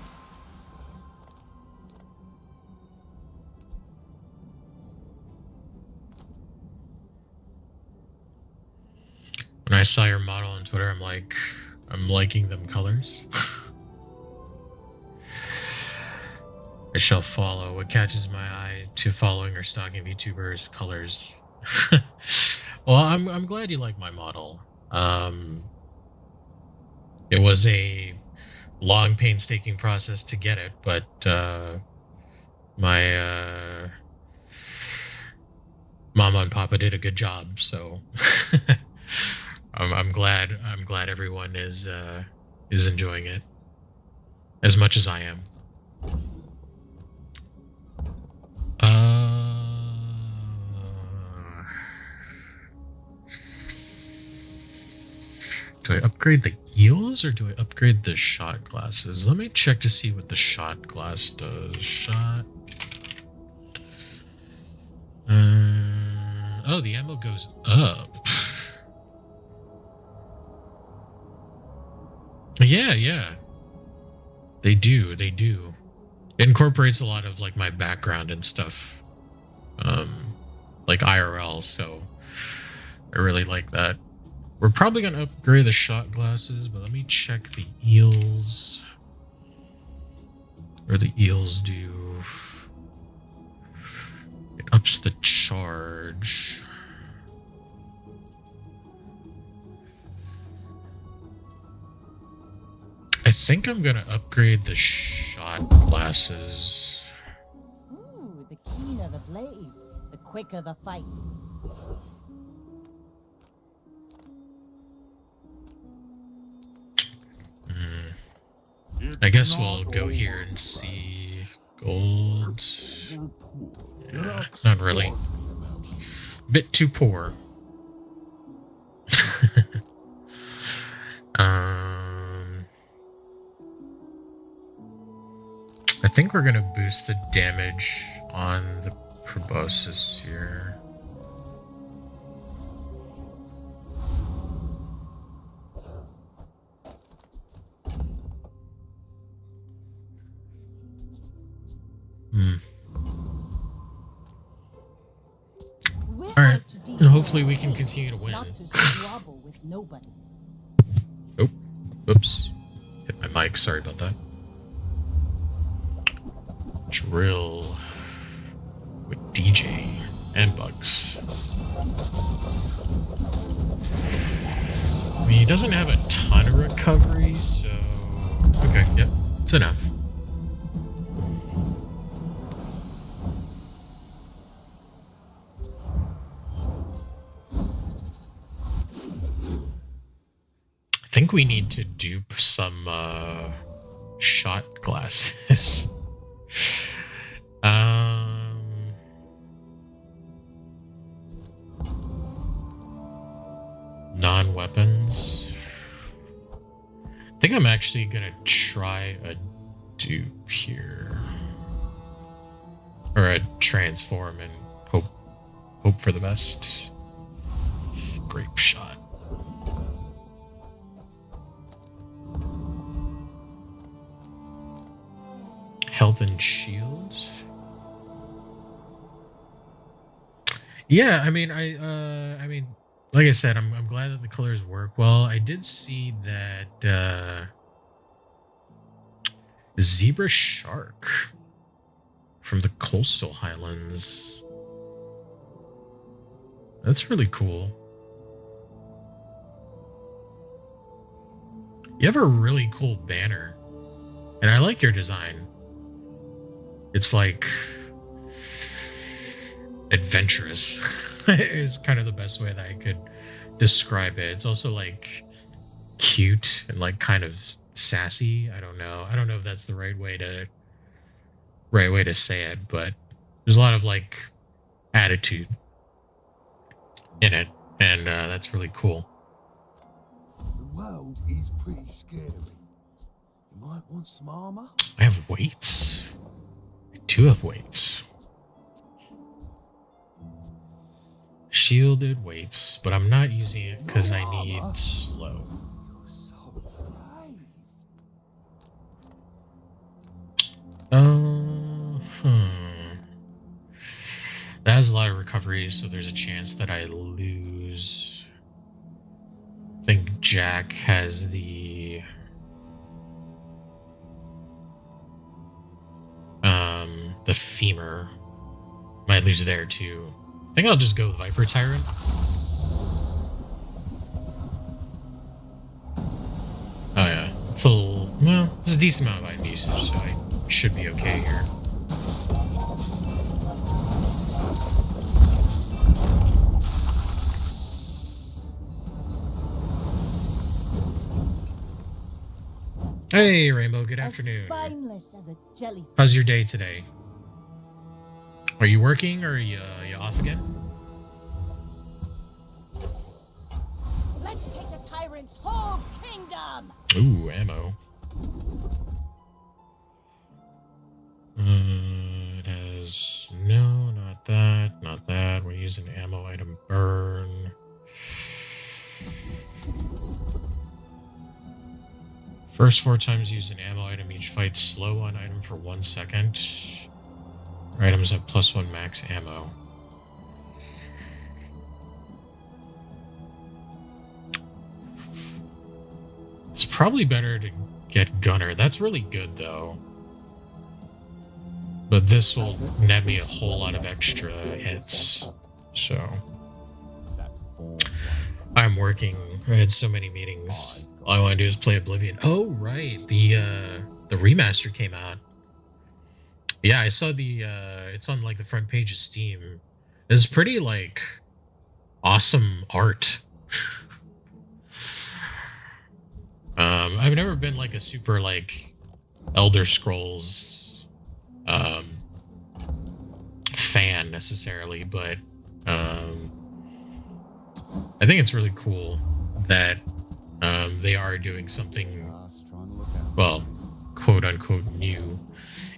When I saw your model on Twitter, I'm liking them colors. I shall follow. What catches my eye to following or stalking VTubers' colors. Well, I'm glad you like my model. It was a long, painstaking process to get it, but my Mama and Papa did a good job. So I'm glad everyone is enjoying it as much as I am. Do I upgrade the eels or do I upgrade the shot glasses? Let me check to see what the shot glass does. Shot. Oh, the ammo goes up. Yeah. They do. It incorporates a lot of like my background and stuff. Like IRL, so I really like that. We're probably gonna upgrade the shot glasses, but let me check the eels. Or the eels do. It ups the charge. I think I'm gonna upgrade the shot glasses. Ooh, the keener the blade, the quicker the fight. I guess we'll go here and see gold. Yeah, not really. Bit too poor. I think we're gonna boost the damage on the proboscis here. Alright, hopefully we can continue to win. Not to squabble with nobodies. Oh, oops. Hit my mic, sorry about that. Drill with DJ and Bugs. I mean, he doesn't have a ton of recovery, so... Okay, yep, it's enough. I think we need to dupe some shot glasses. Non-weapons. I think I'm actually gonna try a dupe here. Or a transform and hope for the best. Grape shot. Health and shields. Yeah, I mean, I mean, like I said, I'm glad that the colors work well. I did see that zebra shark from the coastal highlands. That's really cool. You have a really cool banner, and I like your design. It's like adventurous is kind of the best way that I could describe it. It's also like cute and like kind of sassy. I don't know. I don't know if that's the right way to say it, but there's a lot of like attitude in it, and that's really cool. The world is pretty scary. You might want some armor. I have weights. I do have weights. Shielded weights, but I'm not using it because I need slow. You're so brave. That has a lot of recovery, so there's a chance that I lose. I think Jack has the femur. Might lose there too. I think I'll just go with Viper Tyrant. Oh yeah, it's a little, well, it's a decent amount of item usage, so I should be okay here. Hey Rainbow, good afternoon. Spineless as a jelly. How's your day today? Are you working or are you off again? Let's take the tyrant's whole kingdom. Ooh, ammo. It has no, not that, not that. We're using ammo item burn. First 4 times use an ammo item each fight slow on item for 1 second. Items have +1 max ammo. It's probably better to get Gunner. That's really good though. But this will net me a whole lot of extra hits. So I'm working. I had so many meetings. All I want to do is play Oblivion. Oh right, the remaster came out. Yeah, I saw the it's on like the front page of Steam. It's pretty like awesome art. I've never been like a super like Elder Scrolls fan necessarily, but I think it's really cool that they are doing something, well, quote unquote new,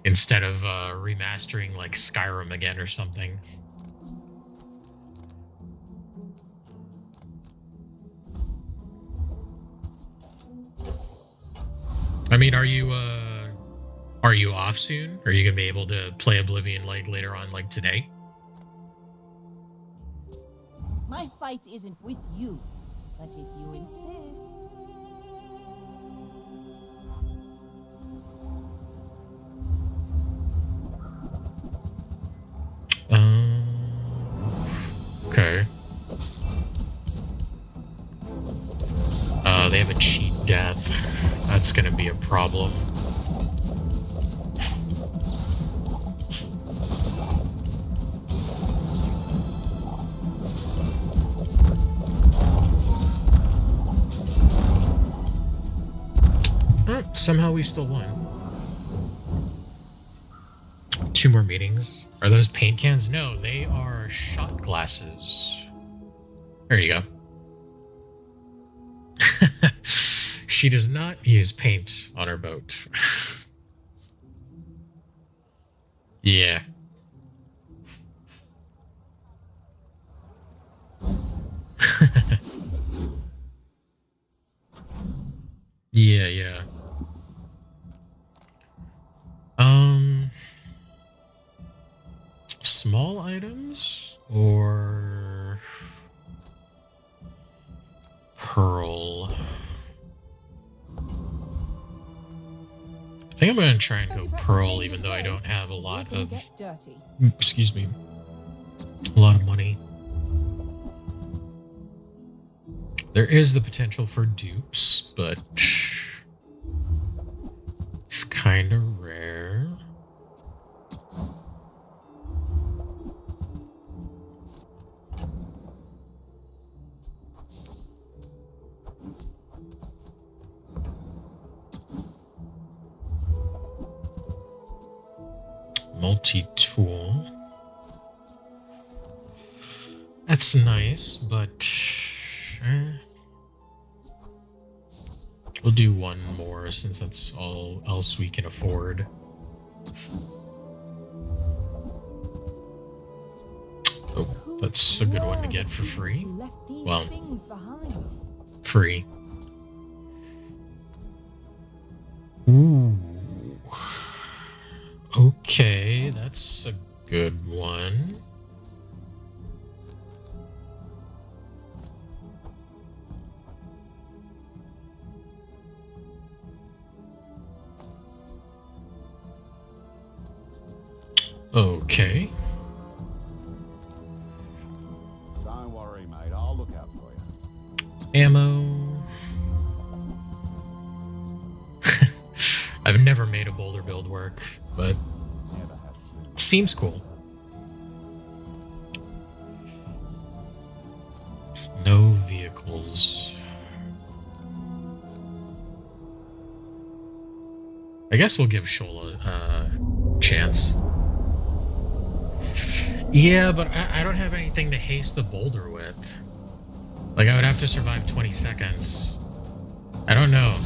instead of remastering like Skyrim again or something. I mean, are you off soon? Are you gonna be able to play Oblivion like later on, like today? My fight isn't with you, but if you insist. Okay. They have a cheat death. That's gonna be a problem. Oh, somehow we still won. 2 more meetings. Are those paint cans? No, they are shot glasses. There you go. She does not use paint on her boat. Yeah. Yeah. Small items or Pearl? I think I'm going to try and go Pearl, even though I don't have a lot of, excuse me, a lot of money. There is the potential for dupes, but it's kind of rare. multi-tool. That's nice, but we'll do one more since that's all else we can afford. Oh, that's a good one to get for free. Well, free. Ooh. Okay, that's a good one. Okay. Don't worry, mate. I'll look out for you. Ammo. I've never made a boulder build work, but seems cool. No vehicles. I guess we'll give Shola a chance. Yeah, but I don't have anything to haste the boulder with. Like, I would have to survive 20 seconds. I don't know.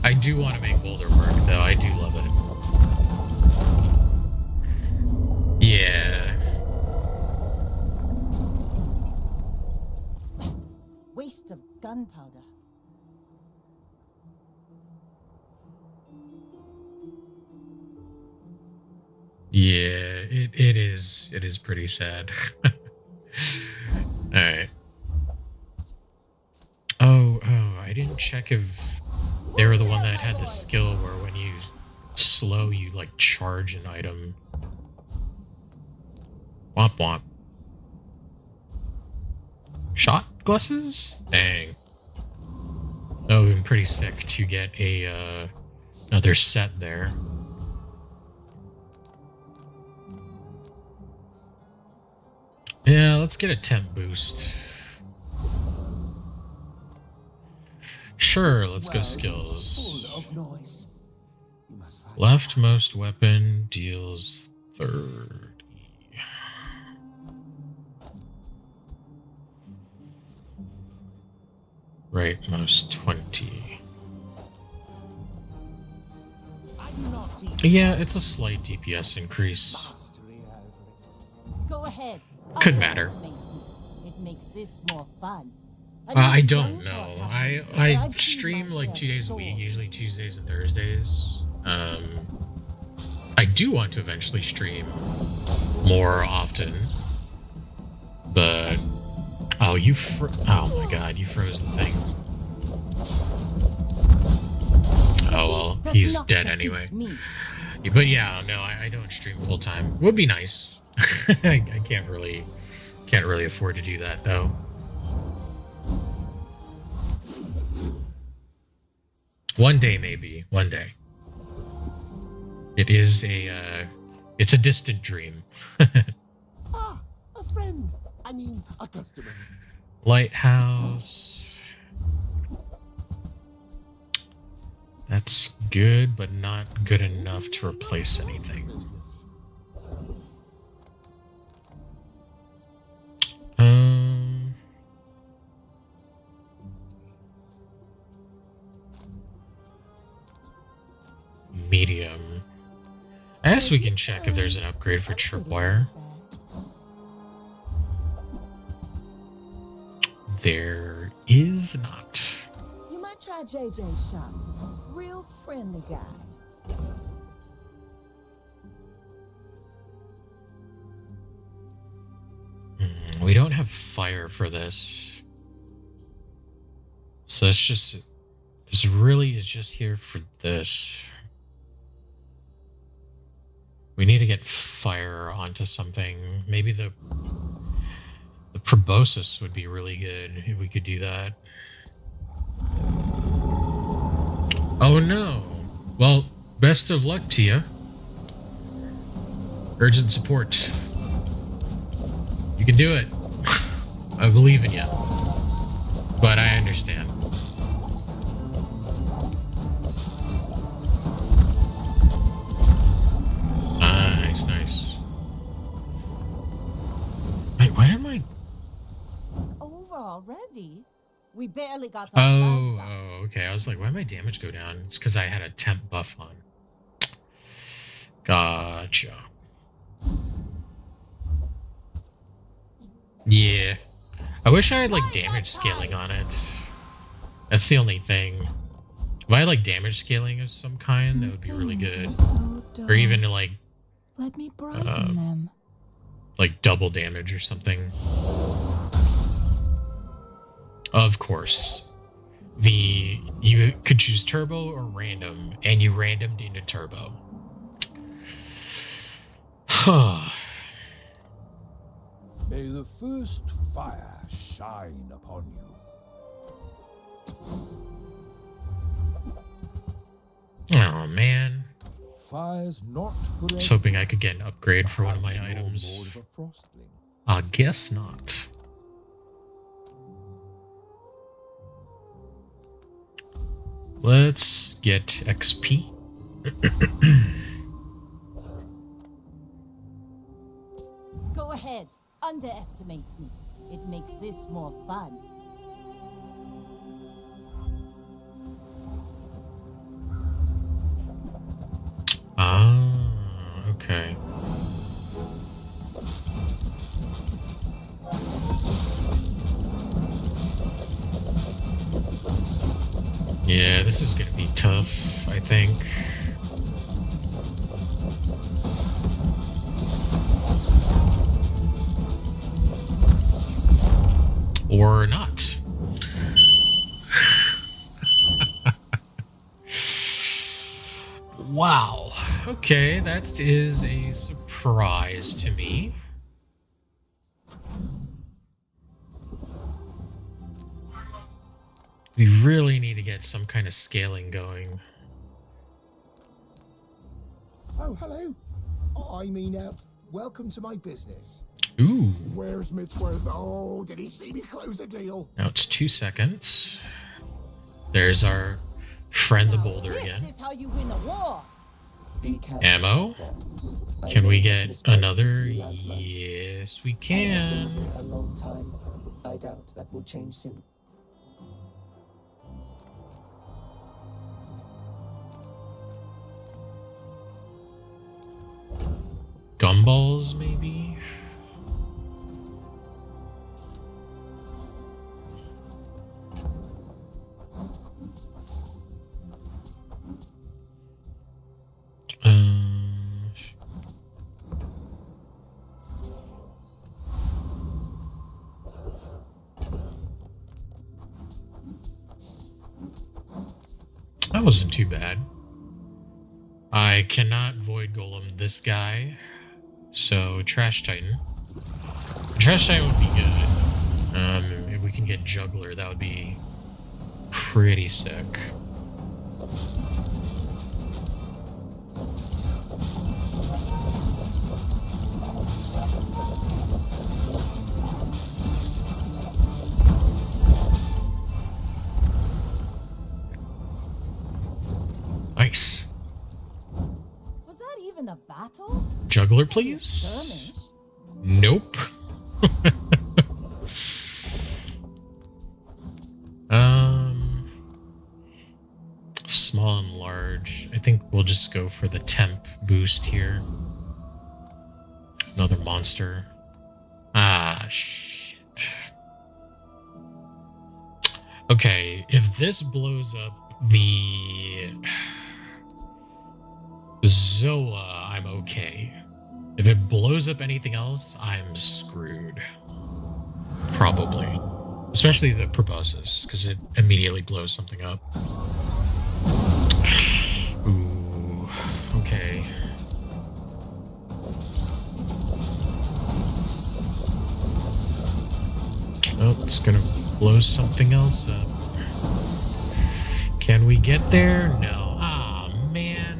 I do want to make boulder work, though. I do love it. Yeah. Waste of gunpowder. Yeah, it is. It is pretty sad. Alright. Oh, I didn't check if they were the one that had the skill where when you slow, you, like, charge an item. Womp womp. Shot glasses? Dang. That would have been pretty sick to get a, another set there. Yeah, let's get a temp boost. Sure, let's go skills. Leftmost weapon deals 30. Rightmost 20. Yeah, it's a slight DPS increase. Go ahead. Could matter. It makes this more fun. I don't know. I stream like 2 days a week, usually Tuesdays and Thursdays. I do want to eventually stream more often, but oh, oh my god, you froze the thing. Oh well, he's dead anyway. But yeah, no, I don't stream full time. Would be nice. I can't really afford to do that though. One day, maybe. One day. It is it's a distant dream. Ah, a friend. I mean, a customer. Lighthouse. That's good, but not good enough to replace anything. Medium. I guess we can check if there's an upgrade for tripwire. There is not. You might try JJ's shop. Real friendly guy. We don't have fire for this. So it's just... This really is just here for this. We need to get fire onto something. Maybe the proboscis would be really good if we could do that. Oh no. Well, best of luck to you. Urgent support. You can do it. I believe in you. But I understand. already? We barely got our flags up. Oh, okay. I was like, why did my damage go down? It's because I had a temp buff on. Gotcha. Yeah. I wish I had, like, damage scaling on it. That's the only thing. If I had, like, damage scaling of some kind, that would be really good. So Or even, like, let me brighten them. like, double damage or something. Of course. You could choose turbo or random, and you randomed into turbo. Huh. May the first fire shine upon you. Oh, man. Fire's not for I was hoping I could get an upgrade for one of my items. more of a frostling. I guess not. Let's get XP. Go ahead, underestimate me. It makes this more fun. Ah, okay. Yeah, this is gonna be tough, I think. Or not. Wow. Okay, that is a surprise to me. We really need to get some kind of scaling going. Oh, hello. I mean, welcome to my business. Ooh. Where's Midsworth? Oh, did he see me close a deal? Now it's 2 seconds. There's our friend the boulder again. This is how you win a war. Ammo. Can we get another? Yes, we can. A long time. I doubt that will change soon. Gumballs, maybe? That wasn't too bad. I cannot Void Golem this guy, so Trash Titan. Trash Titan would be good. If we can get Juggler, that would be pretty sick. Nice. Was that even a battle? Juggler, please? Skirmish? Nope. Small and large. I think we'll just go for the temp boost here. Another monster. Ah, shit. Okay, if this blows up the Zoa, I'm okay. If it blows up anything else, I'm screwed. Probably. Especially the proboscis, because it immediately blows something up. Ooh, okay. Oh, it's gonna blow something else up. Can we get there? No. Ah, man.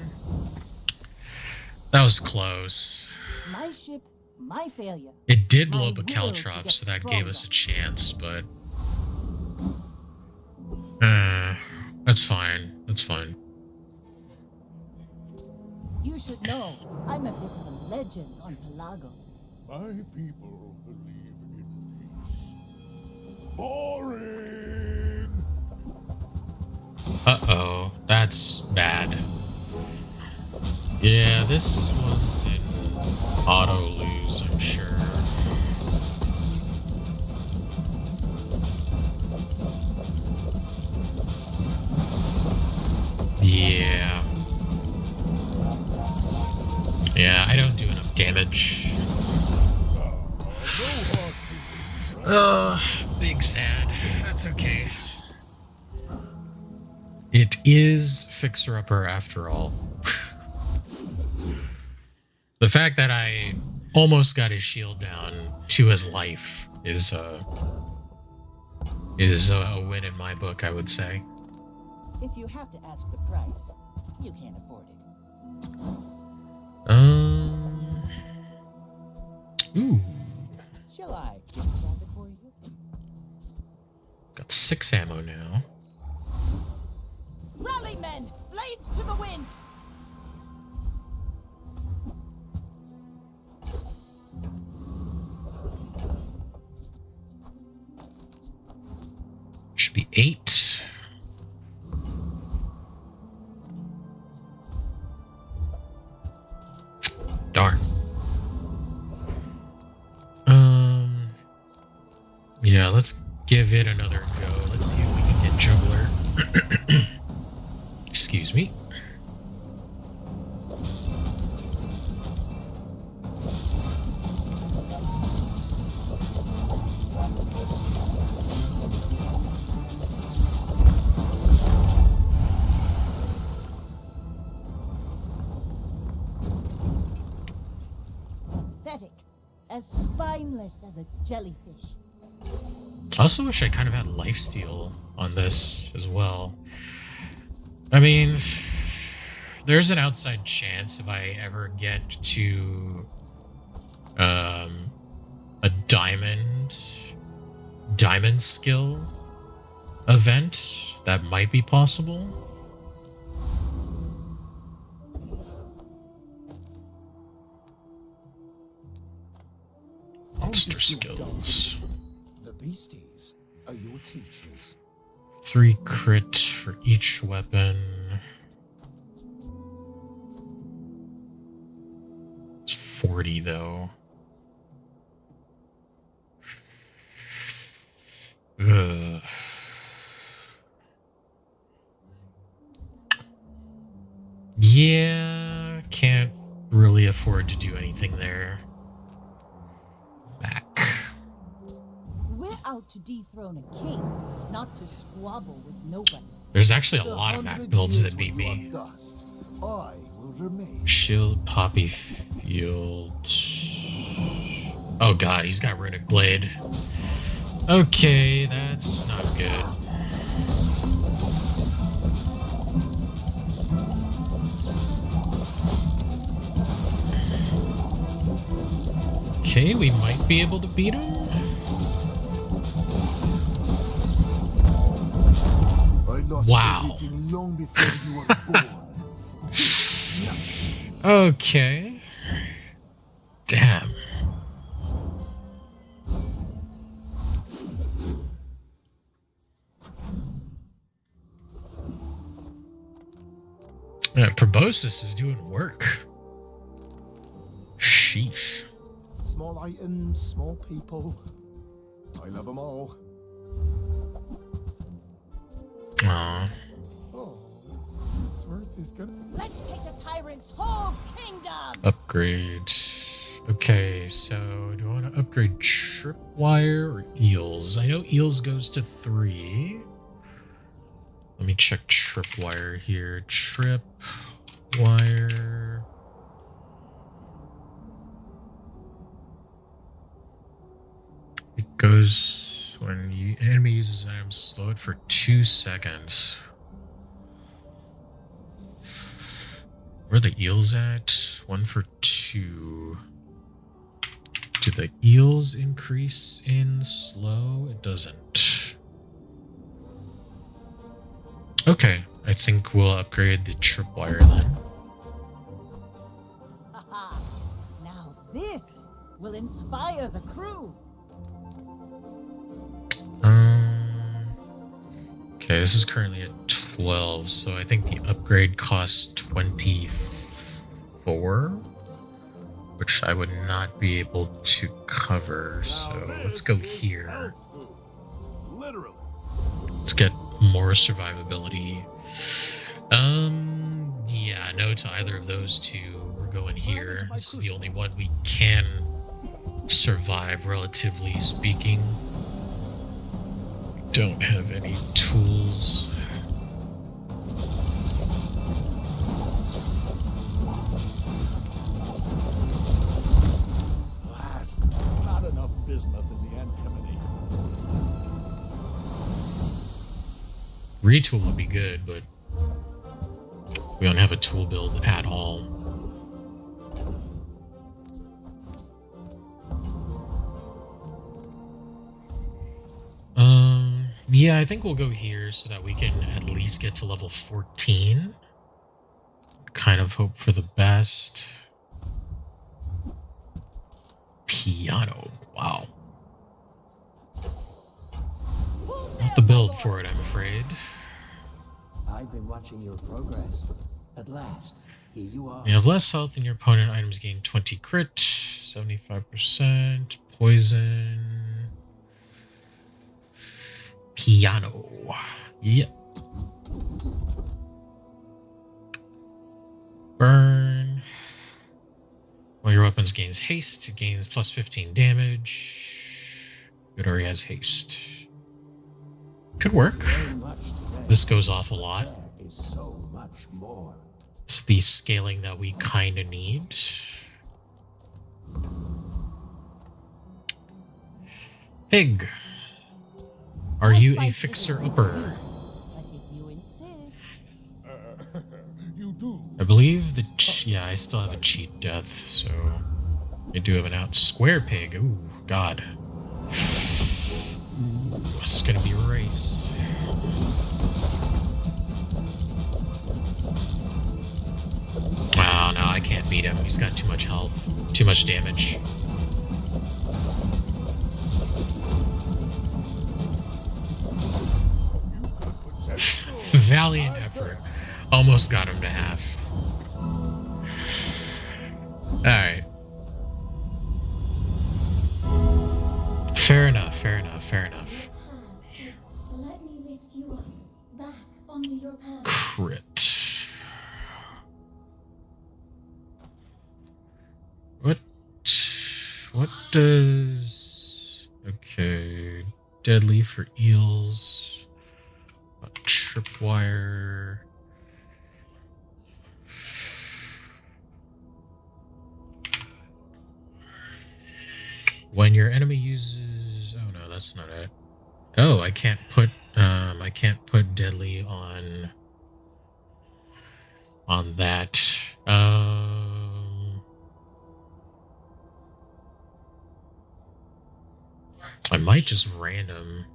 That was close. My ship, my failure. It did blow My up a will to Caltrop, get so that gave us a stronger. chance, but... that's fine. That's fine. You should know, I'm a bit of a legend on Pelago. My people believe in peace. Boring. Uh-oh, that's bad. Yeah, this one's in auto lose, I'm sure. Yeah. Yeah, I don't do enough damage. Big sad. That's okay. It is Fixer-Upper after all. The fact that I almost got his shield down to his life is a win in my book, I would say. If you have to ask the price, you can't afford it. Ooh. Shall I gift wrap it for you? Got 6 ammo now. Rally, men! Blades to the wind! Should be 8. Darn. Yeah, let's give it another go. Let's see if we can get Juggler. Excuse me. Pathetic. As spineless as a jellyfish. I also wish I kind of had lifesteal on this as well. I mean, there's an outside chance if I ever get to a diamond skill event, that might be possible. Monster skills. The beasties are your teachers. 3 crit for each weapon. It's 40 though. Ugh. Yeah, can't really afford to do anything there. Back. We're out to dethrone a king, not to squabble with nobody. There's actually a lot of Mac builds that beat me. Dust, I will remain. Shield, Poppy Field. Oh god, he's got Runic Blade. Okay, that's not good. Okay, we might be able to beat him. I lost everything long before you were born. Okay. Damn. Proboscis is doing work. Sheesh. Small items, small people. I love them all. Aww. Oh, Sworth is good. Let's take the tyrant's whole kingdom! Upgrade. Okay, so do I want to upgrade Tripwire or Eels? I know Eels goes to 3. Let me check Tripwire here. Tripwire. It goes when an enemy uses item, slow it for 2 seconds. Where are the eels at? 1 for 2. Do the eels increase in slow? It doesn't. Okay, I think we'll upgrade the Tripwire then. Haha! Now this will inspire the crew. this is currently at 12, so I think the upgrade costs 24, which I would not be able to cover, so let's go here. Literally. Let's get more survivability. Yeah, no to either of those two. We're going here. This is the only one we can survive, relatively speaking. We don't have any tools. Last, not enough bismuth in the antimony. Retool would be good, but we don't have a tool build at all. Yeah, I think we'll go here so that we can at least get to level 14. Kind of hope for the best. Piano, wow. Not the build for it, I'm afraid. I've been watching your progress. At last, here you are. You have less health than your opponent. Items gain 20 crit, 75%, poison. Piano. Yep. Burn. While your weapons gains haste, it gains plus 15 damage. It already has haste. Could work. This goes off a lot. There is so much more. It's the scaling that we kind of need. Pig. Are you a fixer-upper? But if you insist. You do. I believe yeah, I still have a cheat death, so I do have an out. Square pig. Ooh, God. Ooh, it's gonna be a race. Oh, no, I can't beat him. He's got too much health, too much damage. Valiant effort. Almost got him to half. Alright. Fair enough, fair enough, fair enough. Let me lift you up, back onto your path. Crit. What does... Okay. Deadly for eels. A tripwire. When your enemy uses... Oh no, that's not it. Oh, I can't put deadly on that. I might just random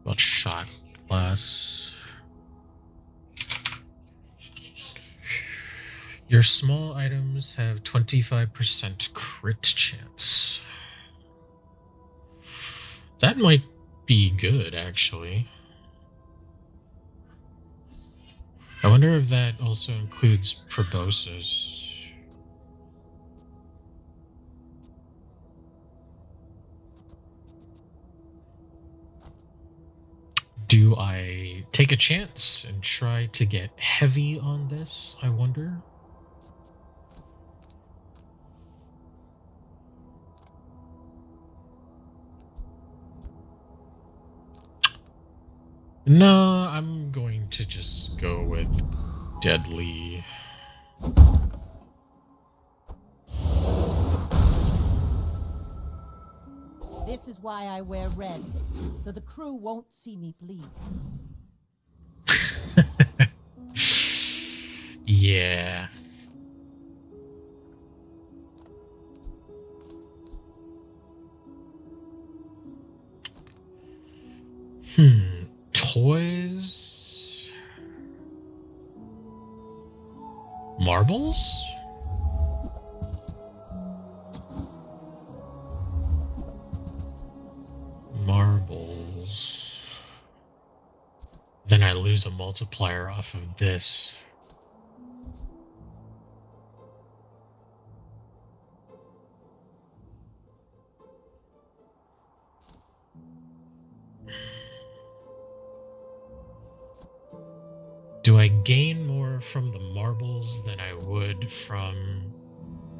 about shot glass. Your small items have 25% crit chance. That might be good, actually. I wonder if that also includes proboscis. Do I take a chance and try to get heavy on this, I wonder? No, I'm going to just go with deadly. This is why I wear red, so the crew won't see me bleed. Yeah. Toys? Marbles? Marbles. lose a multiplier off of this. Do I gain more from the marbles than I would from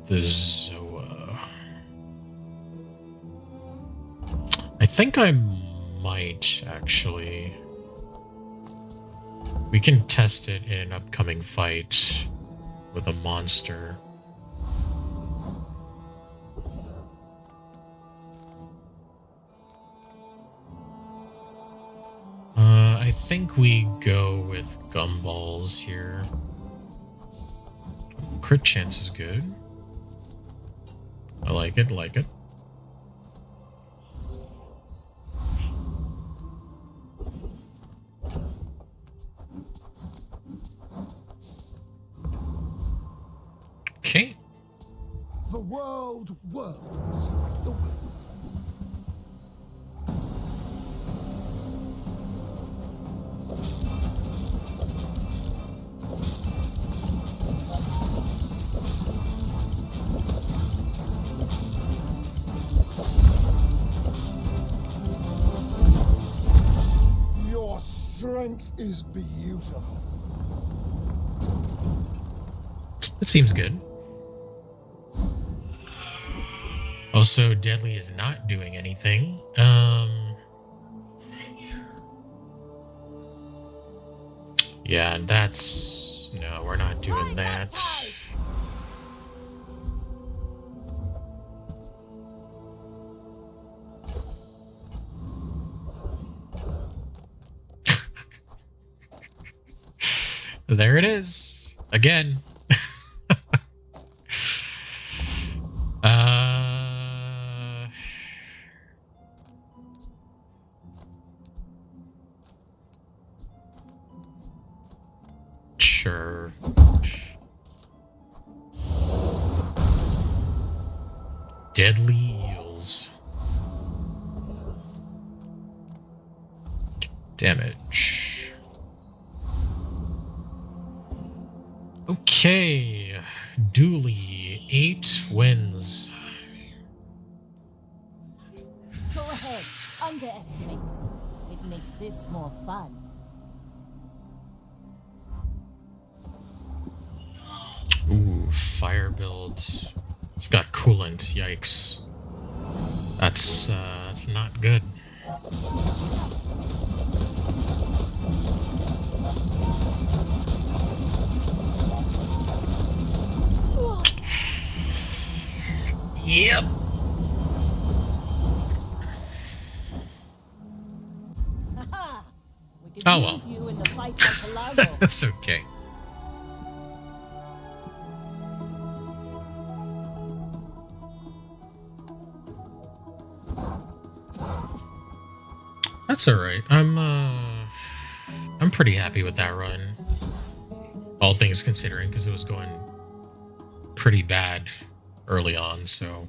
the Zoa? I think I might, actually. We can test it in an upcoming fight with a monster. I think we go with gumballs here. Crit chance is good. I like it, like it. Okay. The world whirls like the wind. Your strength is beautiful. That seems good. Also, Deadly is not doing anything. Yeah, that's... No, we're not doing that. There it is. Again. Sure. Deadly eels. Damage. Okay. Dooley, 8 wins. Go ahead, underestimate me. It makes this more fun. Ooh, fire build. It's got coolant. Yikes. That's not good. Yep. Haha! We could Oh well. use you in the fight on Pelago. That's okay. That's alright. I'm pretty happy with that run. All things considering, because it was going pretty bad early on, so...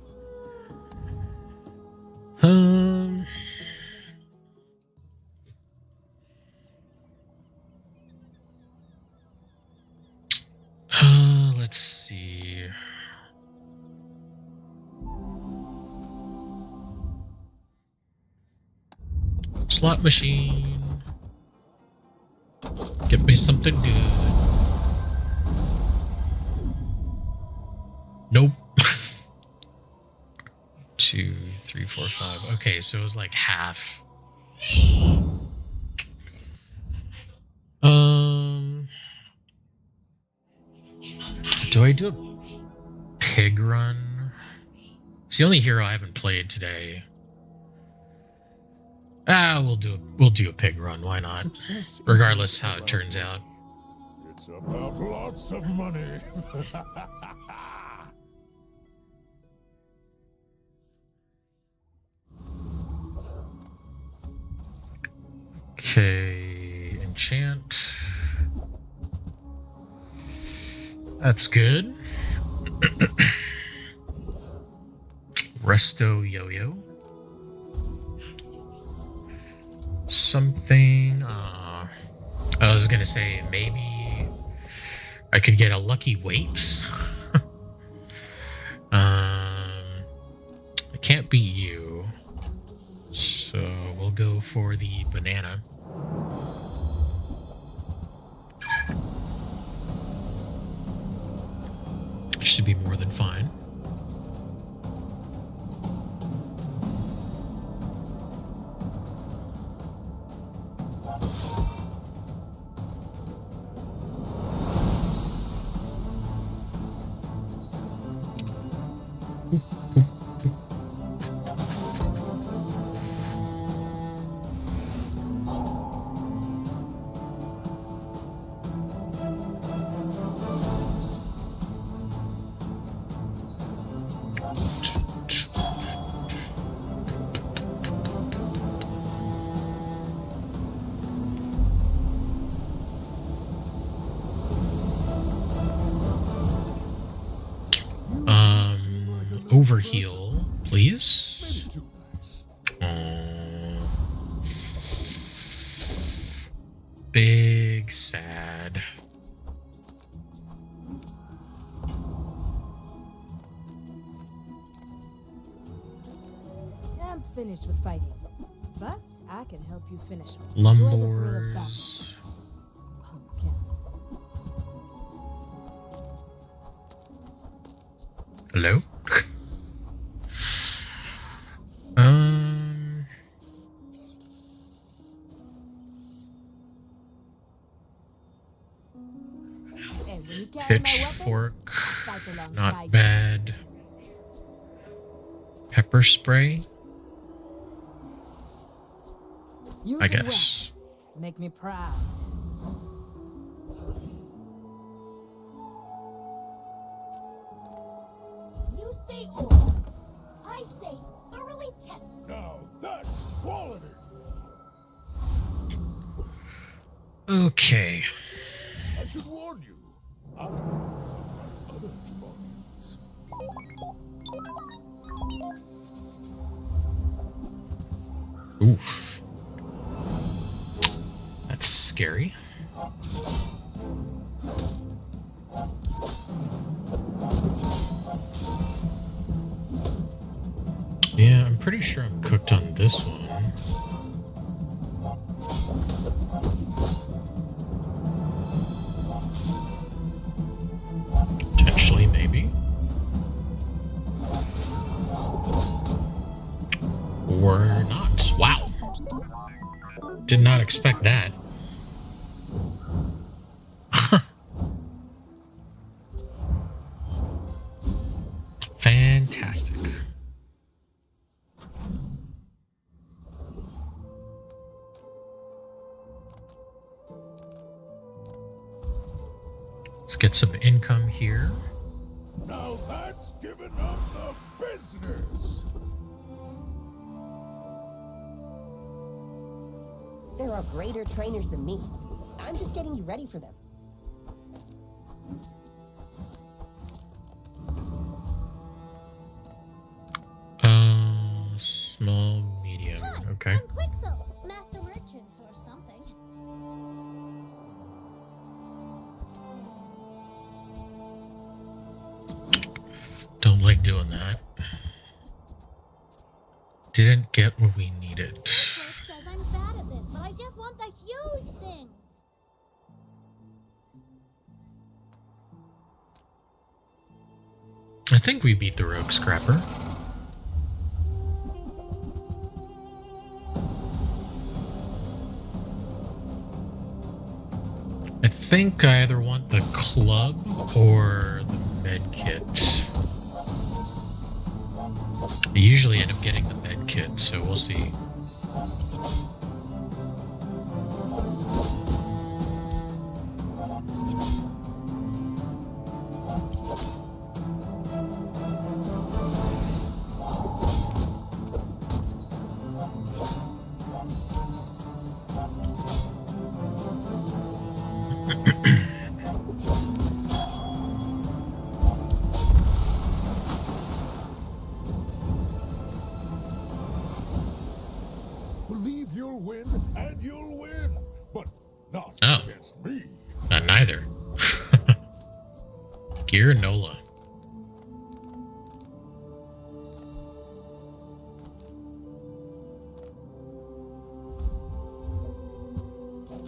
let's see... Slot machine. Get me something good. Nope. 2, 3, 4, 5. Okay, so it was like half. Do I do a pig run? It's the only hero I haven't played today. We'll do a pig run. Why not? Regardless how it turns out. It's about lots of money. Okay, enchant. That's good. Resto yo-yo. Something. I was gonna say maybe I could get a lucky weights. I can't beat you, so we'll go for the banana. Should be more than fine. Overheal, please. Big sad. I'm finished with fighting, but I can help you finish. Lumbors. Hello? Pitchfork, not bad. Pepper spray, I guess. Make me proud. You say old. I say thoroughly test. Now that's quality. Okay. I should warn you. I don't like other Jabonians. Oof. That's scary. Yeah, I'm pretty sure I'm cooked on this one. Potentially, maybe. Or not. Wow. Did not expect that. Fantastic. Let's get some income here. Now that's giving up the business. There are greater trainers than me. I'm just getting you ready for them. Small, medium. Hi, Okay. I'm Quixel, master merchant or something. Don't like doing that. Didn't get what we needed. Network says I'm bad at this, but I just want the huge things. I think we beat the Rogue Scrapper. I think I either want the club or the med kit. I usually end up getting the med kit, so we'll see. Believe you'll win, and you'll win. But not Oh. against Gear Nola.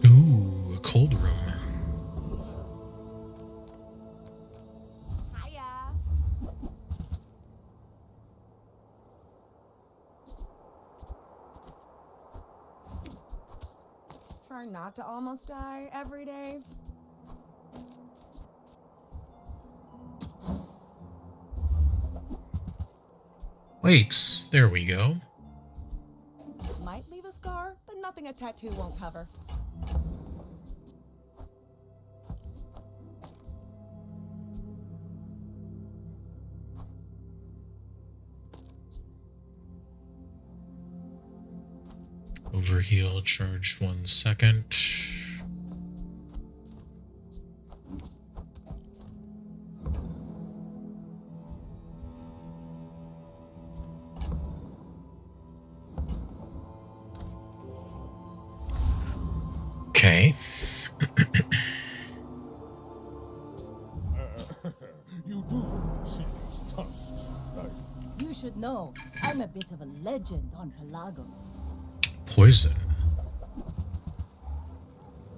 Ooh, a cold room. Try not to almost die every day. Wait, there we go. Might leave a scar, but nothing a tattoo won't cover. Overheal, charge 1 second. Okay. You do see these tusks, right? You should know, I'm a bit of a legend on Pelago. Poison.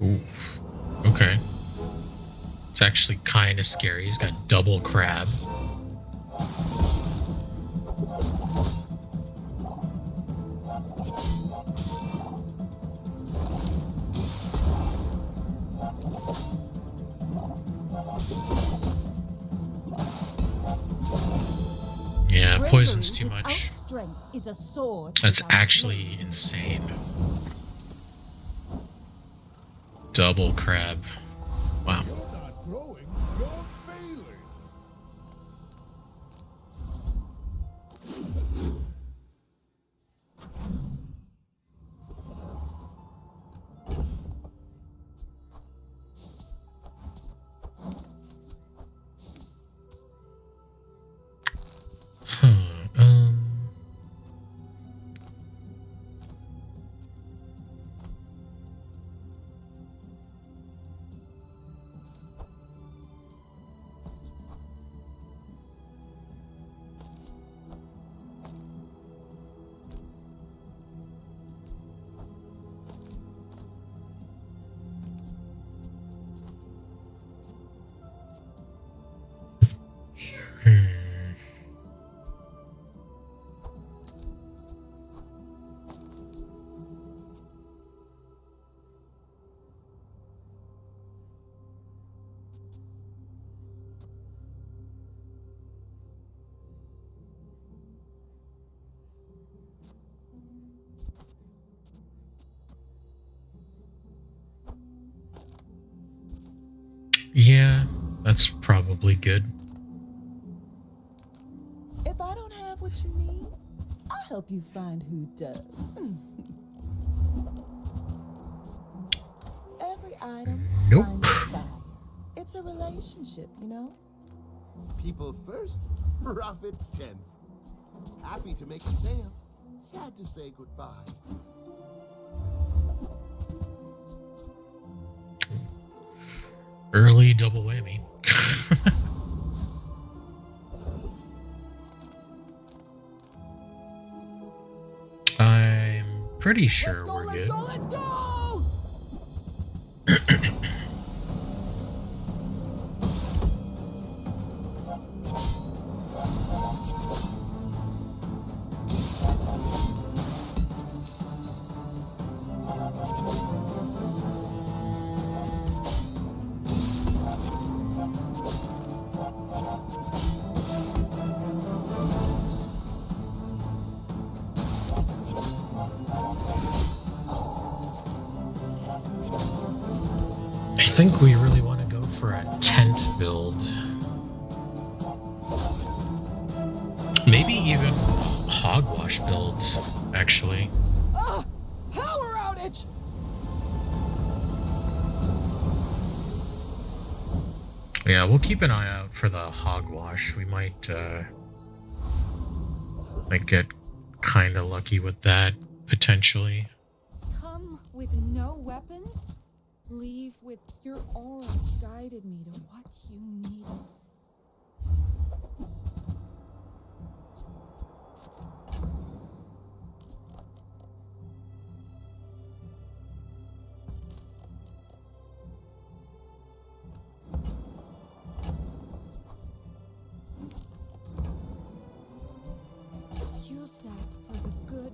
Ooh. Okay. It's actually kind of scary. He's got double crab. Yeah, poison's too much. Strength is a sword. That's actually insane. Double crab. Wow. You're not growing, you're failing. Yeah, that's probably good. If I don't have what you need, I'll help you find who does. Every item finds its value. It's a relationship, you know? People first, profit 10th. Happy to make a sale. Sad to say goodbye. Early double whammy. I'm pretty sure we're good. Let's go! I think we really want to go for a tent build. Maybe even hogwash builds, actually. Power outage! Yeah, we'll keep an eye out for the hogwash. We might get kind of lucky with that, potentially. Come with no weapons? Leave with your aura guided me to what you needed.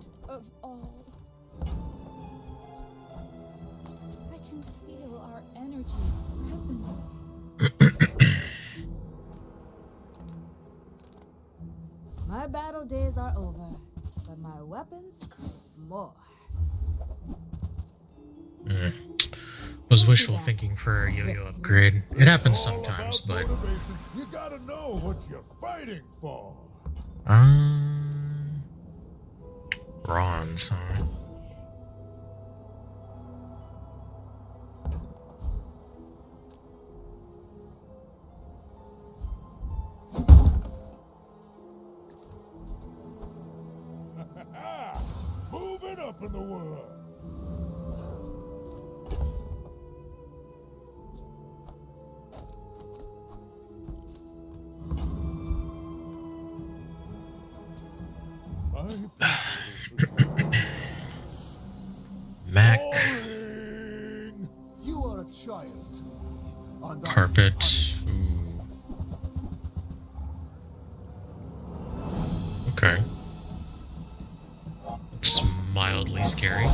root of all. I can feel our energies resonate. My battle days are over, but my weapons crave more. Was wishful thinking for a yo-yo upgrade. It happens sometimes, but motivation. You gotta know what you're fighting for. bronze, huh? Moving up in the world. Mac. Boring. You are a child to me. And I Carpet. punish you. Okay. It's mildly scary.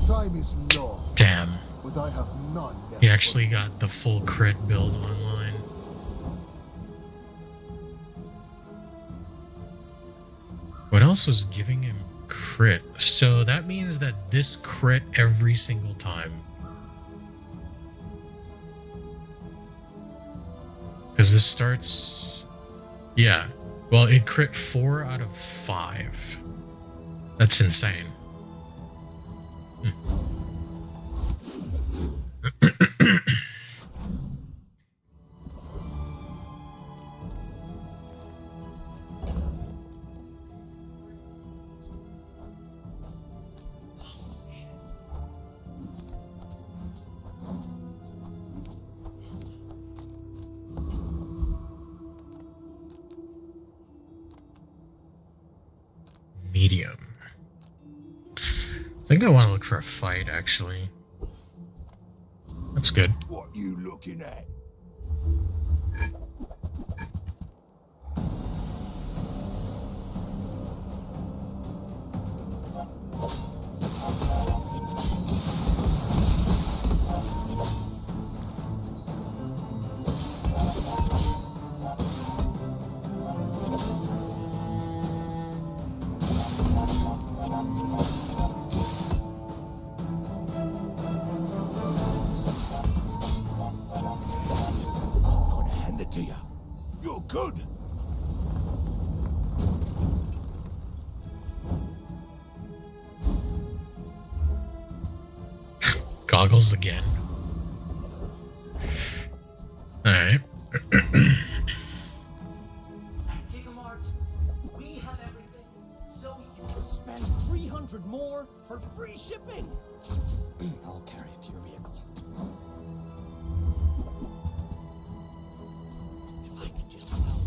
Time is long. Damn. But I have none left. He actually got the full crit build online. What else was giving him crit? So that means that this crit every single time. Because this starts... Yeah. Well, it crit 4 out of 5. That's insane. Medium. I think I want to look for a fight, actually. That's good. What you looking at? To you. You're good. Goggles again. Alright. We have everything, so you spend 300 more for free shipping. I'll carry it to your vehicle. If I could just sell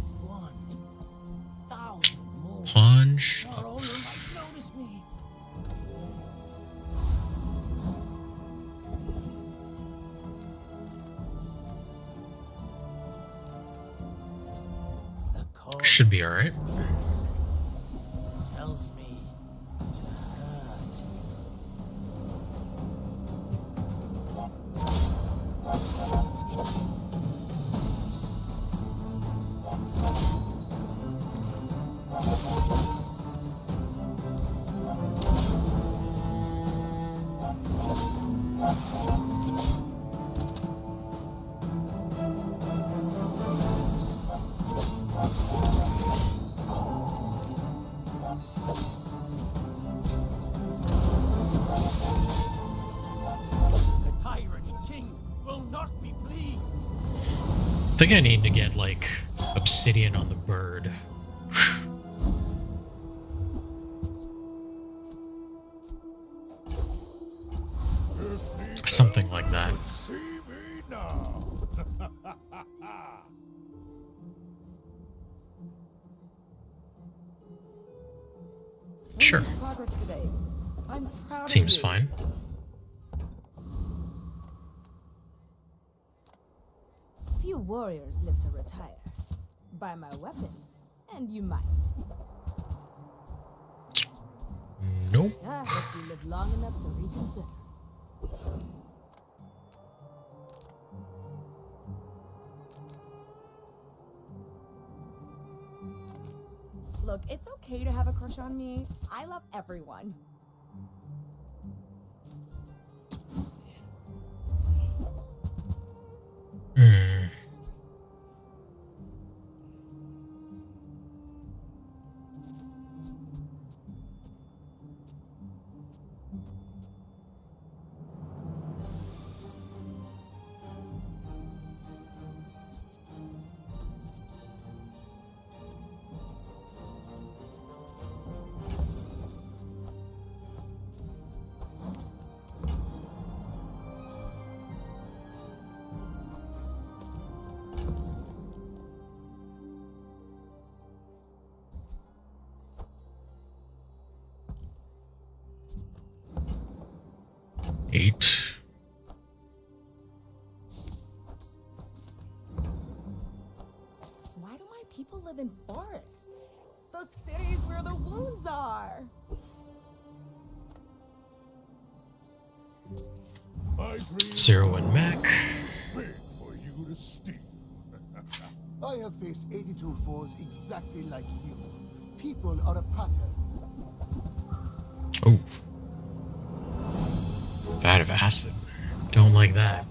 1,000 more, Pawn shop. our owner might notice me. Should be alright. Tells me to hurt you. The tyrant king will not be pleased. I think I need to get, like, obsidian on the bird. Something like that. See me now. Sure. Progress today. I'm proud Seems of you. fine. Few warriors live to retire. Buy my weapons, and you might. Nope. I hope you live long enough to reconsider. Look, it's okay to have a crush on me. I love everyone. Hmm. Eight. Why do my people live in forests? The cities where the wounds are. My dreams 0 and Mac. big for you to steal. I have faced 82 foes exactly like you. People are a pattern. Oh. Vat of acid. Don't like that.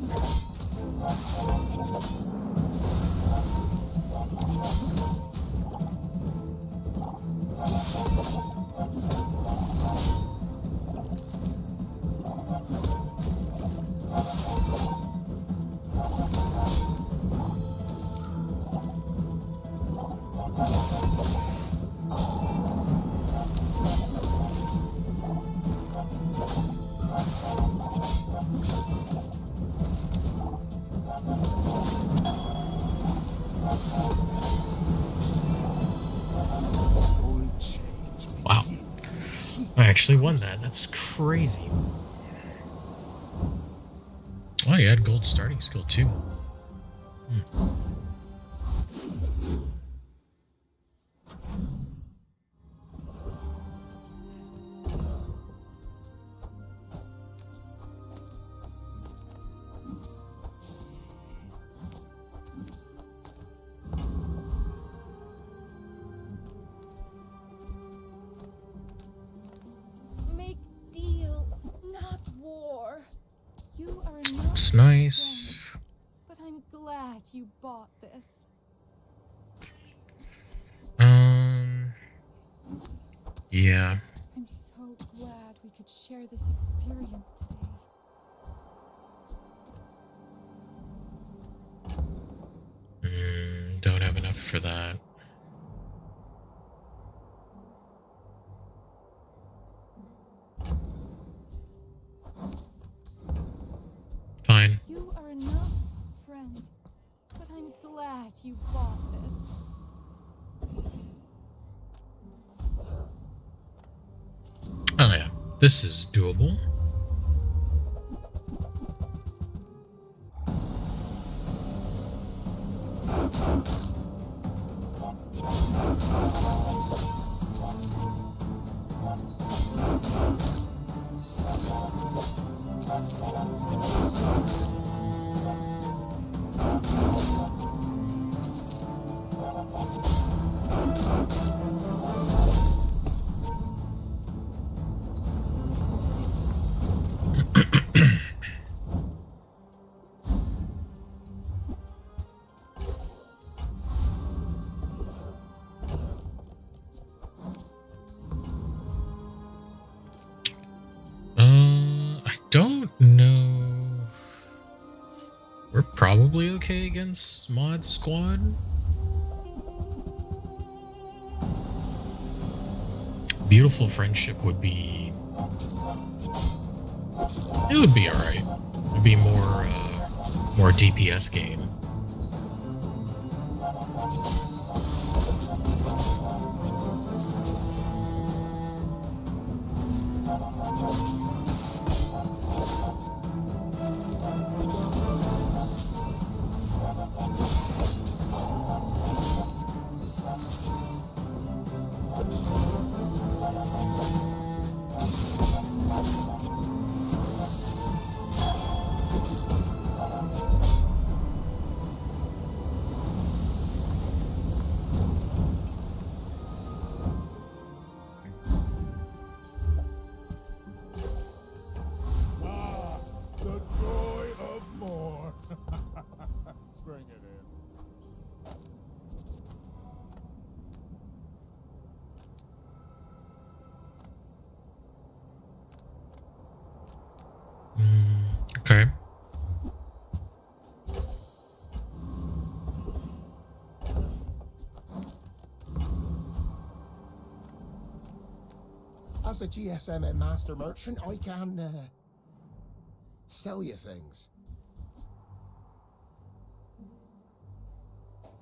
Wow. I actually won that. That's crazy. Oh, you had gold starting skill too. Make deals, not war. You are not Looks nice. friend, but I'm glad you bought this. Yeah. I'm so glad we could share this experience today. Don't have enough for that. Fine. You are enough, friend, but I'm glad you bought this. Oh yeah. This is doable. I don't know probably okay against Mod Squad. Beautiful Friendship would be... it would be alright. It would be more DPS game. Ah, the joy of more. Bring it in. Okay. As a GSM and master merchant, I can sell you things.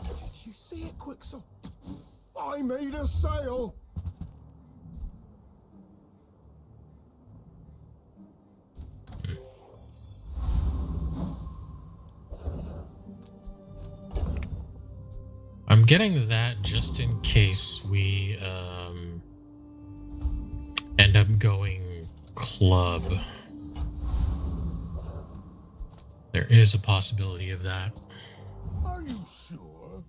Did you see it, Quixel? I made a sale! I'm getting that just in case we end up going club. There is a possibility of that. Are you sure?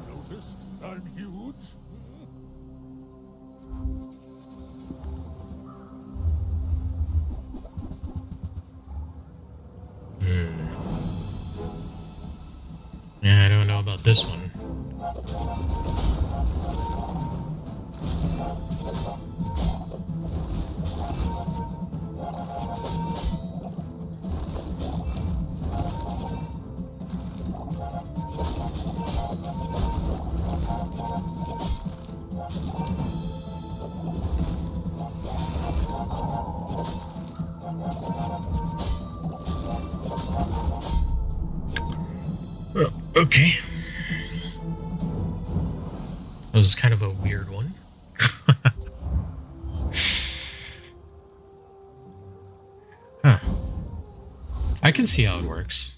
Noticed I'm huge? Yeah, I don't know about this one. Okay. That was kind of a weird one. Huh. I can see how it works.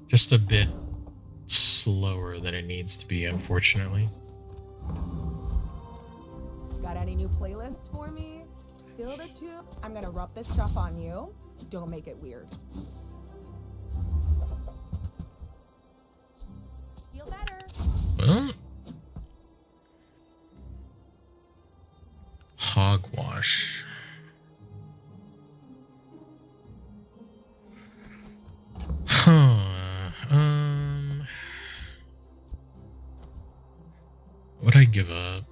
Just a bit slower than it needs to be, unfortunately. Got any new playlists for me? Feel the tube? I'm gonna rub this stuff on you. Don't make it weird. Feel better. Well, hogwash. Huh. Would I give up?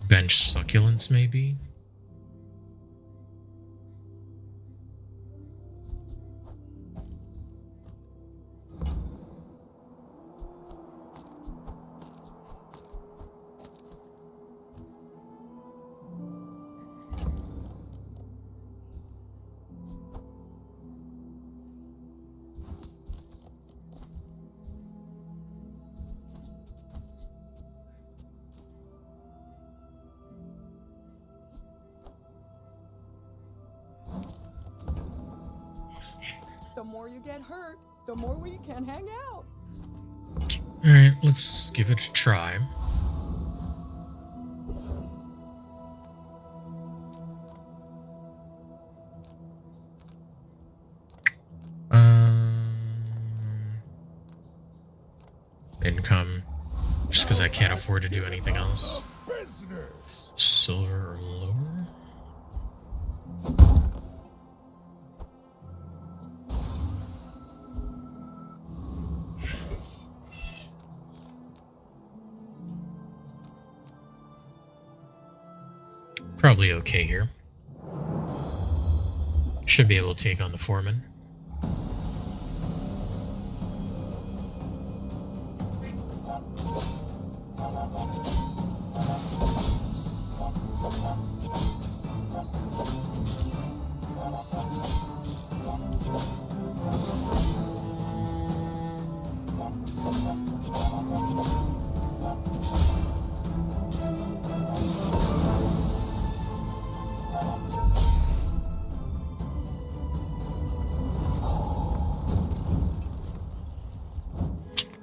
Bench succulents, maybe? The more you get hurt, the more we can hang out. Alright, let's give it a try. income just because I can't afford to do anything else. Silver or lower? Probably okay here. Should be able to take on the foreman.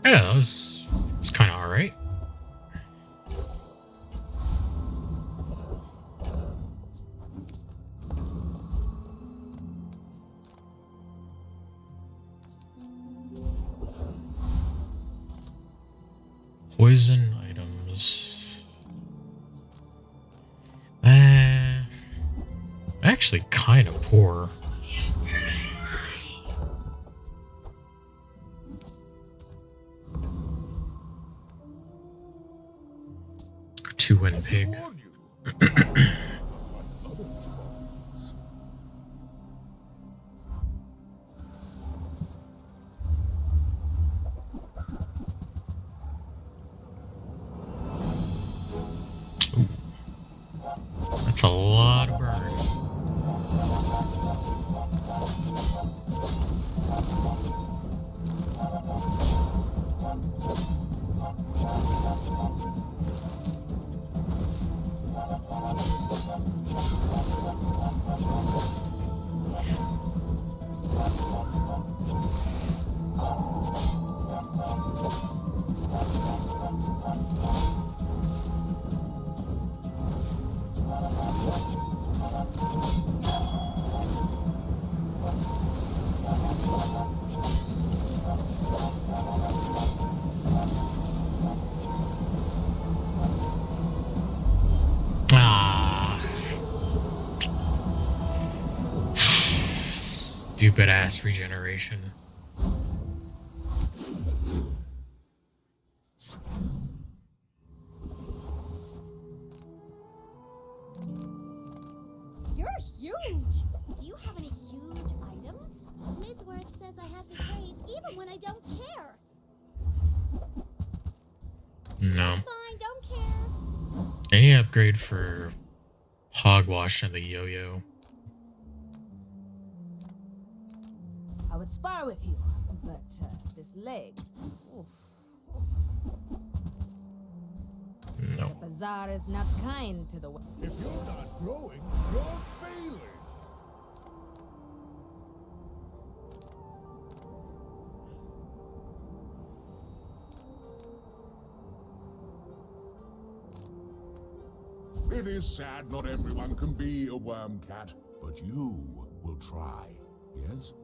Yeah, that was kind of alright. Poison items. Actually kind of poor. Two-win pig. Ooh. That's a lot of burn. Stupid ass regeneration. You're huge! Do you have any huge items? Midsworth says I have to trade even when I don't care. No. Fine, don't care. Any upgrade for hogwash and the yo-yo? I would spar with you, but this leg. Oof. No. The Bazaar is not kind to the. If you're not growing, you're failing. It is sad not everyone can be a worm cat, but you will try, yes?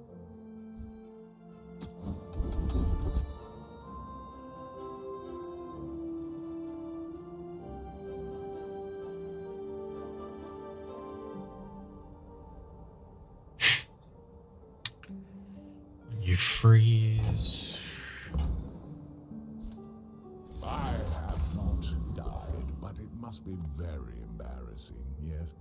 You freeze. I have not died, but it must be very embarrassing, yes?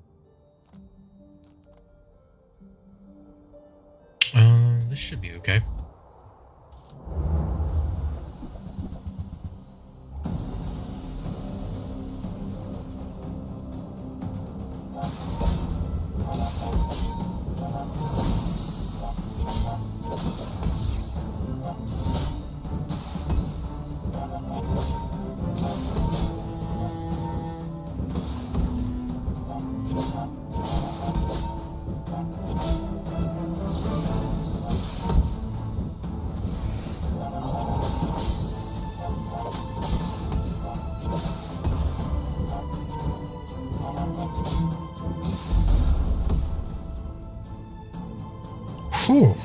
This should be okay. Whew.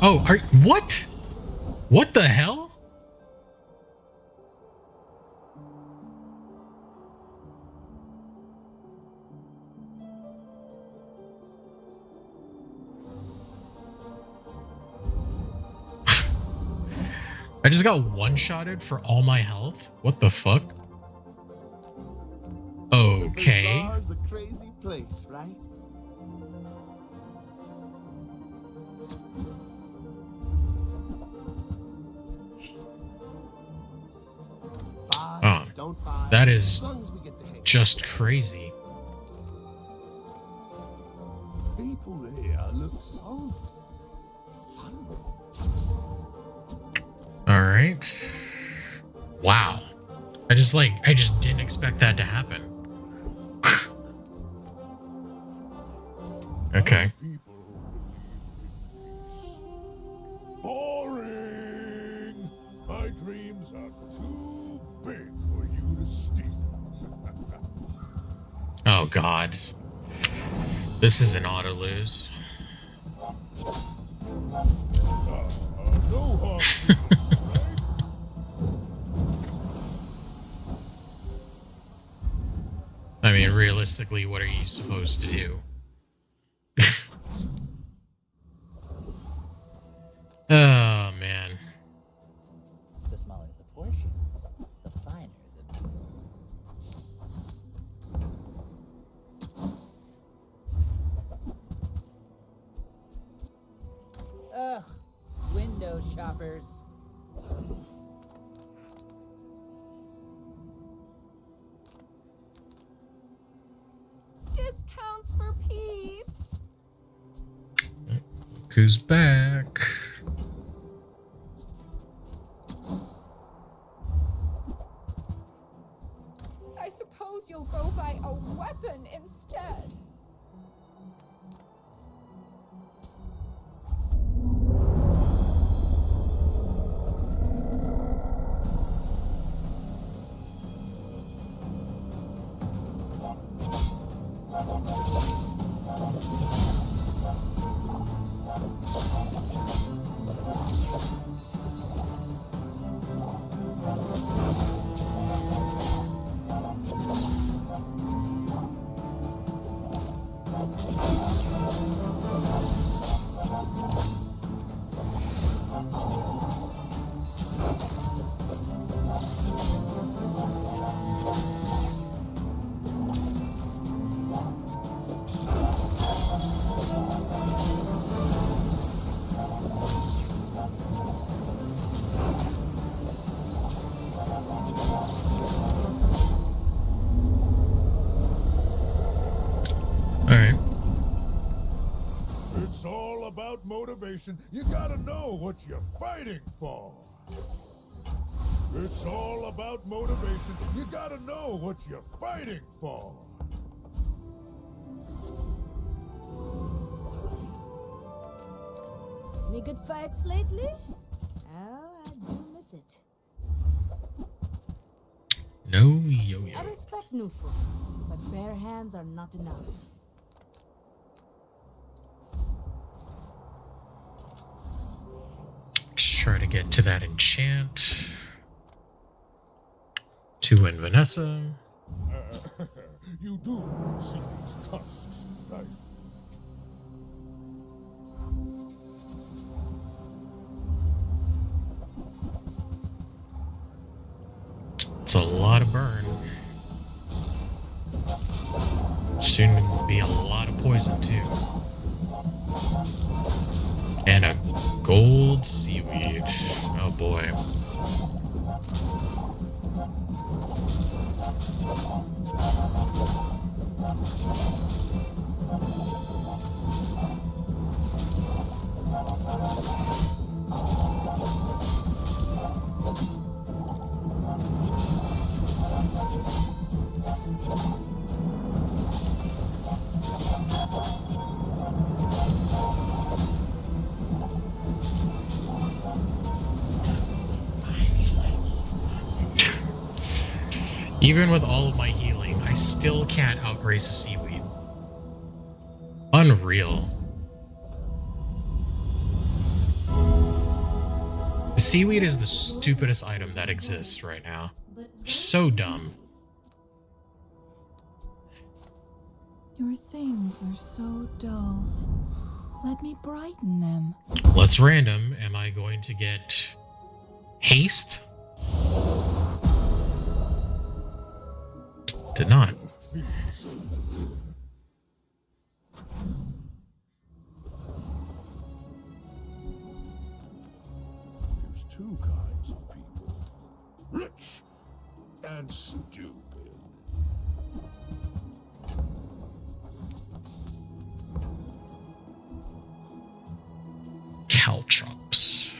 Oh, what? What the hell? I just got one-shotted for all my health? What the fuck? Okay. Bazaar's a crazy place, right? Oh, Don't buy, that as is long as we get to hang. just crazy. People here look so fun. Alright. Wow. I just didn't expect that to happen. Okay. Boring! My dreams are too big for you to steal. Oh god. This is an auto lose. No hard feelings, right? I mean, realistically, what are you supposed to do? Oh, man. The smaller the portions, the finer the... Ugh, window shoppers. Discounts for peace. Who's back? I suppose you'll go buy a weapon instead. It's all about motivation. You gotta know what you're fighting for. It's all about motivation. You gotta know what you're fighting for. Any good fights lately? Oh, I do miss it. No yo-yo. I respect new food, but bare hands are not enough. Just try to get to that enchant. To win Vanessa. You do see these tusks, right? It's a lot of burn. Soon will be a lot of poison too. And a gold seaweed. Oh boy. Even with all of my healing, I still can't outrace a seaweed. Unreal. Seaweed is the stupidest item that exists right now. So dumb. Your things are so dull. Let me brighten them. Let's random. Am I going to get Haste? Did not. There's two kinds of people. Rich and stupid. Caltrops.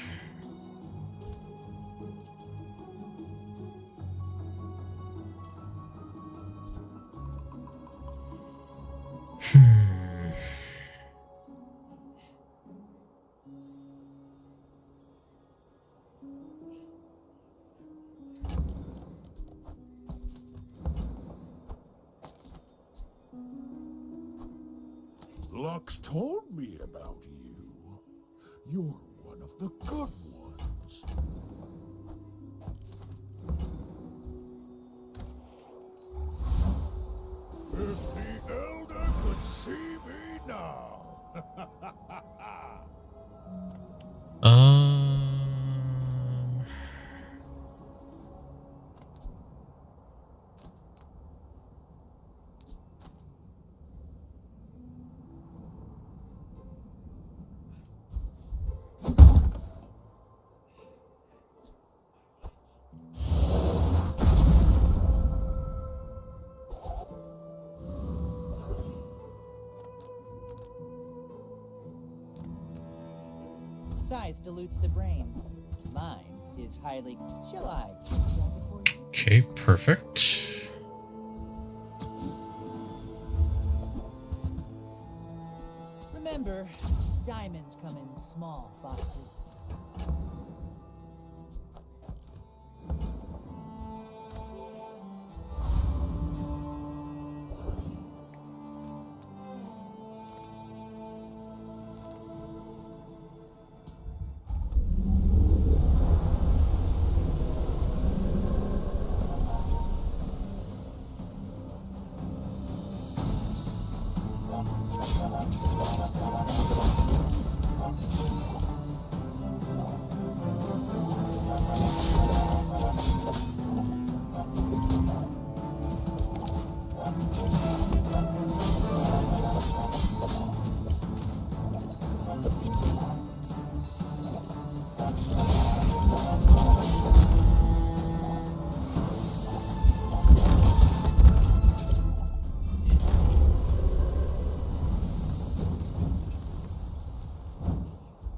Lux told me about you. You're one of the good ones. If the Elder could see me now. Size dilutes the brain. Mind is highly... Shall I keep track it for you? Okay, perfect. Remember, diamonds come in small boxes.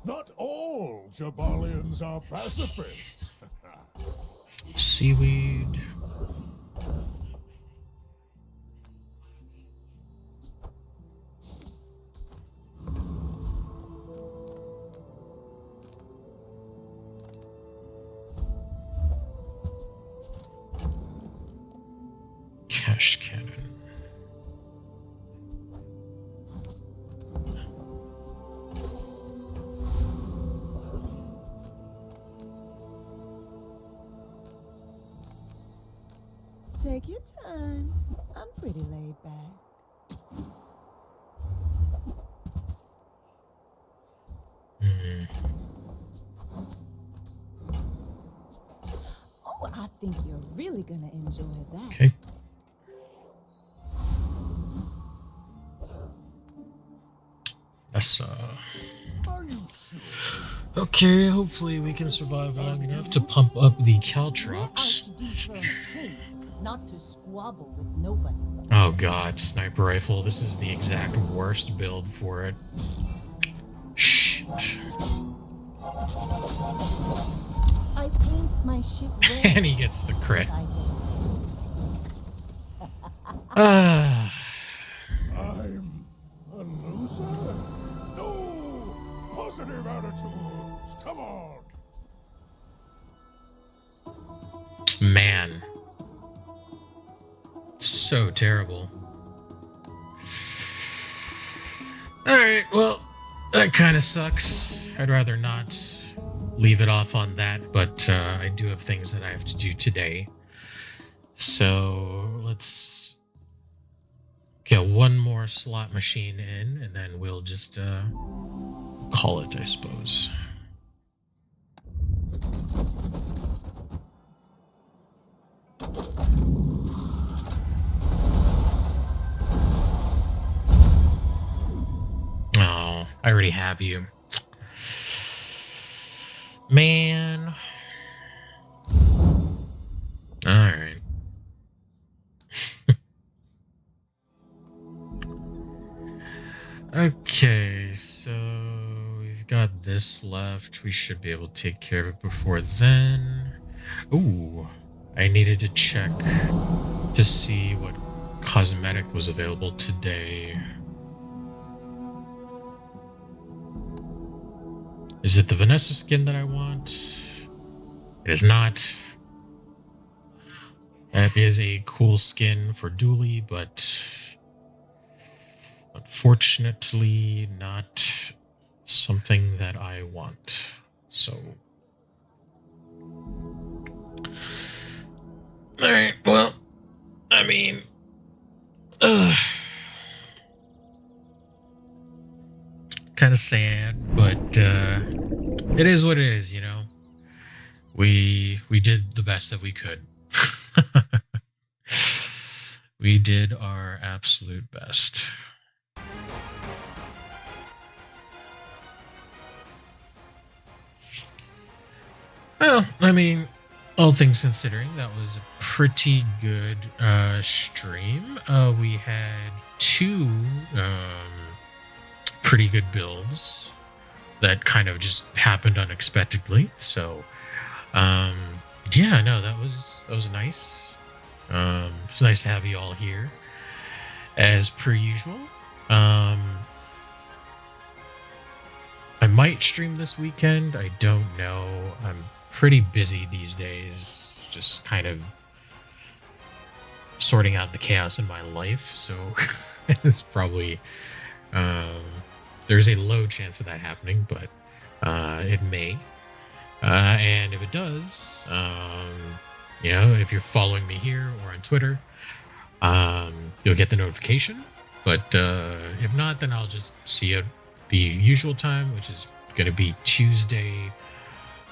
Not all Jabalians are pacifists. Seaweed. Cash cannon. Take your time. I'm pretty laid back. Oh, I think you're really gonna enjoy that. Okay. Yes, Are you sure? okay, hopefully we can survive long enough to pump up the We're out caltrops. to dethrone a king, not to squabble with nobody. Oh god, sniper rifle. This is the exact worst build for it. Shit. I paint my ship red. And he gets the crit. I Ah. I'm a loser? No! Positive attitudes! Come on! Man. So terrible. Alright, well, that kind of sucks. I'd rather not leave it off on that, but I do have things that I have to do today. So let's get one more slot machine in, and then we'll just call it, I suppose. already have you. Man. Alright. Okay, so we've got this left. We should be able to take care of it before then. Ooh, I needed to check to see what cosmetic was available today. Is it the Vanessa skin that I want? It is not. That is a cool skin for Dooley, but unfortunately not something that I want. So, alright, well, I mean, kind of sad, but it is what it is, you know. We did the best that we could. We did our absolute best. Well, I mean, all things considering, that was a pretty good stream. We had two pretty good builds that kind of just happened unexpectedly. So, yeah, no, that was nice. It's nice to have you all here, as per usual. I might stream this weekend. I don't know. I'm pretty busy these days, just kind of sorting out the chaos in my life. So it's probably there's a low chance of that happening, but it may. And if it does, you know, if you're following me here or on Twitter, you'll get the notification. But if not, then I'll just see you at the usual time, which is going to be Tuesday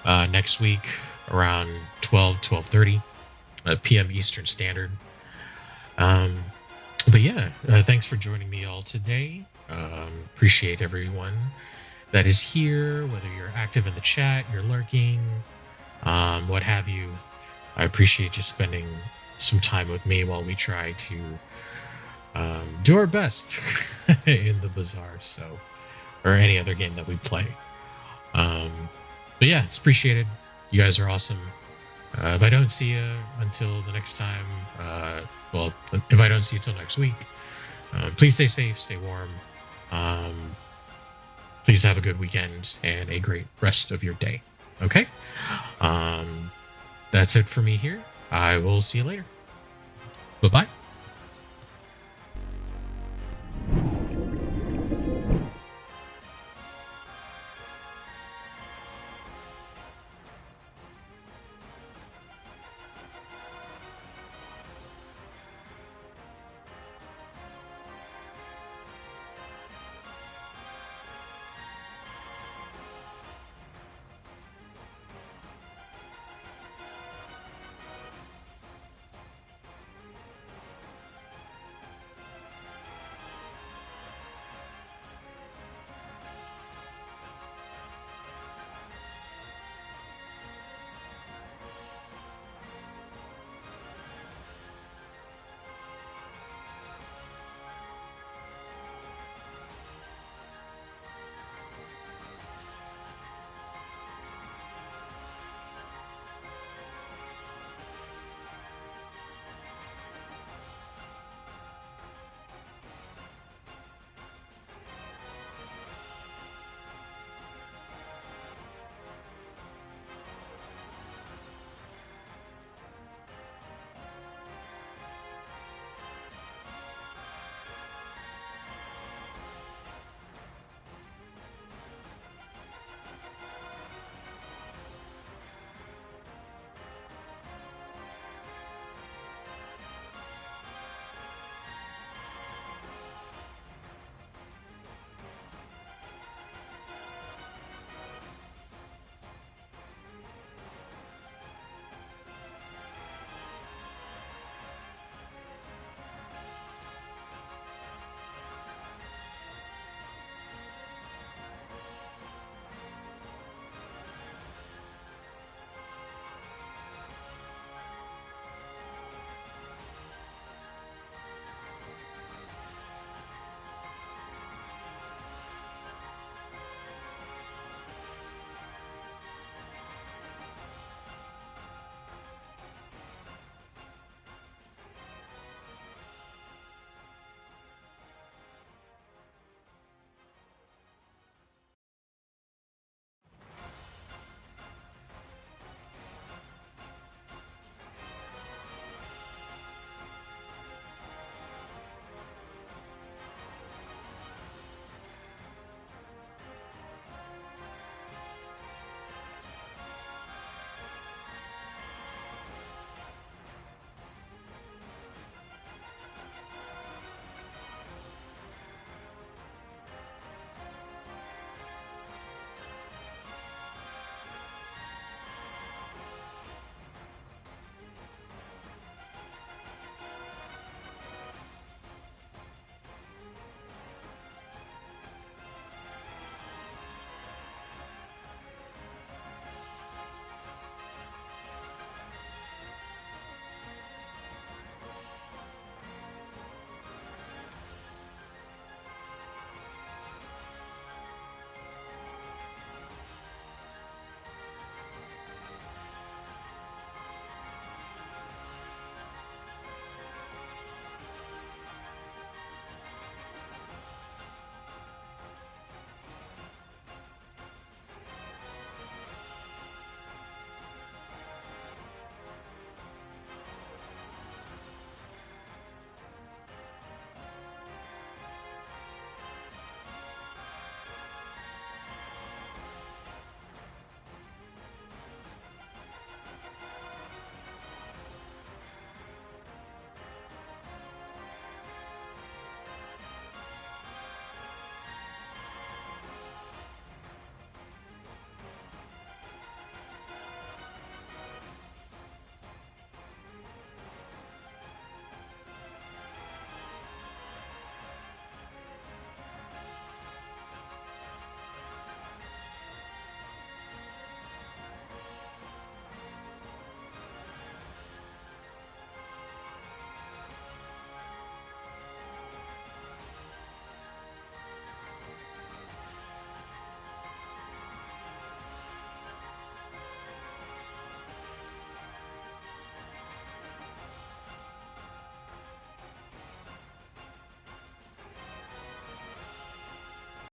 next week around 12:30 p.m. Eastern Standard. But yeah, thanks for joining me all today. Appreciate everyone that is here, whether you're active in the chat, you're lurking, what have you. I appreciate you spending some time with me while we try to do our best in the Bazaar, so, or any other game that we play. But yeah, it's appreciated. You guys are awesome. If I don't see you until the next time, well, if I don't see you till next week, please stay safe, stay warm. Please have a good weekend and a great rest of your day. Okay? That's it for me here. I will see you later. Bye-bye.